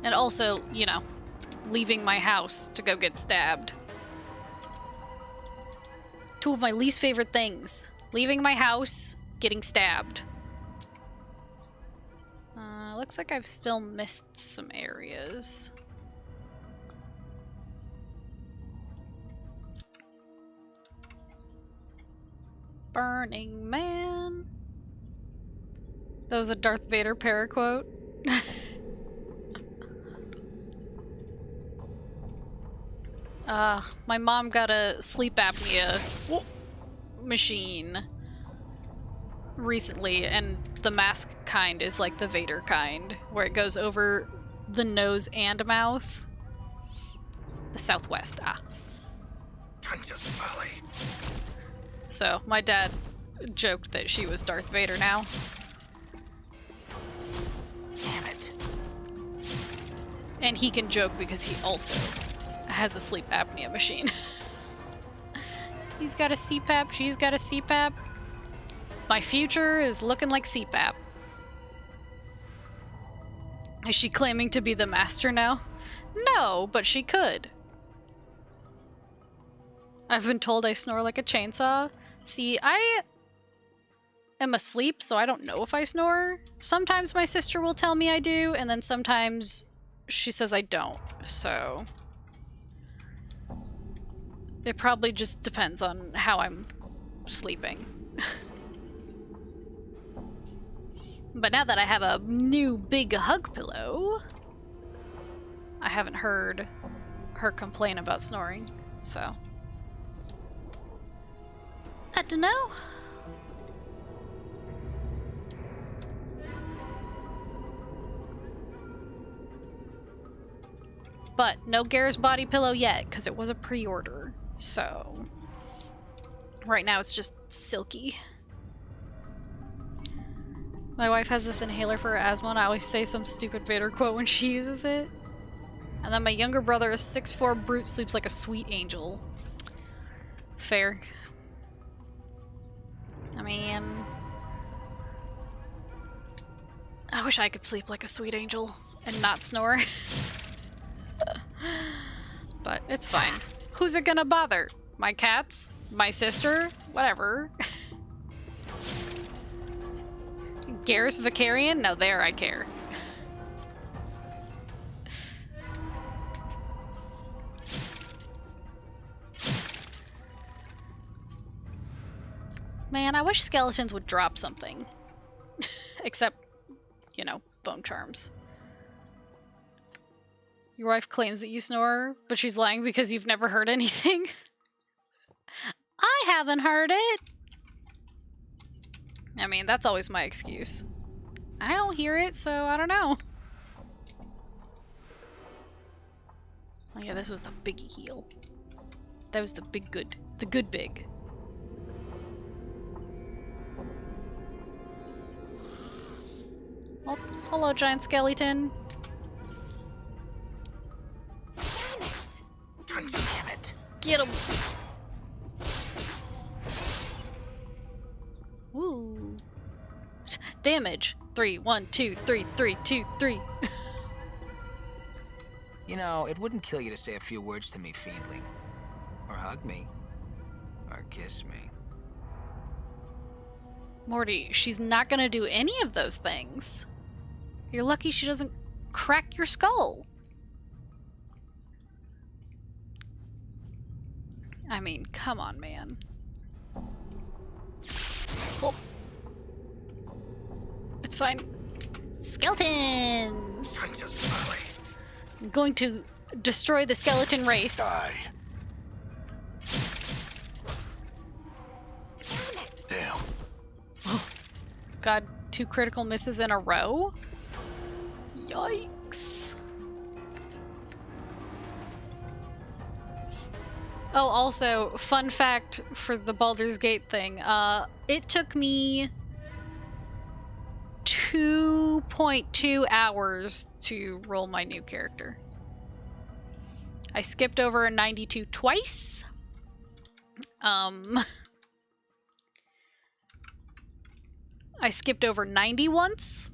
And also, you know, leaving my house to go get stabbed. 2 of my least favorite things. Leaving my house, getting stabbed. Looks like I've still missed some areas. Burning Man. That was a Darth Vader paraquote. My mom got a sleep apnea machine recently, and the mask kind is like the Vader kind, where it goes over the nose and mouth. The southwest, Conscious folly. So, my dad joked that she was Darth Vader now. Damn it. And he can joke because he also has a sleep apnea machine. He's got a CPAP, she's got a CPAP. My future is looking like CPAP. Is she claiming to be the master now? No, but she could. I've been told I snore like a chainsaw. See, I am asleep, so I don't know if I snore. Sometimes my sister will tell me I do, and then sometimes she says I don't, so it probably just depends on how I'm sleeping. But now that I have a new big hug pillow, I haven't heard her complain about snoring, so I don't know. But no Garrett's body pillow yet, because it was a pre-order. So right now it's just silky. My wife has this inhaler for her asthma, and I always say some stupid Vader quote when she uses it. And then my younger brother, a 6'4" brute, sleeps like a sweet angel. Fair. I mean, I wish I could sleep like a sweet angel and not snore. But it's fine. Who's it gonna bother? My cats? My sister? Whatever. Garrus Vicarian? No, there I care. Man, I wish skeletons would drop something. Except, you know, bone charms. Your wife claims that you snore, but she's lying because you've never heard anything. I haven't heard it! I mean, that's always my excuse. I don't hear it, so I don't know. Oh yeah, this was the biggie heal. That was the big good. The good big. Oh, hello, giant skeleton. Damn it. Get him! Ooh. Damage. 3, 1, 2, 3, 3, 2, 3. You know, it wouldn't kill you to say a few words to me, Fiendling. Or hug me. Or kiss me. Morty, she's not gonna do any of those things. You're lucky she doesn't crack your skull. I mean, come on, man. Oh. It's fine. Skeletons! Tanya's folly. I'm going to destroy the skeleton race. Die. Damn. God, 2 critical misses in a row? Yikes. Oh, also, fun fact for the Baldur's Gate thing. It took me 2.2 hours to roll my new character. I skipped over a 92 twice. I skipped over 90 once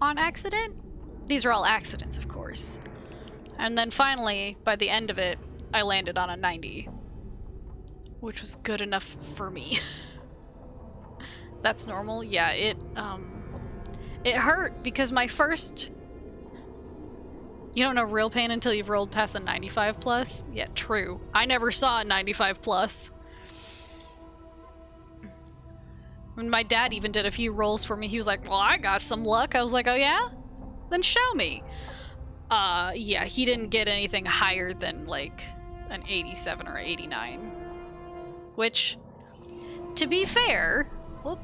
on accident. These are all accidents, of course. And then finally, by the end of it, I landed on a 90, which was good enough for me. That's normal. Yeah, it hurt because my first... You don't know real pain until you've rolled past a 95 plus? Yeah, true. I never saw a 95 plus. When my dad even did a few rolls for me, he was like, well, I got some luck. I was like, oh yeah? Then show me. Yeah, he didn't get anything higher than like an 87 or 89. Which, to be fair, whoop,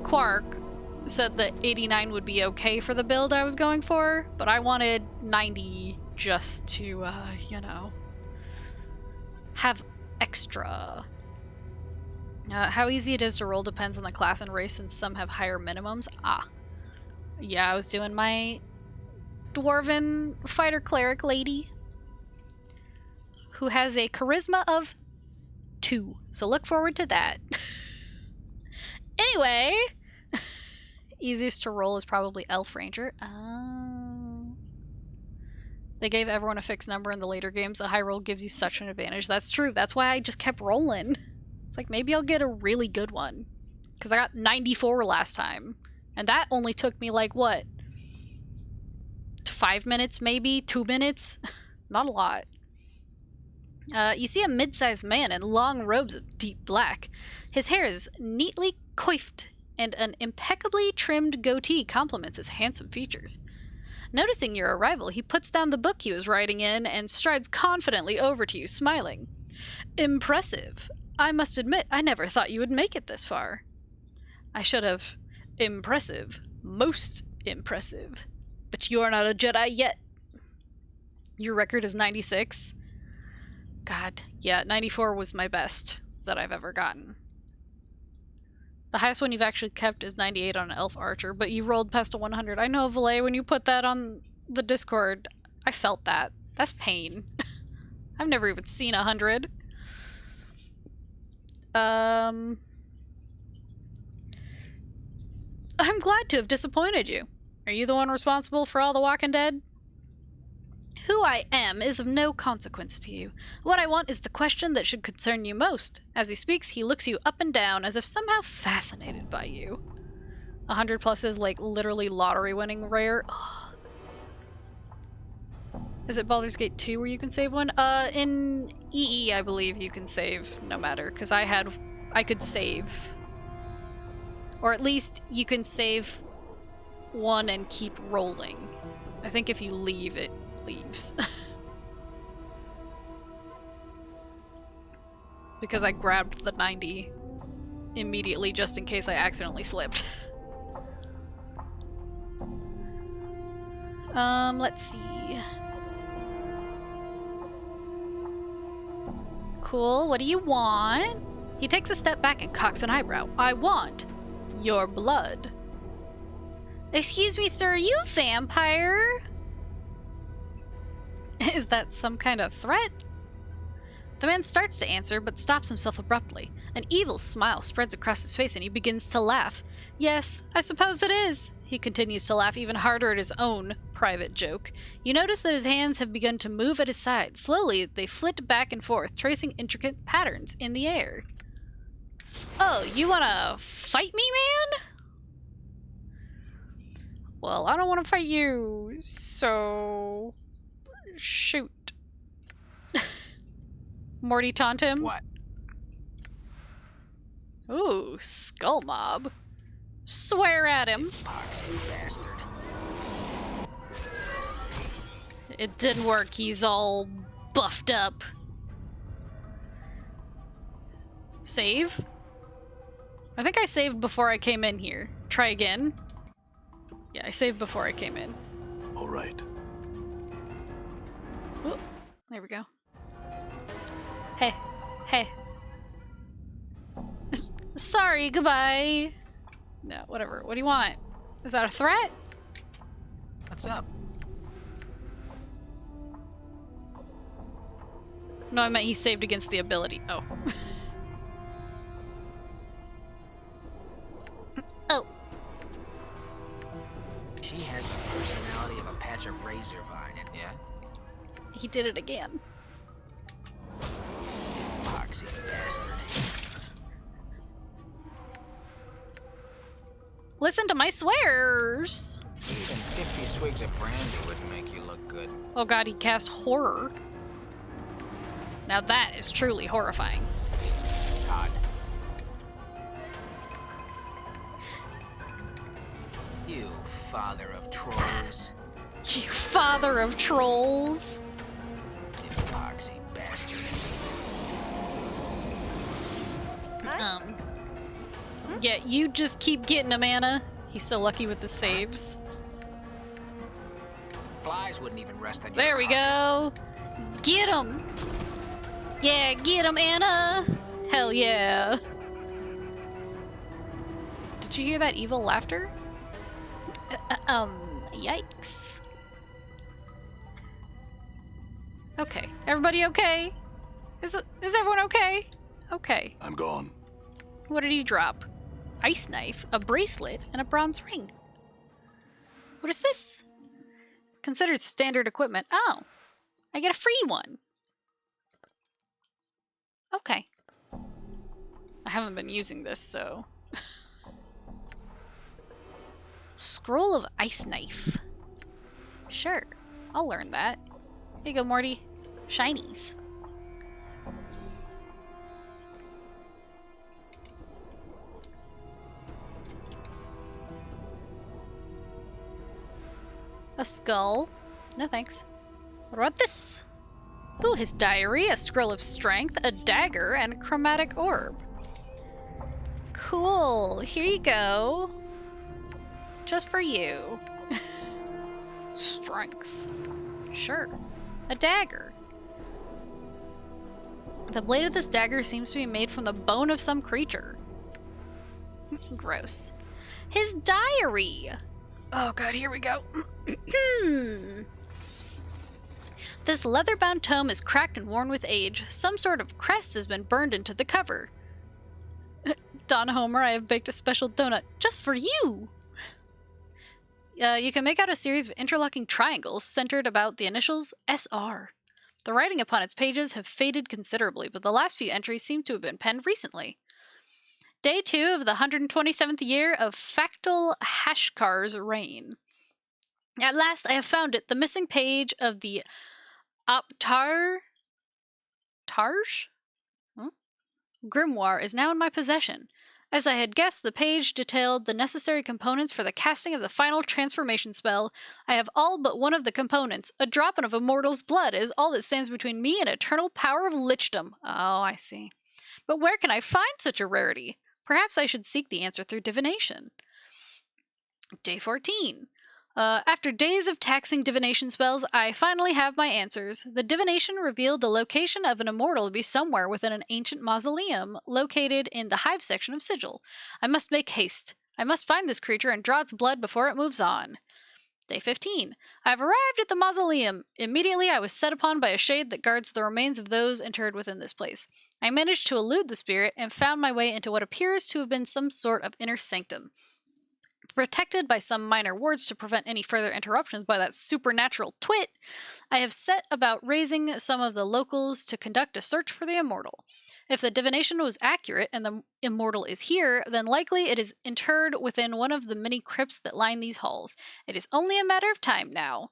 Quark said that 89 would be okay for the build I was going for, but I wanted 90 just to, you know, have extra. How easy it is to roll depends on the class and race, and some have higher minimums. Ah. Yeah, I was doing my dwarven fighter cleric lady who has a charisma of 2. So look forward to that. Anyway, easiest to roll is probably Elf Ranger. They gave everyone a fixed number in the later games. A high roll gives you such an advantage. That's true. That's why I just kept rolling. It's like, maybe I'll get a really good one. Because I got 94 last time. And that only took me, like, what? 5 minutes, maybe? 2 minutes? Not a lot. You see a mid-sized man in long robes of deep black. His hair is neatly coiffed, and an impeccably trimmed goatee complements his handsome features. Noticing your arrival, he puts down the book he was writing in and strides confidently over to you, smiling. Impressive. I must admit, I never thought you would make it this far. I should have. Impressive. Most impressive. But you are not a Jedi yet. Your record is 96. God, yeah, 94 was my best that I've ever gotten. The highest one you've actually kept is 98 on an Elf Archer, but you rolled past a 100. I know, Valet, when you put that on the Discord, I felt that. That's pain. I've never even seen 100. I'm glad to have disappointed you. Are you the one responsible for all the Walking Dead? Who I am is of no consequence to you. What I want is the question that should concern you most. As he speaks, he looks you up and down as if somehow fascinated by you. 100 plus is like literally lottery winning rare. Ugh. Is it Baldur's Gate 2 where you can save one? In EE, I believe you can save no matter, because I could save. Or at least you can save one and keep rolling. I think if you leave, it leaves. Because I grabbed the 90 immediately just in case I accidentally slipped. Let's see. Cool, what do you want? He takes a step back and cocks an eyebrow. I want your blood. Excuse me, sir, are you a vampire? Is that some kind of threat? The man starts to answer, but stops himself abruptly. An evil smile spreads across his face, and he begins to laugh. Yes, I suppose it is. He continues to laugh even harder at his own private joke. You notice that his hands have begun to move at his side. Slowly, they flit back and forth, tracing intricate patterns in the air. Oh, you wanna fight me, man? Well, I don't want to fight you, so... shoot. Morty taunt him. What? Ooh, skull mob. Swear at him. Poxy bastard. It didn't work. He's all buffed up. Save? I think I saved before I came in here. Try again. Yeah, I saved before I came in. All right. Ooh, there we go. Hey. Hey. Sorry, goodbye. No, whatever. What do you want? Is that a threat? What's up? No, I meant he saved against the ability. Oh. Oh. She has the personality of a patch of razor vine, yeah? He did it again. Poxy bastard. Listen to my swears. Even 50 swigs of brandy wouldn't make you look good. Oh god, he cast horror. Now that is truly horrifying. God. You father of trolls. You father of trolls. You poxy bastard. Yeah, you just keep getting him, Anna. He's so lucky with the saves. Flies wouldn't even rest on your There we go. Get him. Yeah, get him, Anna. Hell yeah. Did you hear that evil laughter? Yikes. Okay, everybody okay? Is everyone okay? Okay. I'm gone. What did he drop? Ice knife, a bracelet, and a bronze ring. What is this? Considered standard equipment. Oh, I get a free one. Okay. I haven't been using this, so... Scroll of Ice Knife. Sure, I'll learn that. Here you go, Morty. Shinies. A skull. No thanks. What about this? Ooh, his diary, a scroll of strength, a dagger, and a chromatic orb. Cool. Here you go. Just for you. Strength. Sure. A dagger. The blade of this dagger seems to be made from the bone of some creature. Gross. His diary. Oh god, here we go. This leather-bound tome is cracked and worn with age. Some sort of crest has been burned into the cover. Don Homer, I have baked a special donut just for you. You can make out a series of interlocking triangles centered about the initials SR. The writing upon its pages have faded considerably, but the last few entries seem to have been penned recently. Day 2 of the 127th year of Factal Hashkar's reign. At last I have found it, the missing page of the Tarj? Grimoire is now in my possession. As I had guessed, the page detailed the necessary components for the casting of the final transformation spell. I have all but one of the components. A drop of a mortal's blood is all that stands between me and eternal power of lichdom. Oh, I see. But where can I find such a rarity? Perhaps I should seek the answer through divination. Day 14. After days of taxing divination spells, I finally have my answers. The divination revealed the location of an immortal to be somewhere within an ancient mausoleum located in the hive section of Sigil. I must make haste. I must find this creature and draw its blood before it moves on. Day 15. I've arrived at the mausoleum. Immediately I was set upon by a shade that guards the remains of those interred within this place. I managed to elude the spirit and found my way into what appears to have been some sort of inner sanctum. Protected by some minor wards to prevent any further interruptions by that supernatural twit, I have set about raising some of the locals to conduct a search for the immortal. If the divination was accurate and the immortal is here, then likely it is interred within one of the many crypts that line these halls. It is only a matter of time now.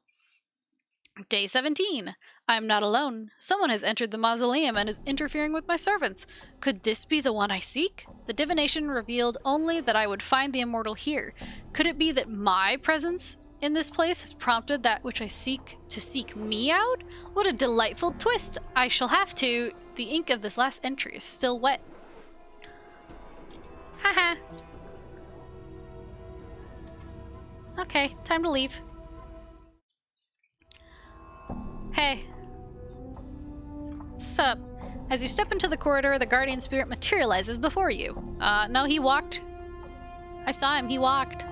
Day 17. I am not alone. Someone has entered the mausoleum and is interfering with my servants. Could this be the one I seek? The divination revealed only that I would find the immortal here. Could it be that my presence in this place has prompted that which I seek to seek me out? What a delightful twist! I shall have to... The ink of this last entry is still wet. Haha. Okay, time to leave. Hey. Sup? As you step into the corridor, the guardian spirit materializes before you. No, he walked. I saw him, he walked.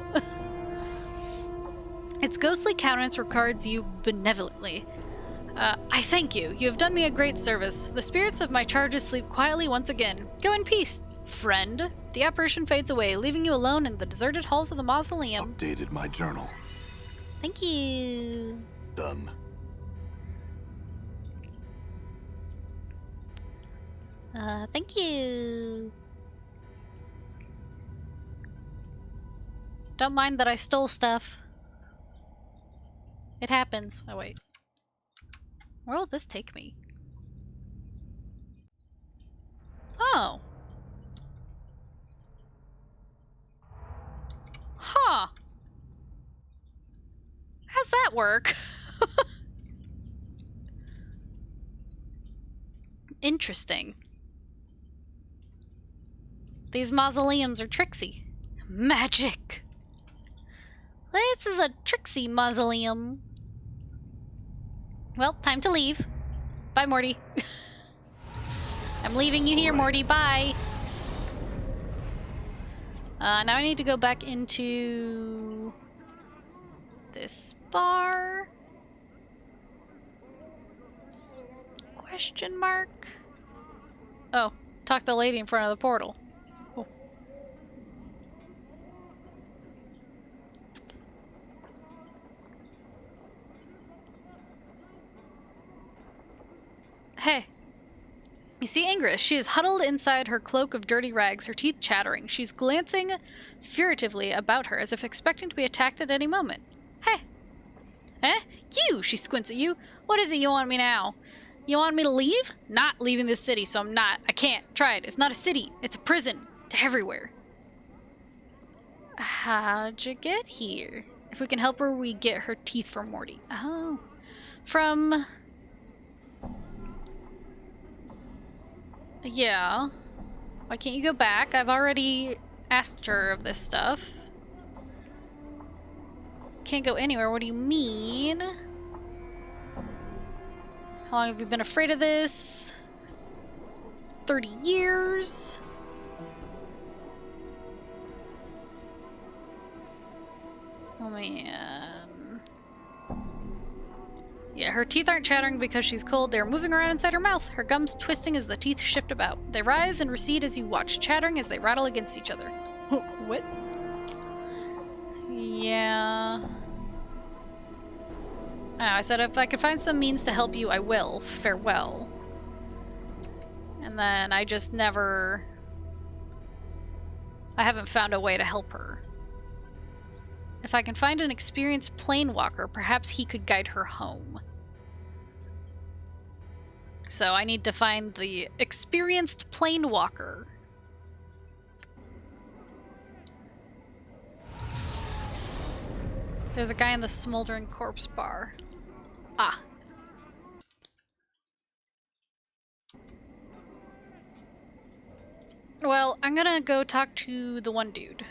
Its ghostly countenance regards you benevolently. I thank you. You have done me a great service. The spirits of my charges sleep quietly once again. Go in peace, friend. The apparition fades away, leaving you alone in the deserted halls of the mausoleum. Updated my journal. Thank you. Done. Thank you. Don't mind that I stole stuff. It happens. Oh, wait. Where will this take me? Oh. Huh. How's that work? Interesting. These mausoleums are tricksy. Magic. This is a tricksy mausoleum. Well, time to leave. Bye, Morty. I'm leaving you here, Morty. Bye. Now I need to go back into this bar. Question mark? Oh, talk to the lady in front of the portal. Oh. Hey. You see Ingress. She is huddled inside her cloak of dirty rags, her teeth chattering. She's glancing furtively about her as if expecting to be attacked at any moment. Hey. Eh? You! She squints at you. What is it you want me now? You want me to leave? Not leaving this city, so I'm not. I can't. Try it. It's not a city. It's a prison. They're everywhere. How'd you get here? If we can help her, we get her teeth from Morty. Oh. From... Yeah. Why can't you go back? I've already asked her of this stuff. Can't go anywhere. What do you mean? How long have you been afraid of this? 30 years? Oh man. Yeah, her teeth aren't chattering because she's cold. They're moving around inside her mouth, her gums twisting as the teeth shift about. They rise and recede as you watch, chattering as they rattle against each other. What? Yeah. I know, I said if I could find some means to help you, I will. Farewell. And then I just never... I haven't found a way to help her. If I can find an experienced planewalker, perhaps he could guide her home. So I need to find the experienced planewalker. There's a guy in the smoldering corpse bar. Ah. Well, I'm gonna go talk to the one dude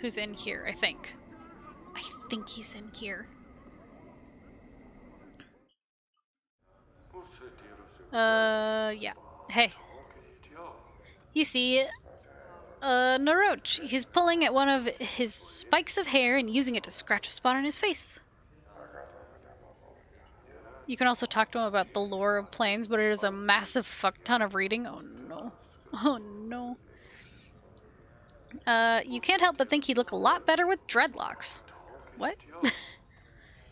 who's in here, I think. I think he's in here. Yeah. Hey. You see, Naroch. He's pulling at one of his spikes of hair and using it to scratch a spot on his face. You can also talk to him about the lore of planes, but it is a massive fuck ton of reading. Oh no. Oh no. You can't help but think he'd look a lot better with dreadlocks. What?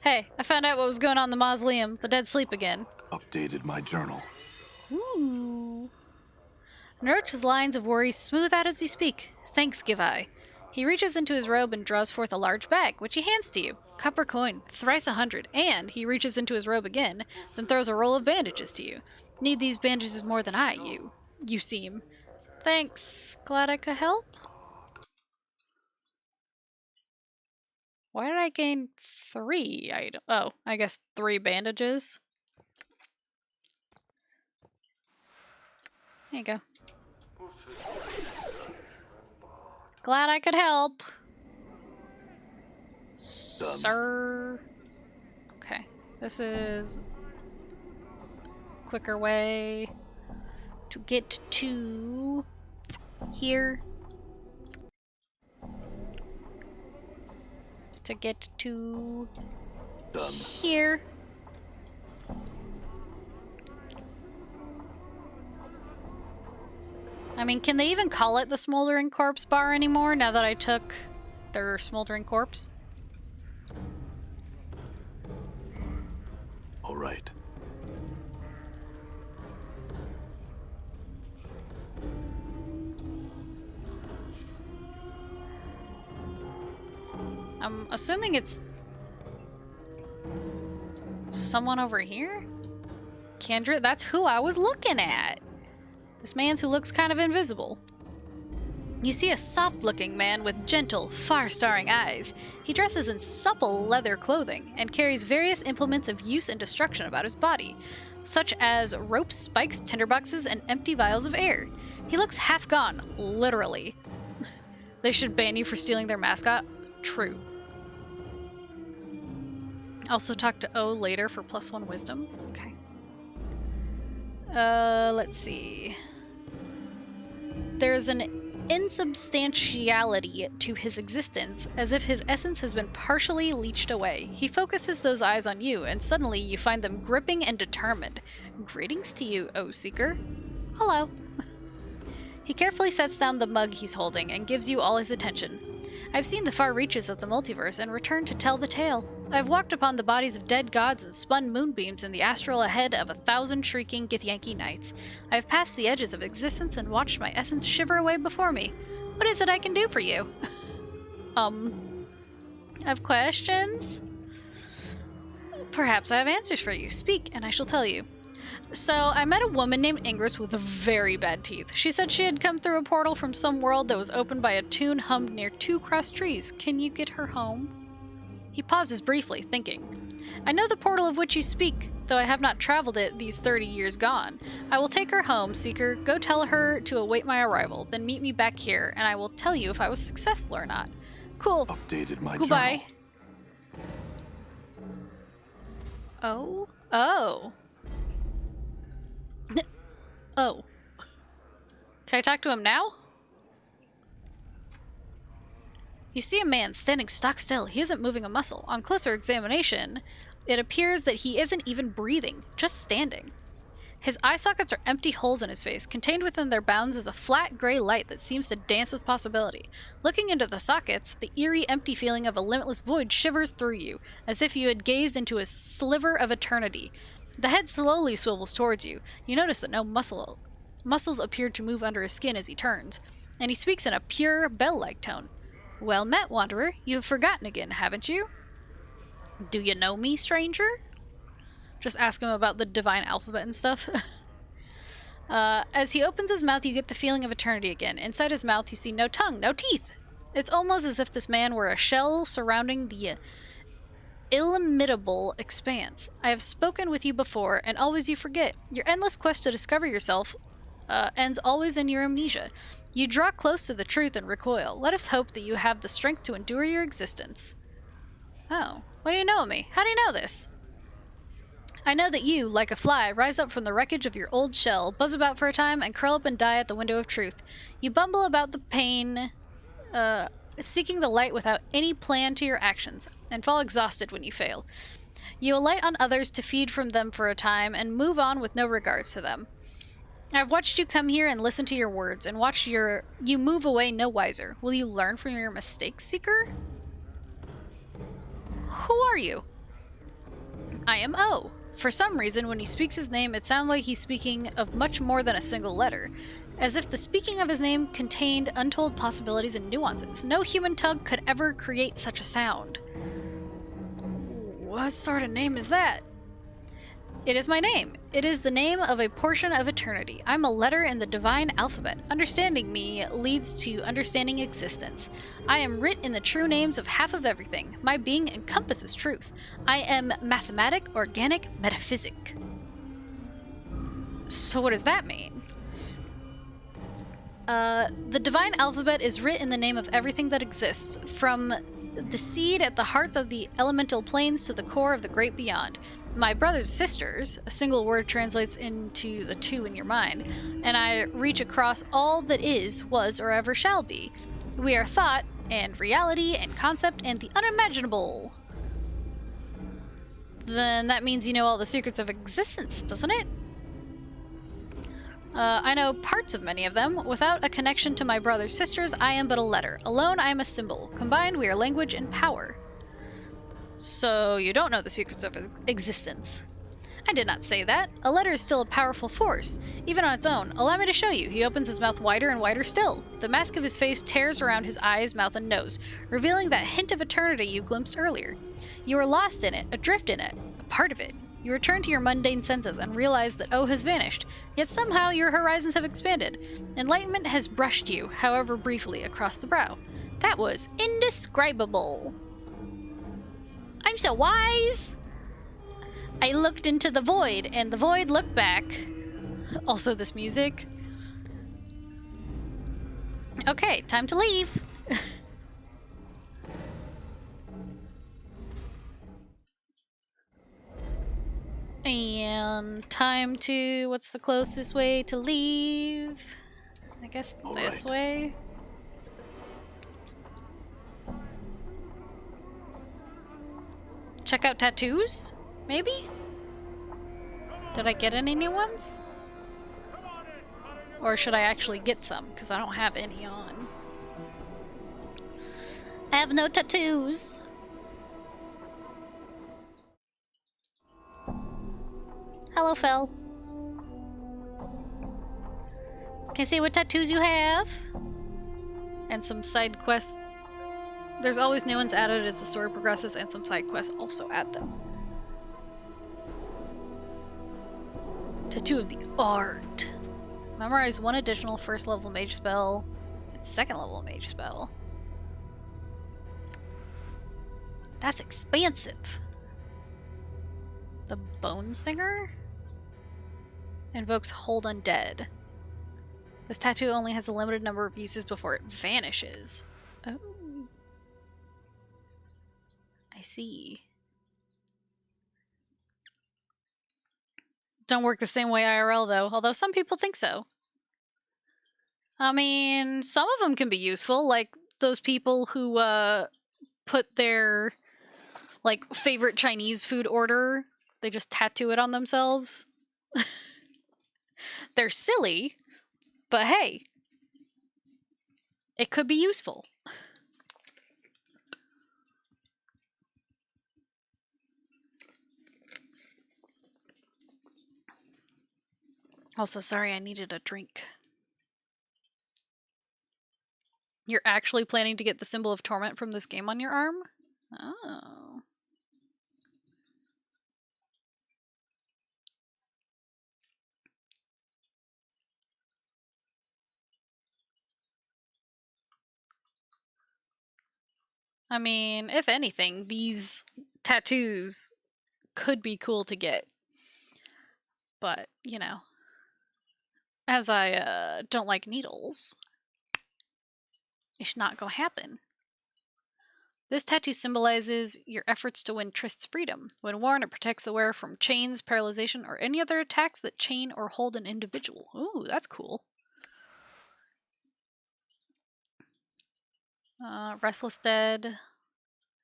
Hey, I found out what was going on in the mausoleum. The dead sleep again. Updated my journal. Ooh. Naroch's lines of worry smooth out as you speak. Thanks, give I. He reaches into his robe and draws forth a large bag, which he hands to you. Copper coin, thrice 100, and he reaches into his robe again, then throws a roll of bandages to you. Need these bandages more than you seem. Thanks. Glad I could help? Why did I gain 3 items? Oh, I guess 3 bandages. There you go. Glad I could help. Sir. Okay. This is quicker way to get to here. To get to here. I mean, can they even call it the Smoldering Corpse Bar anymore now that I took their Smoldering Corpse? All right. I'm assuming it's someone over here? Kendra, that's who I was looking at. This man's who looks kind of invisible. You see a soft-looking man with gentle, far-staring eyes. He dresses in supple leather clothing and carries various implements of use and destruction about his body, such as ropes, spikes, tinderboxes, and empty vials of air. He looks half gone, literally. They should ban you for stealing their mascot? True. Also talk to O later for +1 wisdom. Okay. Let's see. There's an insubstantiality to his existence, as if his essence has been partially leached away. He focuses those eyes on you, and suddenly you find them gripping and determined. Greetings to you, O Seeker. Hello. He carefully sets down the mug he's holding and gives you all his attention. I've seen the far reaches of the multiverse and returned to tell the tale. I've walked upon the bodies of dead gods and spun moonbeams in the astral ahead of 1,000 shrieking Githyanki nights. I've passed the edges of existence and watched my essence shiver away before me. What is it I can do for you? I have questions? Perhaps I have answers for you. Speak, and I shall tell you. So, I met a woman named Ingress with very bad teeth. She said she had come through a portal from some world that was opened by a tune hummed near 2 crossed trees. Can you get her home? He pauses briefly, thinking. I know the portal of which you speak, though I have not traveled it these 30 years gone. I will take her home, Seeker. Go tell her to await my arrival, then meet me back here, and I will tell you if I was successful or not. Cool. Updated my Goodbye. journal. Oh? Oh. Oh. Can I talk to him now? You see a man standing stock still. He isn't moving a muscle. On closer examination, it appears that he isn't even breathing, just standing. His eye sockets are empty holes in his face. Contained within their bounds is a flat gray light that seems to dance with possibility. Looking into the sockets, the eerie, empty feeling of a limitless void shivers through you, as if you had gazed into a sliver of eternity. The head slowly swivels towards you. You notice that no muscles appear to move under his skin as he turns, and he speaks in a pure, bell-like tone. Well met, Wanderer. You have forgotten again, haven't you? Do you know me, stranger? Just ask him about the divine alphabet and stuff. As he opens his mouth, you get the feeling of eternity again. Inside his mouth, you see no tongue, no teeth. It's almost as if this man were a shell surrounding the illimitable expanse. I have spoken with you before, and always you forget. Your endless quest to discover yourself ends always in your amnesia. You draw close to the truth and recoil. Let us hope that you have the strength to endure your existence. Oh, what do you know of me? How do you know this? I know that you, like a fly, rise up from the wreckage of your old shell, buzz about for a time, and curl up and die at the window of truth. You bumble about the pain, seeking the light without any plan to your actions, and fall exhausted when you fail. You alight on others to feed from them for a time, and move on with no regards to them. I've watched you come here and listen to your words, and watched you move away no wiser. Will you learn from your mistakes, Seeker? Who are you? I am O. For some reason, when he speaks his name, it sounds like he's speaking of much more than a single letter. As if the speaking of his name contained untold possibilities and nuances. No human tongue could ever create such a sound. What sort of name is that? It is my name. It is the name of a portion of eternity. I'm a letter in the divine alphabet. Understanding me leads to understanding existence. I am writ in the true names of half of everything. My being encompasses truth. I am mathematic, organic, metaphysic. So what does that mean? The divine alphabet is writ in the name of everything that exists, from the seed at the hearts of the elemental planes to the core of the great beyond. My brothers and sisters, a single word translates into the two in your mind, and I reach across all that is, was, or ever shall be. We are thought, and reality, and concept, and the unimaginable. Then that means you know all the secrets of existence, doesn't it? I know parts of many of them. Without a connection to my brothers, sisters, I am but a letter. Alone, I am a symbol. Combined, we are language and power. So you don't know the secrets of existence. I did not say that. A letter is still a powerful force, even on its own. Allow me to show you. He opens his mouth wider and wider still. The mask of his face tears around his eyes, mouth, and nose, revealing that hint of eternity you glimpsed earlier. You are lost in it, adrift in it, a part of it. You return to your mundane senses and realize that O has vanished, yet somehow your horizons have expanded. Enlightenment has brushed you, however briefly, across the brow. That was indescribable. I'm so wise! I looked into the void, and the void looked back. Also, this music. Okay, time to leave. And time to... what's the closest way to leave? I guess this way? Check out tattoos? Maybe? Did I get any new ones? Or should I actually get some? Because I don't have any on. I have no tattoos. Hello, Phil. Can I see what tattoos you have? And some side quests. There's always new ones added as the story progresses, and some side quests also add them. Tattoo of the Art. Memorize one additional first level mage spell and second level mage spell. That's expansive. The Bone Singer? Invokes Hold Undead. This tattoo only has a limited number of uses before it vanishes. Oh. I see. Don't work the same way IRL though, although some people think so. I mean, some of them can be useful, like those people who put their like favorite Chinese food order, they just tattoo it on themselves. They're silly, but hey, it could be useful. Also, sorry, I needed a drink. You're actually planning to get the symbol of Torment from this game on your arm? Oh. I mean, if anything, these tattoos could be cool to get. But, you know, as I don't like needles, it's not gonna happen. This tattoo symbolizes your efforts to win Trist's freedom. When worn, it protects the wearer from chains, paralyzation, or any other attacks that chain or hold an individual. Ooh, that's cool. Restless Dead.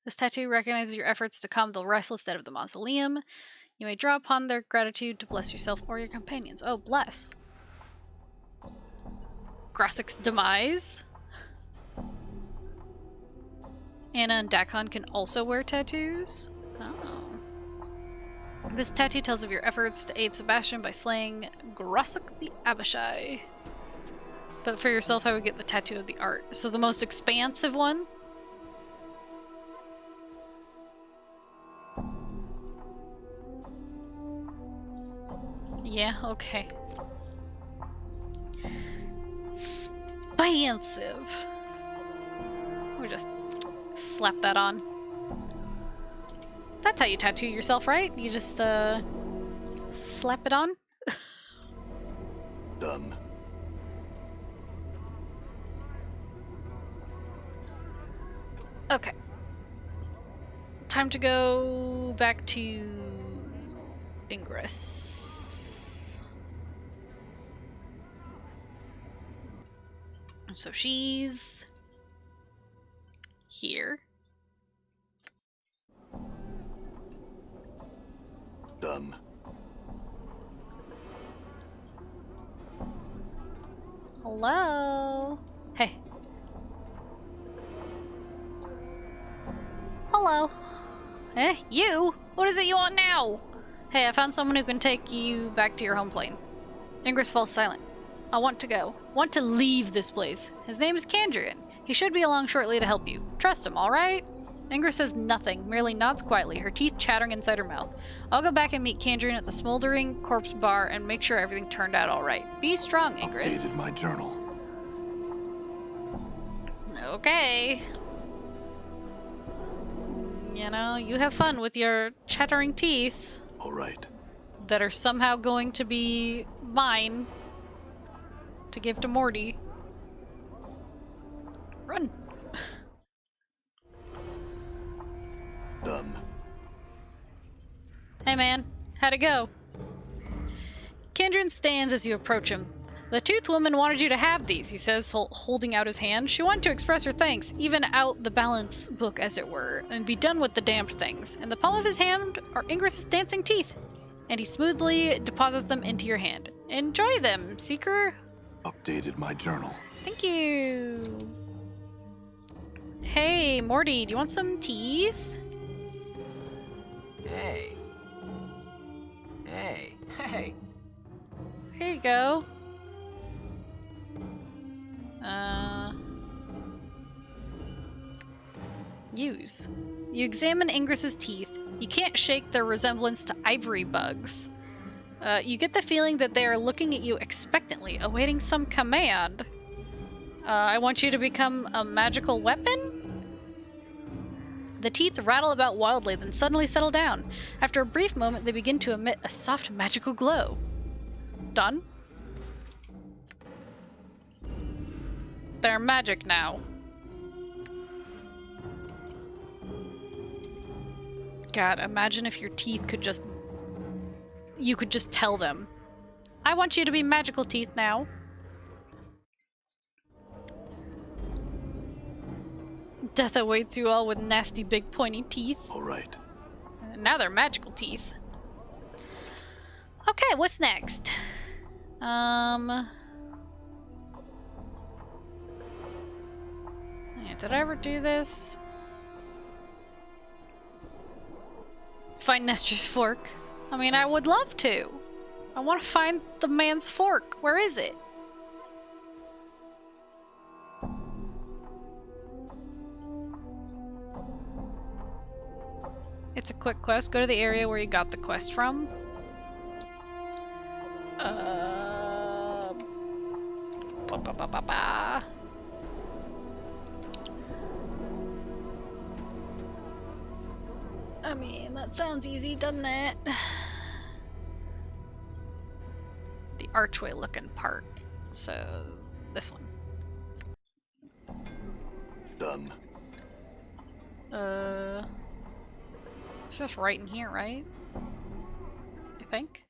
This tattoo recognizes your efforts to calm the restless dead of the mausoleum. You may draw upon their gratitude to bless yourself or your companions. Oh, bless. Grossik's Demise. Anna and Dakon can also wear tattoos. Oh. This tattoo tells of your efforts to aid Sebastian by slaying Grossik the Abishai. But for yourself, I would get the tattoo of the art. So the most expansive one. Yeah, okay. Expansive. We just slap that on. That's how you tattoo yourself, right? You just, slap it on? Done. Okay. Time to go back to Ingress. So she's here. Done. Hello? Hey. Hello. Eh? You? What is it you want now? Hey, I found someone who can take you back to your home plane. Ingress falls silent. I want to go. Want to leave this place. His name is Kandrian. He should be along shortly to help you. Trust him, alright? Ingress says nothing, merely nods quietly, her teeth chattering inside her mouth. I'll go back and meet Kandrian at the smoldering corpse bar and make sure everything turned out alright. Be strong, Ingress. Updated my journal. Okay. You know, you have fun with your chattering teeth All right. that are somehow going to be mine to give to Morty. Run. Done. Hey man, how'd it go? Kendron stands as you approach him. The Tooth Woman wanted you to have these, he says, holding out his hand. She wanted to express her thanks, even out the balance book, as it were, and be done with the damned things. In the palm of his hand are Ingress's dancing teeth, and he smoothly deposits them into your hand. Enjoy them, Seeker. Updated my journal. Thank you. Hey, Morty, do you want some teeth? Hey. Hey. Hey. Here you go. Use. You examine Ingress's teeth. You can't shake their resemblance to ivory bugs. You get the feeling that they are looking at you expectantly, awaiting some command. I want you to become a magical weapon? The teeth rattle about wildly, then suddenly settle down. After a brief moment, they begin to emit a soft magical glow. Done? They're magic now. God, imagine if your teeth could just... You could just tell them. I want you to be magical teeth now. Death awaits you all with nasty big pointy teeth. All right. Now they're magical teeth. Okay, what's next? Yeah, did I ever do this? Find Nestor's fork. I mean, I would love to. I want to find the man's fork. Where is it? It's a quick quest. Go to the area where you got the quest from. I mean, that sounds easy, doesn't it? The archway looking part. So, this one. Done. It's just right in here, right? I think.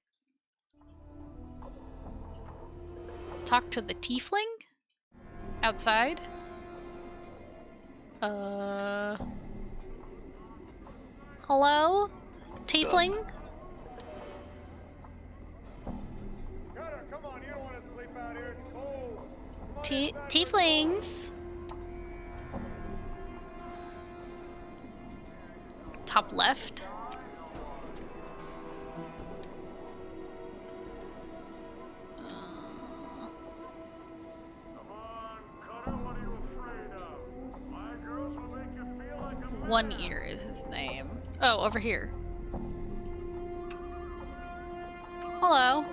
Talk to the tiefling? Outside? Hello? Tiefling? Cutter, come on, you don't want to sleep out here. It's cold. Come on inside. Tieflings? Top left? Come on, Cutter, what are you afraid of? My girls will make you feel like a man. One Ear is his name. Oh, over here. Hello.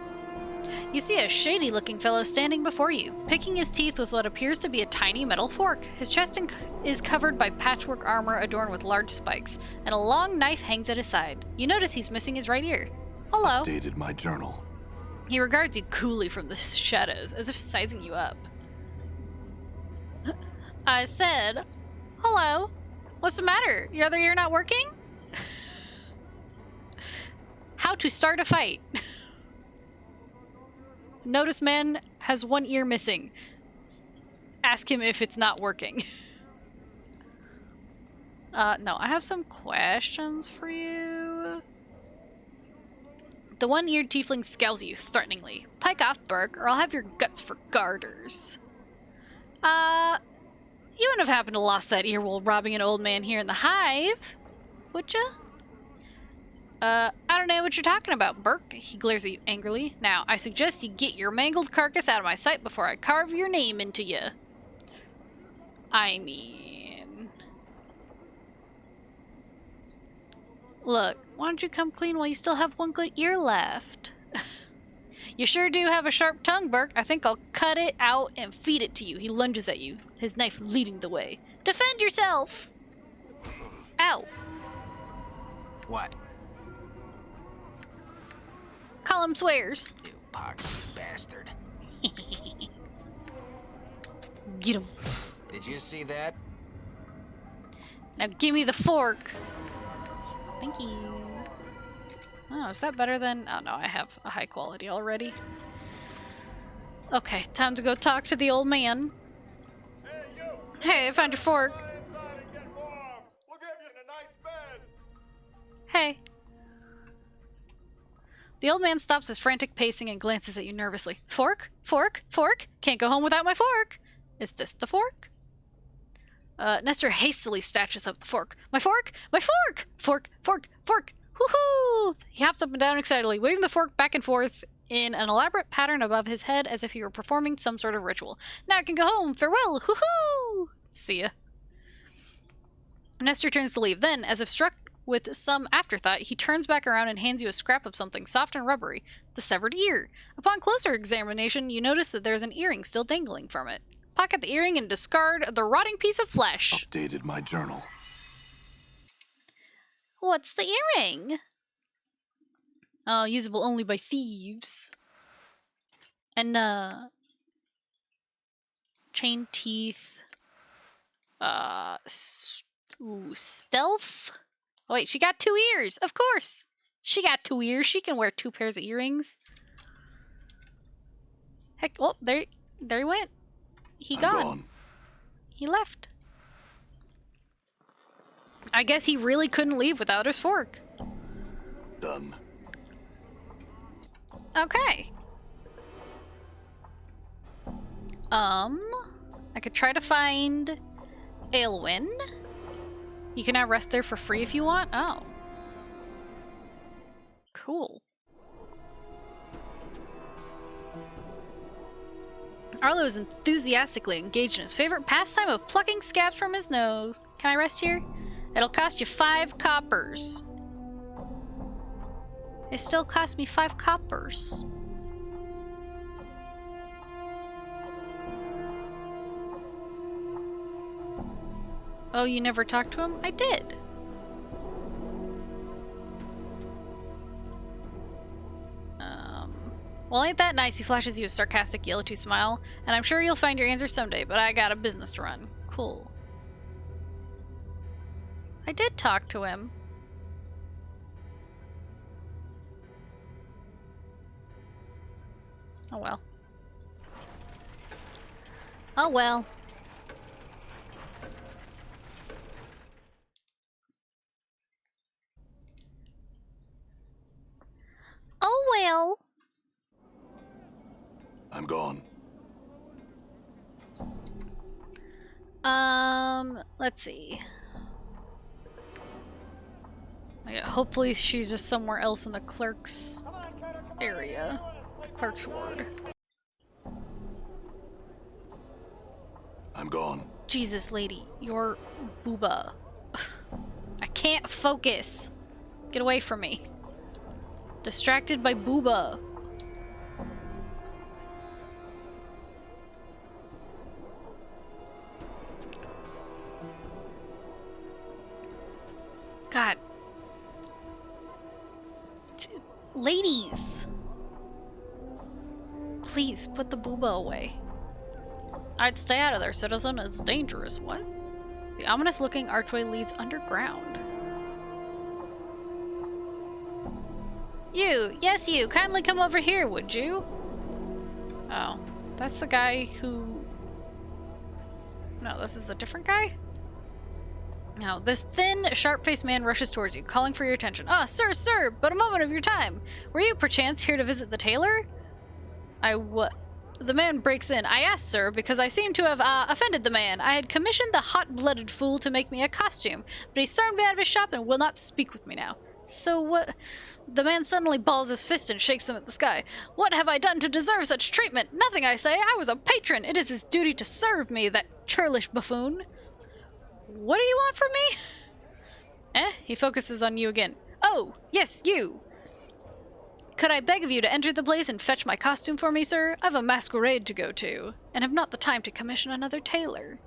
You see a shady-looking fellow standing before you, picking his teeth with what appears to be a tiny metal fork. His chest is covered by patchwork armor adorned with large spikes, and a long knife hangs at his side. You notice he's missing his right ear. Hello. Updated my journal. He regards you coolly from the shadows, as if sizing you up. I said, hello. What's the matter? Your other ear not working? How to start a fight. Notice man has one ear missing. Ask him if it's not working. No, I have some questions for you. The one-eared tiefling scowls at you threateningly. Pike off, Burke, or I'll have your guts for garters. You wouldn't have happened to lost that ear while robbing an old man here in the hive, would ya? I don't know what you're talking about, Burke. He glares at you angrily. Now, I suggest you get your mangled carcass out of my sight before I carve your name into you. I mean... Look, why don't you come clean while you still have one good ear left? You sure do have a sharp tongue, Burke. I think I'll cut it out and feed it to you. He lunges at you, his knife leading the way. Defend yourself! Ow. What? Call him swears. You poxy bastard. Get him. Did you see that? Now give me the fork. Thank you. Oh, is that better than... Oh no, I have a high quality already. Okay, time to go talk to the old man. Hey, you! Hey, I found your fork. Run inside and get warm. We'll give you a nice bed. Hey. The old man stops his frantic pacing and glances at you nervously. Fork? Fork? Fork? Can't go home without my fork. Is this the fork? Nestor hastily snatches up the fork. My fork? My fork! Fork, fork, fork! Woohoo! He hops up and down excitedly, waving the fork back and forth in an elaborate pattern above his head as if he were performing some sort of ritual. Now I can go home. Farewell! Woohoo! See ya. Nestor turns to leave. Then, as if struck with some afterthought, he turns back around and hands you a scrap of something soft and rubbery. The severed ear. Upon closer examination, you notice that there's an earring still dangling from it. Pocket the earring and discard the rotting piece of flesh. Updated my journal. What's the earring? Usable only by thieves. And, chain teeth. Stealth? Oh, wait, she got 2 ears! Of course! She got 2 ears. She can wear 2 pairs of earrings. Heck, oh, there he went. He I'm gone. He left. I guess he really couldn't leave without his fork. Done. Okay. I could try to find Aelwyn. You can now rest there for free if you want. Oh. Cool. Arlo is enthusiastically engaged in his favorite pastime of plucking scabs from his nose. Can I rest here? It'll cost you 5 coppers. It still cost me 5 coppers. Oh, you never talked to him? I did. Well, ain't that nice? He flashes you a sarcastic yellow-too smile, and I'm sure you'll find your answer someday, but I got a business to run. Cool. I did talk to him. Oh well. Oh well. Oh well. I'm gone. Let's see. Yeah, hopefully she's just somewhere else in the clerk's area. The clerk's ward. I'm gone. Jesus, lady, you're booba. I can't focus. Get away from me. Distracted by booba. God. Ladies! Please, put the booba away. I'd stay out of there, citizen. It's dangerous. What? The ominous-looking archway leads underground. You! Yes, you! Kindly come over here, would you? Oh. That's the guy who... No, this is a different guy? No, this thin, sharp-faced man rushes towards you, calling for your attention. Ah, sir, sir! But a moment of your time! Were you, perchance, here to visit the tailor? The man breaks in. I asked, sir, because I seem to have, offended the man. I had commissioned the hot-blooded fool to make me a costume, but he's thrown me out of his shop and will not speak with me now. So what? The man suddenly balls his fist and shakes them at the sky. What have I done to deserve such treatment? Nothing, I say. I was a patron. It is his duty to serve me, that churlish buffoon. What do you want from me? He focuses on you again. Oh, yes, you. Could I beg of you to enter the place and fetch my costume for me, sir? I've a masquerade to go to, and have not the time to commission another tailor.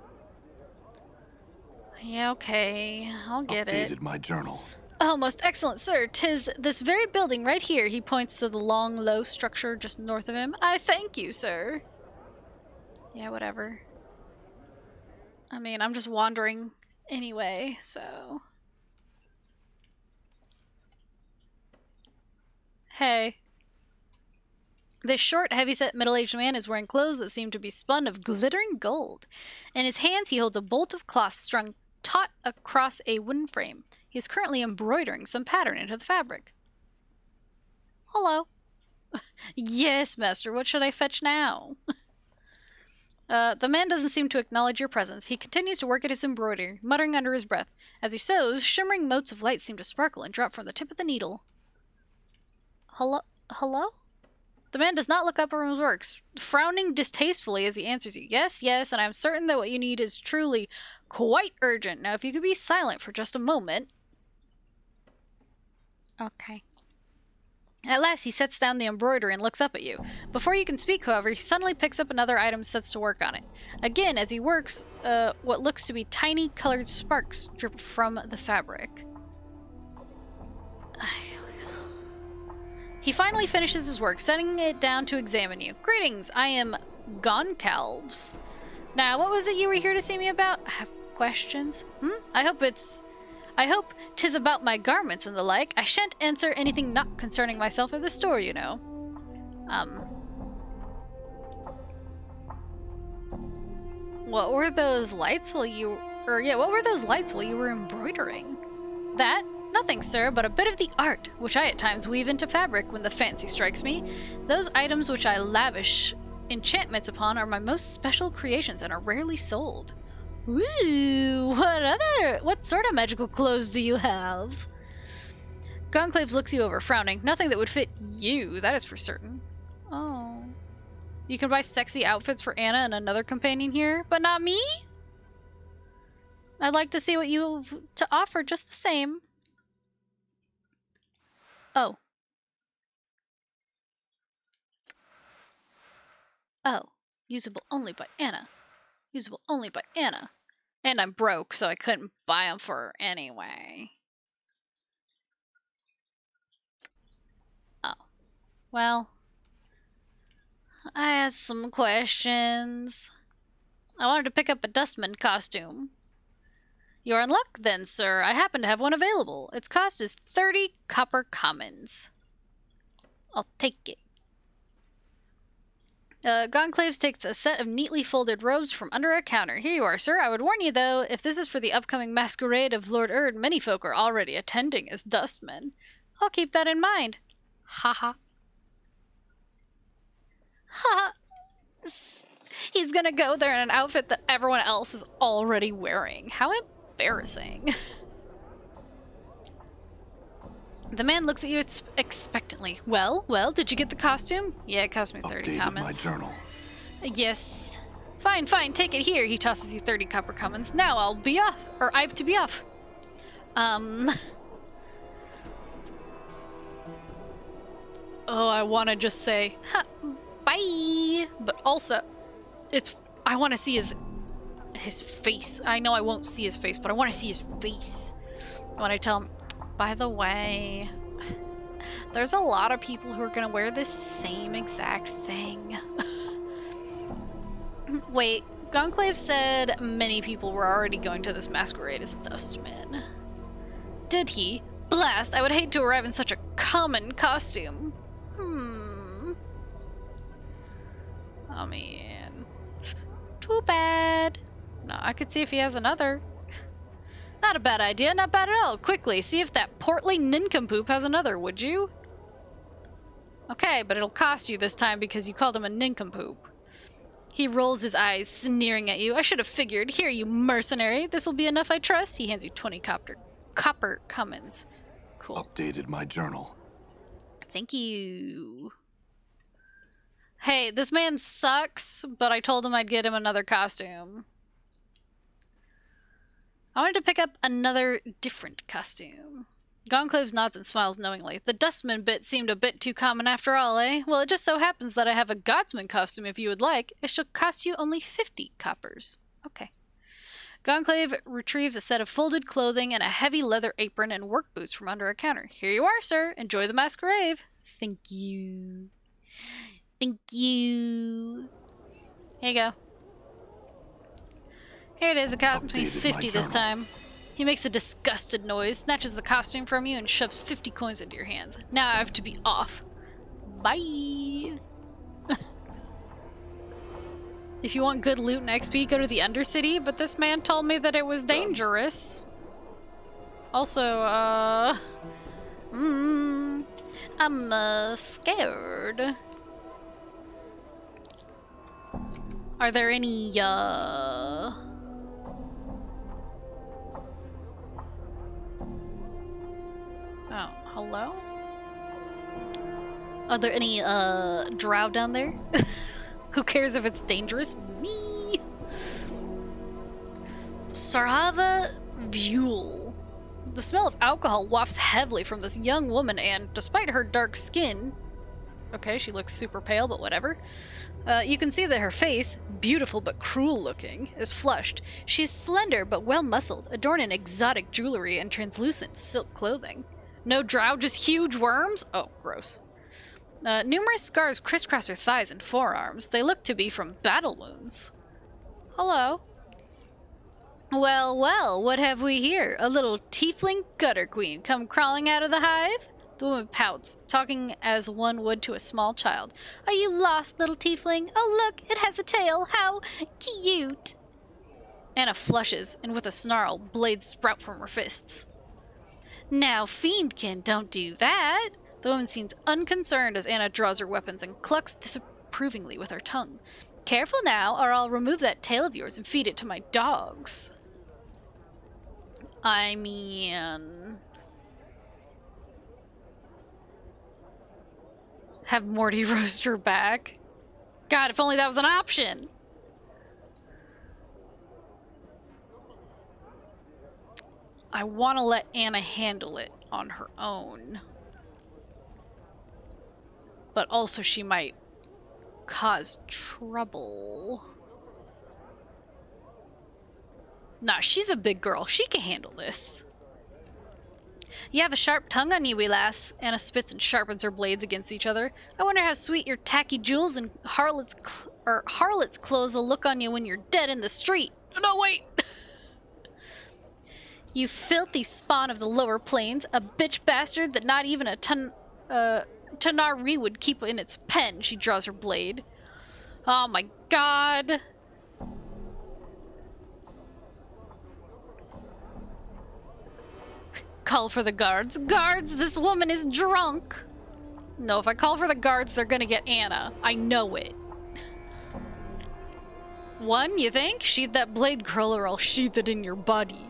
Yeah, okay. I'll get it. Updated my journal. Oh, most excellent, sir. 'Tis this very building right here. He points to the long, low structure just north of him. I thank you, sir. Yeah, whatever. I mean, I'm just wandering anyway, so... Hey. This short, heavyset, middle-aged man is wearing clothes that seem to be spun of glittering gold. In his hands, he holds a bolt of cloth strung taut across a wooden frame. He is currently embroidering some pattern into the fabric. Hello. Yes, master. What should I fetch now? The man doesn't seem to acknowledge your presence. He continues to work at his embroidery, muttering under his breath. As he sews, shimmering motes of light seem to sparkle and drop from the tip of the needle. Hello? Hello? The man does not look up from his work, frowning distastefully as he answers you. Yes, yes, and I'm certain that what you need is truly quite urgent. Now, if you could be silent for just a moment... Okay. At last, he sets down the embroidery and looks up at you. Before you can speak, however, he suddenly picks up another item and sets to work on it. Again, as he works, what looks to be tiny colored sparks drip from the fabric. He finally finishes his work, setting it down to examine you. Greetings, I am Goncalves. Now, what was it you were here to see me about? I have questions. I hope 'tis about my garments and the like. I shan't answer anything not concerning myself or the store, you know. What were those lights while you... what were those lights while you were embroidering? That? Nothing, sir, but a bit of the art, which I at times weave into fabric when the fancy strikes me. Those items which I lavish enchantments upon are my most special creations and are rarely sold. Ooh, what sort of magical clothes do you have? Conclaves looks you over, frowning. Nothing that would fit you, that is for certain. Oh. You can buy sexy outfits for Anna and another companion here, but not me? I'd like to see what you've to offer just the same. Oh. Oh. Usable only by Anna. Usable only by Anna. And I'm broke, so I couldn't buy them for her anyway. Oh. Well. I had some questions. I wanted to pick up a dustman costume. You're in luck then, sir. I happen to have one available. Its cost is 30 copper commons. I'll take it. Gonclaves takes a set of neatly folded robes from under a counter. Here you are, sir. I would warn you, though, if this is for the upcoming masquerade of Lord Erd, many folk are already attending as dustmen. I'll keep that in mind. Ha ha. Ha! He's gonna go there in an outfit that everyone else is already wearing. How embarrassing. The man looks at you expectantly. Well, did you get the costume? Yeah, it cost me 30 Updated commons. my journal. Yes. Fine, take it here. He tosses you 30 copper commons. Now I'll be off. Or I have to be off. Oh, I want to just say, bye. But also, I want to see his face. I know I won't see his face, but I want to see his face. When I tell him, by the way, there's a lot of people who are going to wear this same exact thing. Wait, Gonclave said many people were already going to this masquerade as dustmen. Did he? Blast, I would hate to arrive in such a common costume. I mean, too bad. No, I could see if he has another. Not a bad idea, not bad at all. Quickly, see if that portly nincompoop has another, would you? Okay, but it'll cost you this time because you called him a nincompoop. He rolls his eyes, sneering at you. I should have figured. Here, you mercenary. This will be enough, I trust. He hands you 20 copper commons. Cool. Updated my journal. Thank you. Hey, this man sucks, but I told him I'd get him another costume. I wanted to pick up another different costume. Gonclaves nods and smiles knowingly. The dustman bit seemed a bit too common after all, eh? Well, it just so happens that I have a guardsman costume if you would like. It shall cost you only 50 coppers. Okay. Gonclave retrieves a set of folded clothing and a heavy leather apron and work boots from under a counter. Here you are, sir. Enjoy the masquerade. Thank you. Thank you. Here you go. Here it is. It cost me 50 this time. He makes a disgusted noise, snatches the costume from you, and shoves 50 coins into your hands. Now I have to be off. Bye. If you want good loot and XP, go to the Undercity, but this man told me that it was dangerous. Also, I'm scared. Are there any, Oh, hello? Are there any, drow down there? Who cares if it's dangerous? Me! Sarava Buell. The smell of alcohol wafts heavily from this young woman, and despite her dark skin... Okay, she looks super pale, but whatever. You can see that her face, beautiful but cruel looking, is flushed. She's slender but well-muscled, adorned in exotic jewelry and translucent silk clothing. No drow, just huge worms? Oh, gross. Numerous scars crisscross her thighs and forearms. They look to be from battle wounds. Hello. Well, what have we here? A little tiefling gutter queen come crawling out of the hive? The woman pouts, talking as one would to a small child. Are you lost, little tiefling? Oh, look, it has a tail. How cute. Anna flushes, and with a snarl, blades sprout from her fists. Now, fiendkin, don't do that. The woman seems unconcerned as Anna draws her weapons and clucks disapprovingly with her tongue. Careful now, or I'll remove that tail of yours and feed it to my dogs. I mean... Have Morty roast her back? God, if only that was an option! I want to let Anna handle it on her own. But also she might cause trouble. Nah, she's a big girl. She can handle this. You have a sharp tongue on you, wee lass. Anna spits and sharpens her blades against each other. I wonder how sweet your tacky jewels and harlot's clothes will look on you when you're dead in the street. No, wait! You filthy spawn of the lower planes, a bitch bastard that not even a Tanari would keep in its pen. She draws her blade. Oh my god. Call for the guards. Guards, this woman is drunk. No, if I call for the guards, they're gonna get Anna. I know it. One, you think? Sheath that blade, girl, or I'll sheath it in your body.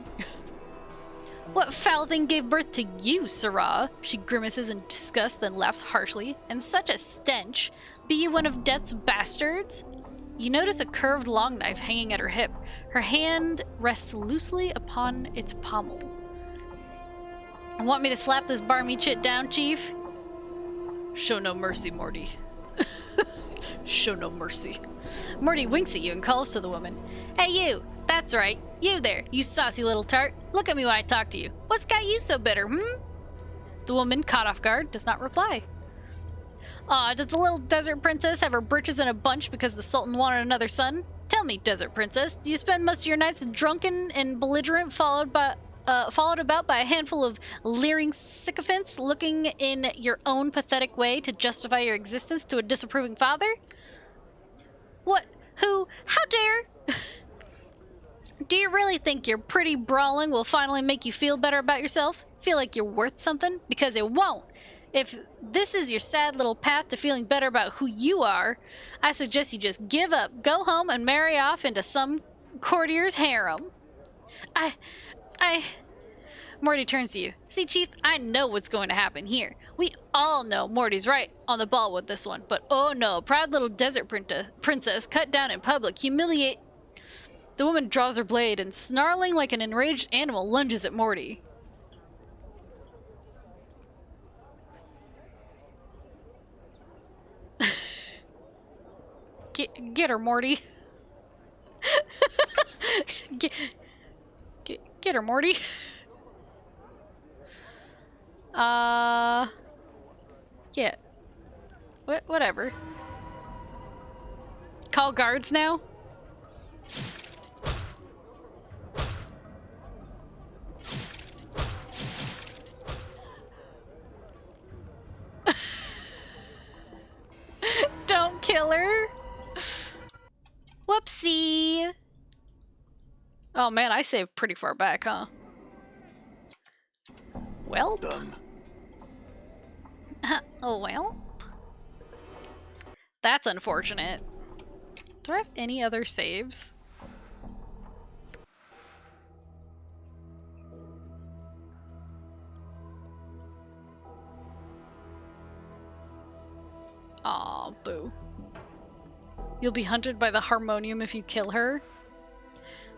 What foul thing gave birth to you, Sarah? She grimaces in disgust, then laughs harshly. And such a stench. Be you one of death's bastards? You notice a curved long knife hanging at her hip. Her hand rests loosely upon its pommel. Want me to slap this barmy chit down, Chief? Show no mercy, Morty. Show no mercy. Morty winks at you and calls to the woman. Hey, you! That's right. You there, you saucy little tart. Look at me when I talk to you. What's got you so bitter, The woman, caught off guard, does not reply. Aw, does the little desert princess have her britches in a bunch because the sultan wanted another son? Tell me, desert princess, do you spend most of your nights drunken and belligerent, followed about by a handful of leering sycophants looking in your own pathetic way to justify your existence to a disapproving father? What? Who? How dare? Do you really think your pretty brawling will finally make you feel better about yourself? Feel like you're worth something? Because it won't. If this is your sad little path to feeling better about who you are, I suggest you just give up, go home, and marry off into some courtier's harem. Morty turns to you. See, Chief, I know what's going to happen here. We all know Morty's right on the ball with this one, but oh no, proud little desert princess cut down in public, humiliate. The woman draws her blade and, snarling like an enraged animal, lunges at Morty. Get her, Morty. Get her, Morty. Yeah. Whatever. Call guards now? Don't kill her. Whoopsie. Oh man, I saved pretty far back, huh? Well. Done. Oh well. That's unfortunate. Do I have any other saves? Aw, boo. You'll be hunted by the harmonium if you kill her?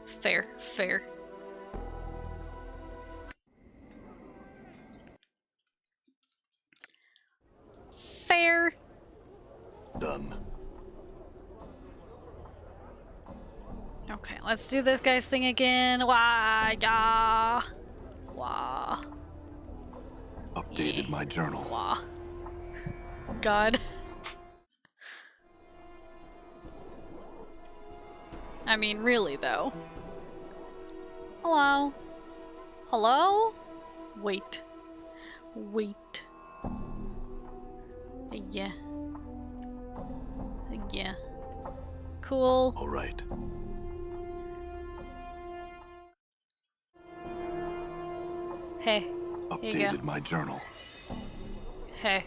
Fair, fair. Fair. Done. Okay, let's do this guy's thing again. Wah, ya. Wah. Updated my journal. Wah. God. I mean, really, though. Hello? Hello? Wait. Wait. Yeah. Yeah. Cool. All right. Hey. Here you go. Updated my journal. Hey.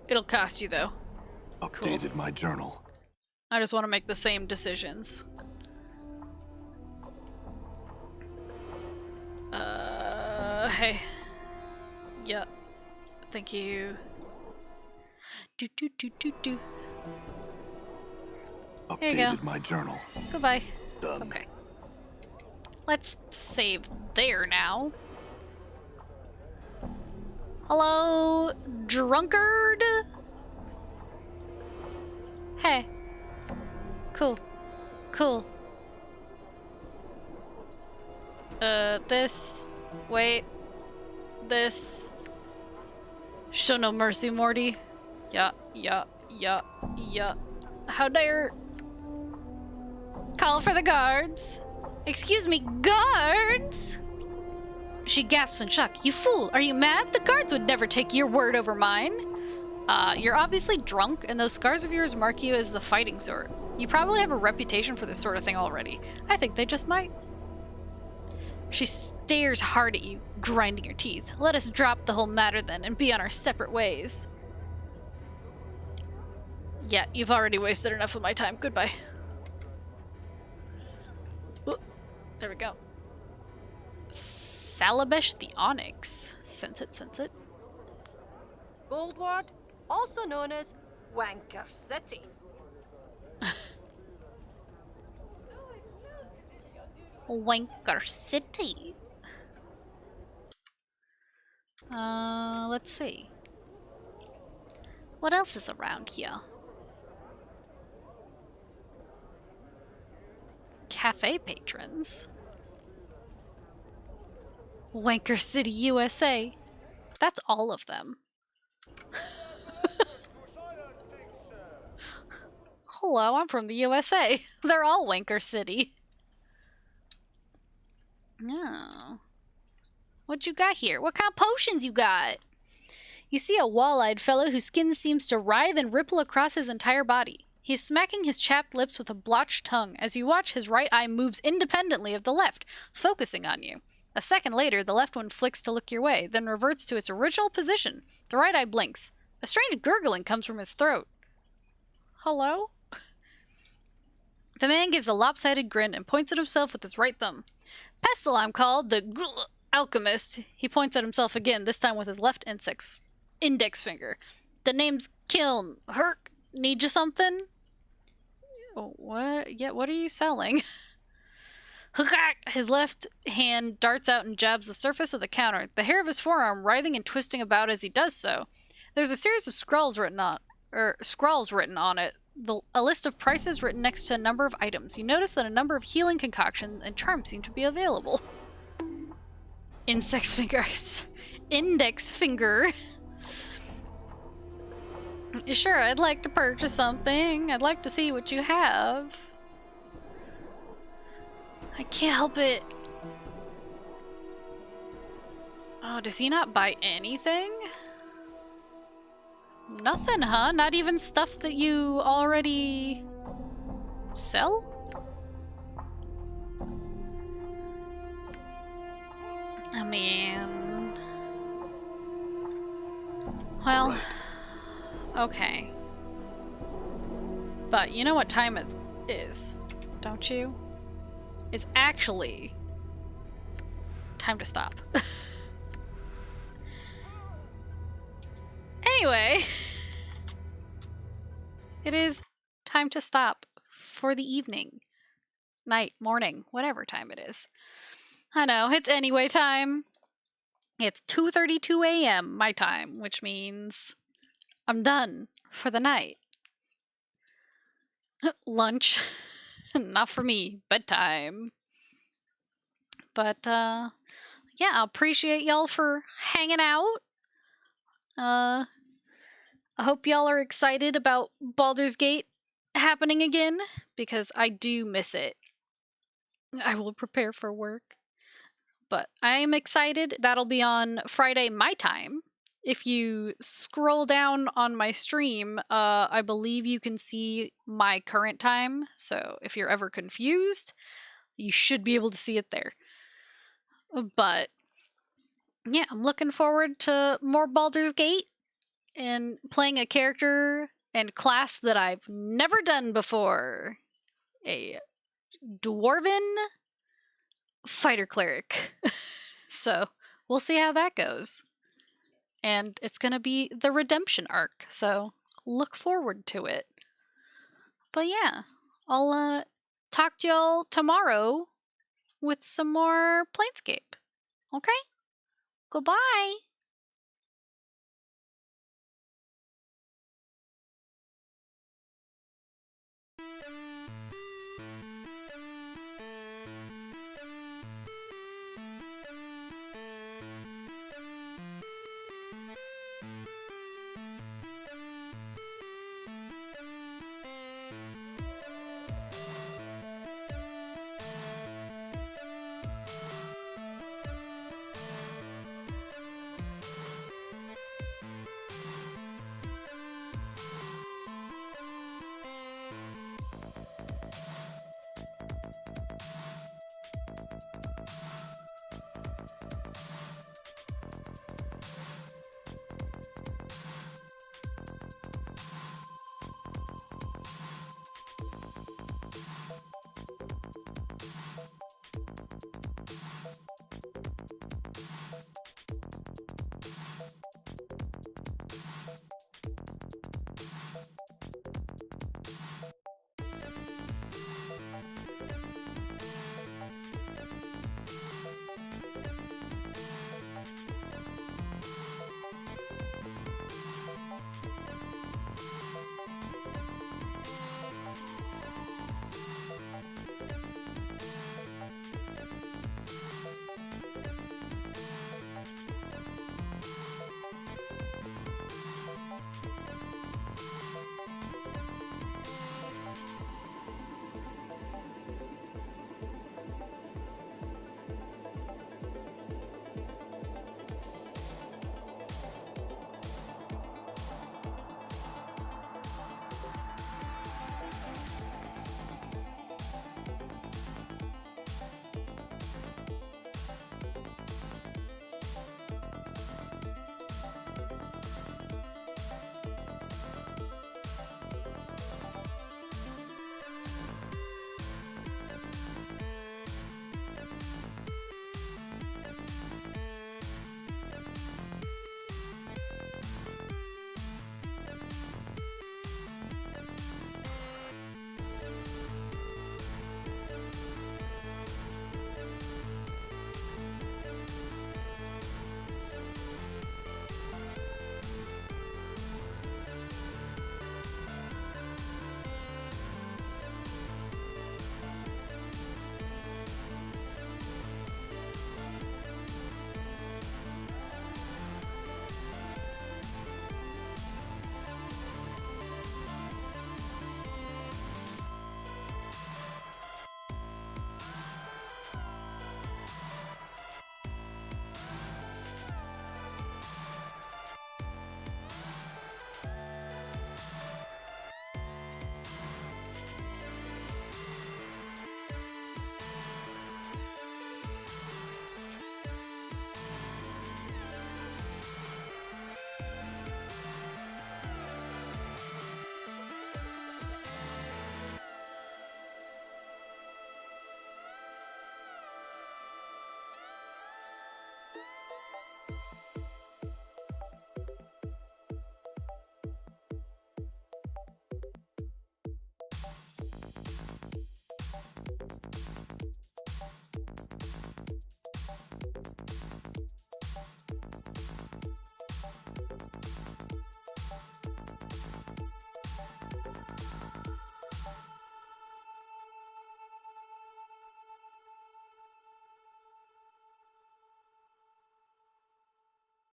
It'll cost you, though. Updated my journal. I just want to make the same decisions. Hey. Yep. Thank you. Do. Here you go. Updated my journal. Goodbye. Done. Okay. Let's save there now. Hello, drunkard? Hey. Cool. Cool. This. Wait. This. Show no mercy, Morty. Yeah. How dare. Call for the guards. Excuse me, guards! She gasps in shock. You fool! Are you mad? The guards would never take your word over mine. You're obviously drunk, and those scars of yours mark you as the fighting sort. You probably have a reputation for this sort of thing already. I think they just might. She stares hard at you, grinding her teeth. Let us drop the whole matter then, and be on our separate ways. Yeah, you've already wasted enough of my time. Goodbye. Ooh, there we go. Salabesh the Onyx. Sense it, sense it. Goldward, also known as Wanker City. Wanker City. Let's see. What else is around here? Cafe patrons. Wanker City, USA. That's all of them. Hello, I'm from the USA. They're all Wanker City. No. What you got here? What kind of potions you got? You see a wall-eyed fellow whose skin seems to writhe and ripple across his entire body. He's smacking his chapped lips with a blotched tongue. As you watch, his right eye moves independently of the left, focusing on you. A second later, the left one flicks to look your way, then reverts to its original position. The right eye blinks. A strange gurgling comes from his throat. Hello? The man gives a lopsided grin and points at himself with his right thumb. Pestle, I'm called, the alchemist. He points at himself again, this time with his left index finger. The name's Kiln. Herc, need you something? Oh, what? Yeah, what are you selling? His left hand darts out and jabs the surface of the counter, the hair of his forearm writhing and twisting about as he does so. There's a series of scrawls written on it. A list of prices written next to a number of items. You notice that a number of healing concoctions and charms seem to be available. Index finger. Sure, I'd like to purchase something. I'd like to see what you have. I can't help it. Oh, does he not buy anything? Nothing, huh? Not even stuff that you already sell? I mean... Well... Right. Okay. But you know what time it is, don't you? It's actually time to stop. Anyway, it is time to stop for the evening, night, morning, whatever time it is. I know, it's anyway time. It's 2:32 a.m. my time, which means I'm done for the night. Lunch. Not for me. Bedtime. But, yeah, I appreciate y'all for hanging out. I hope y'all are excited about Baldur's Gate happening again, because I do miss it. I will prepare for work. But I am excited. That'll be on Friday my time. If you scroll down on my stream, I believe you can see my current time. So if you're ever confused, you should be able to see it there. But yeah, I'm looking forward to more Baldur's Gate and playing a character and class that I've never done before. A dwarven fighter cleric. So we'll see how that goes. And it's going to be the redemption arc, so look forward to it. But yeah, I'll talk to y'all tomorrow with some more Planescape. Okay? Goodbye!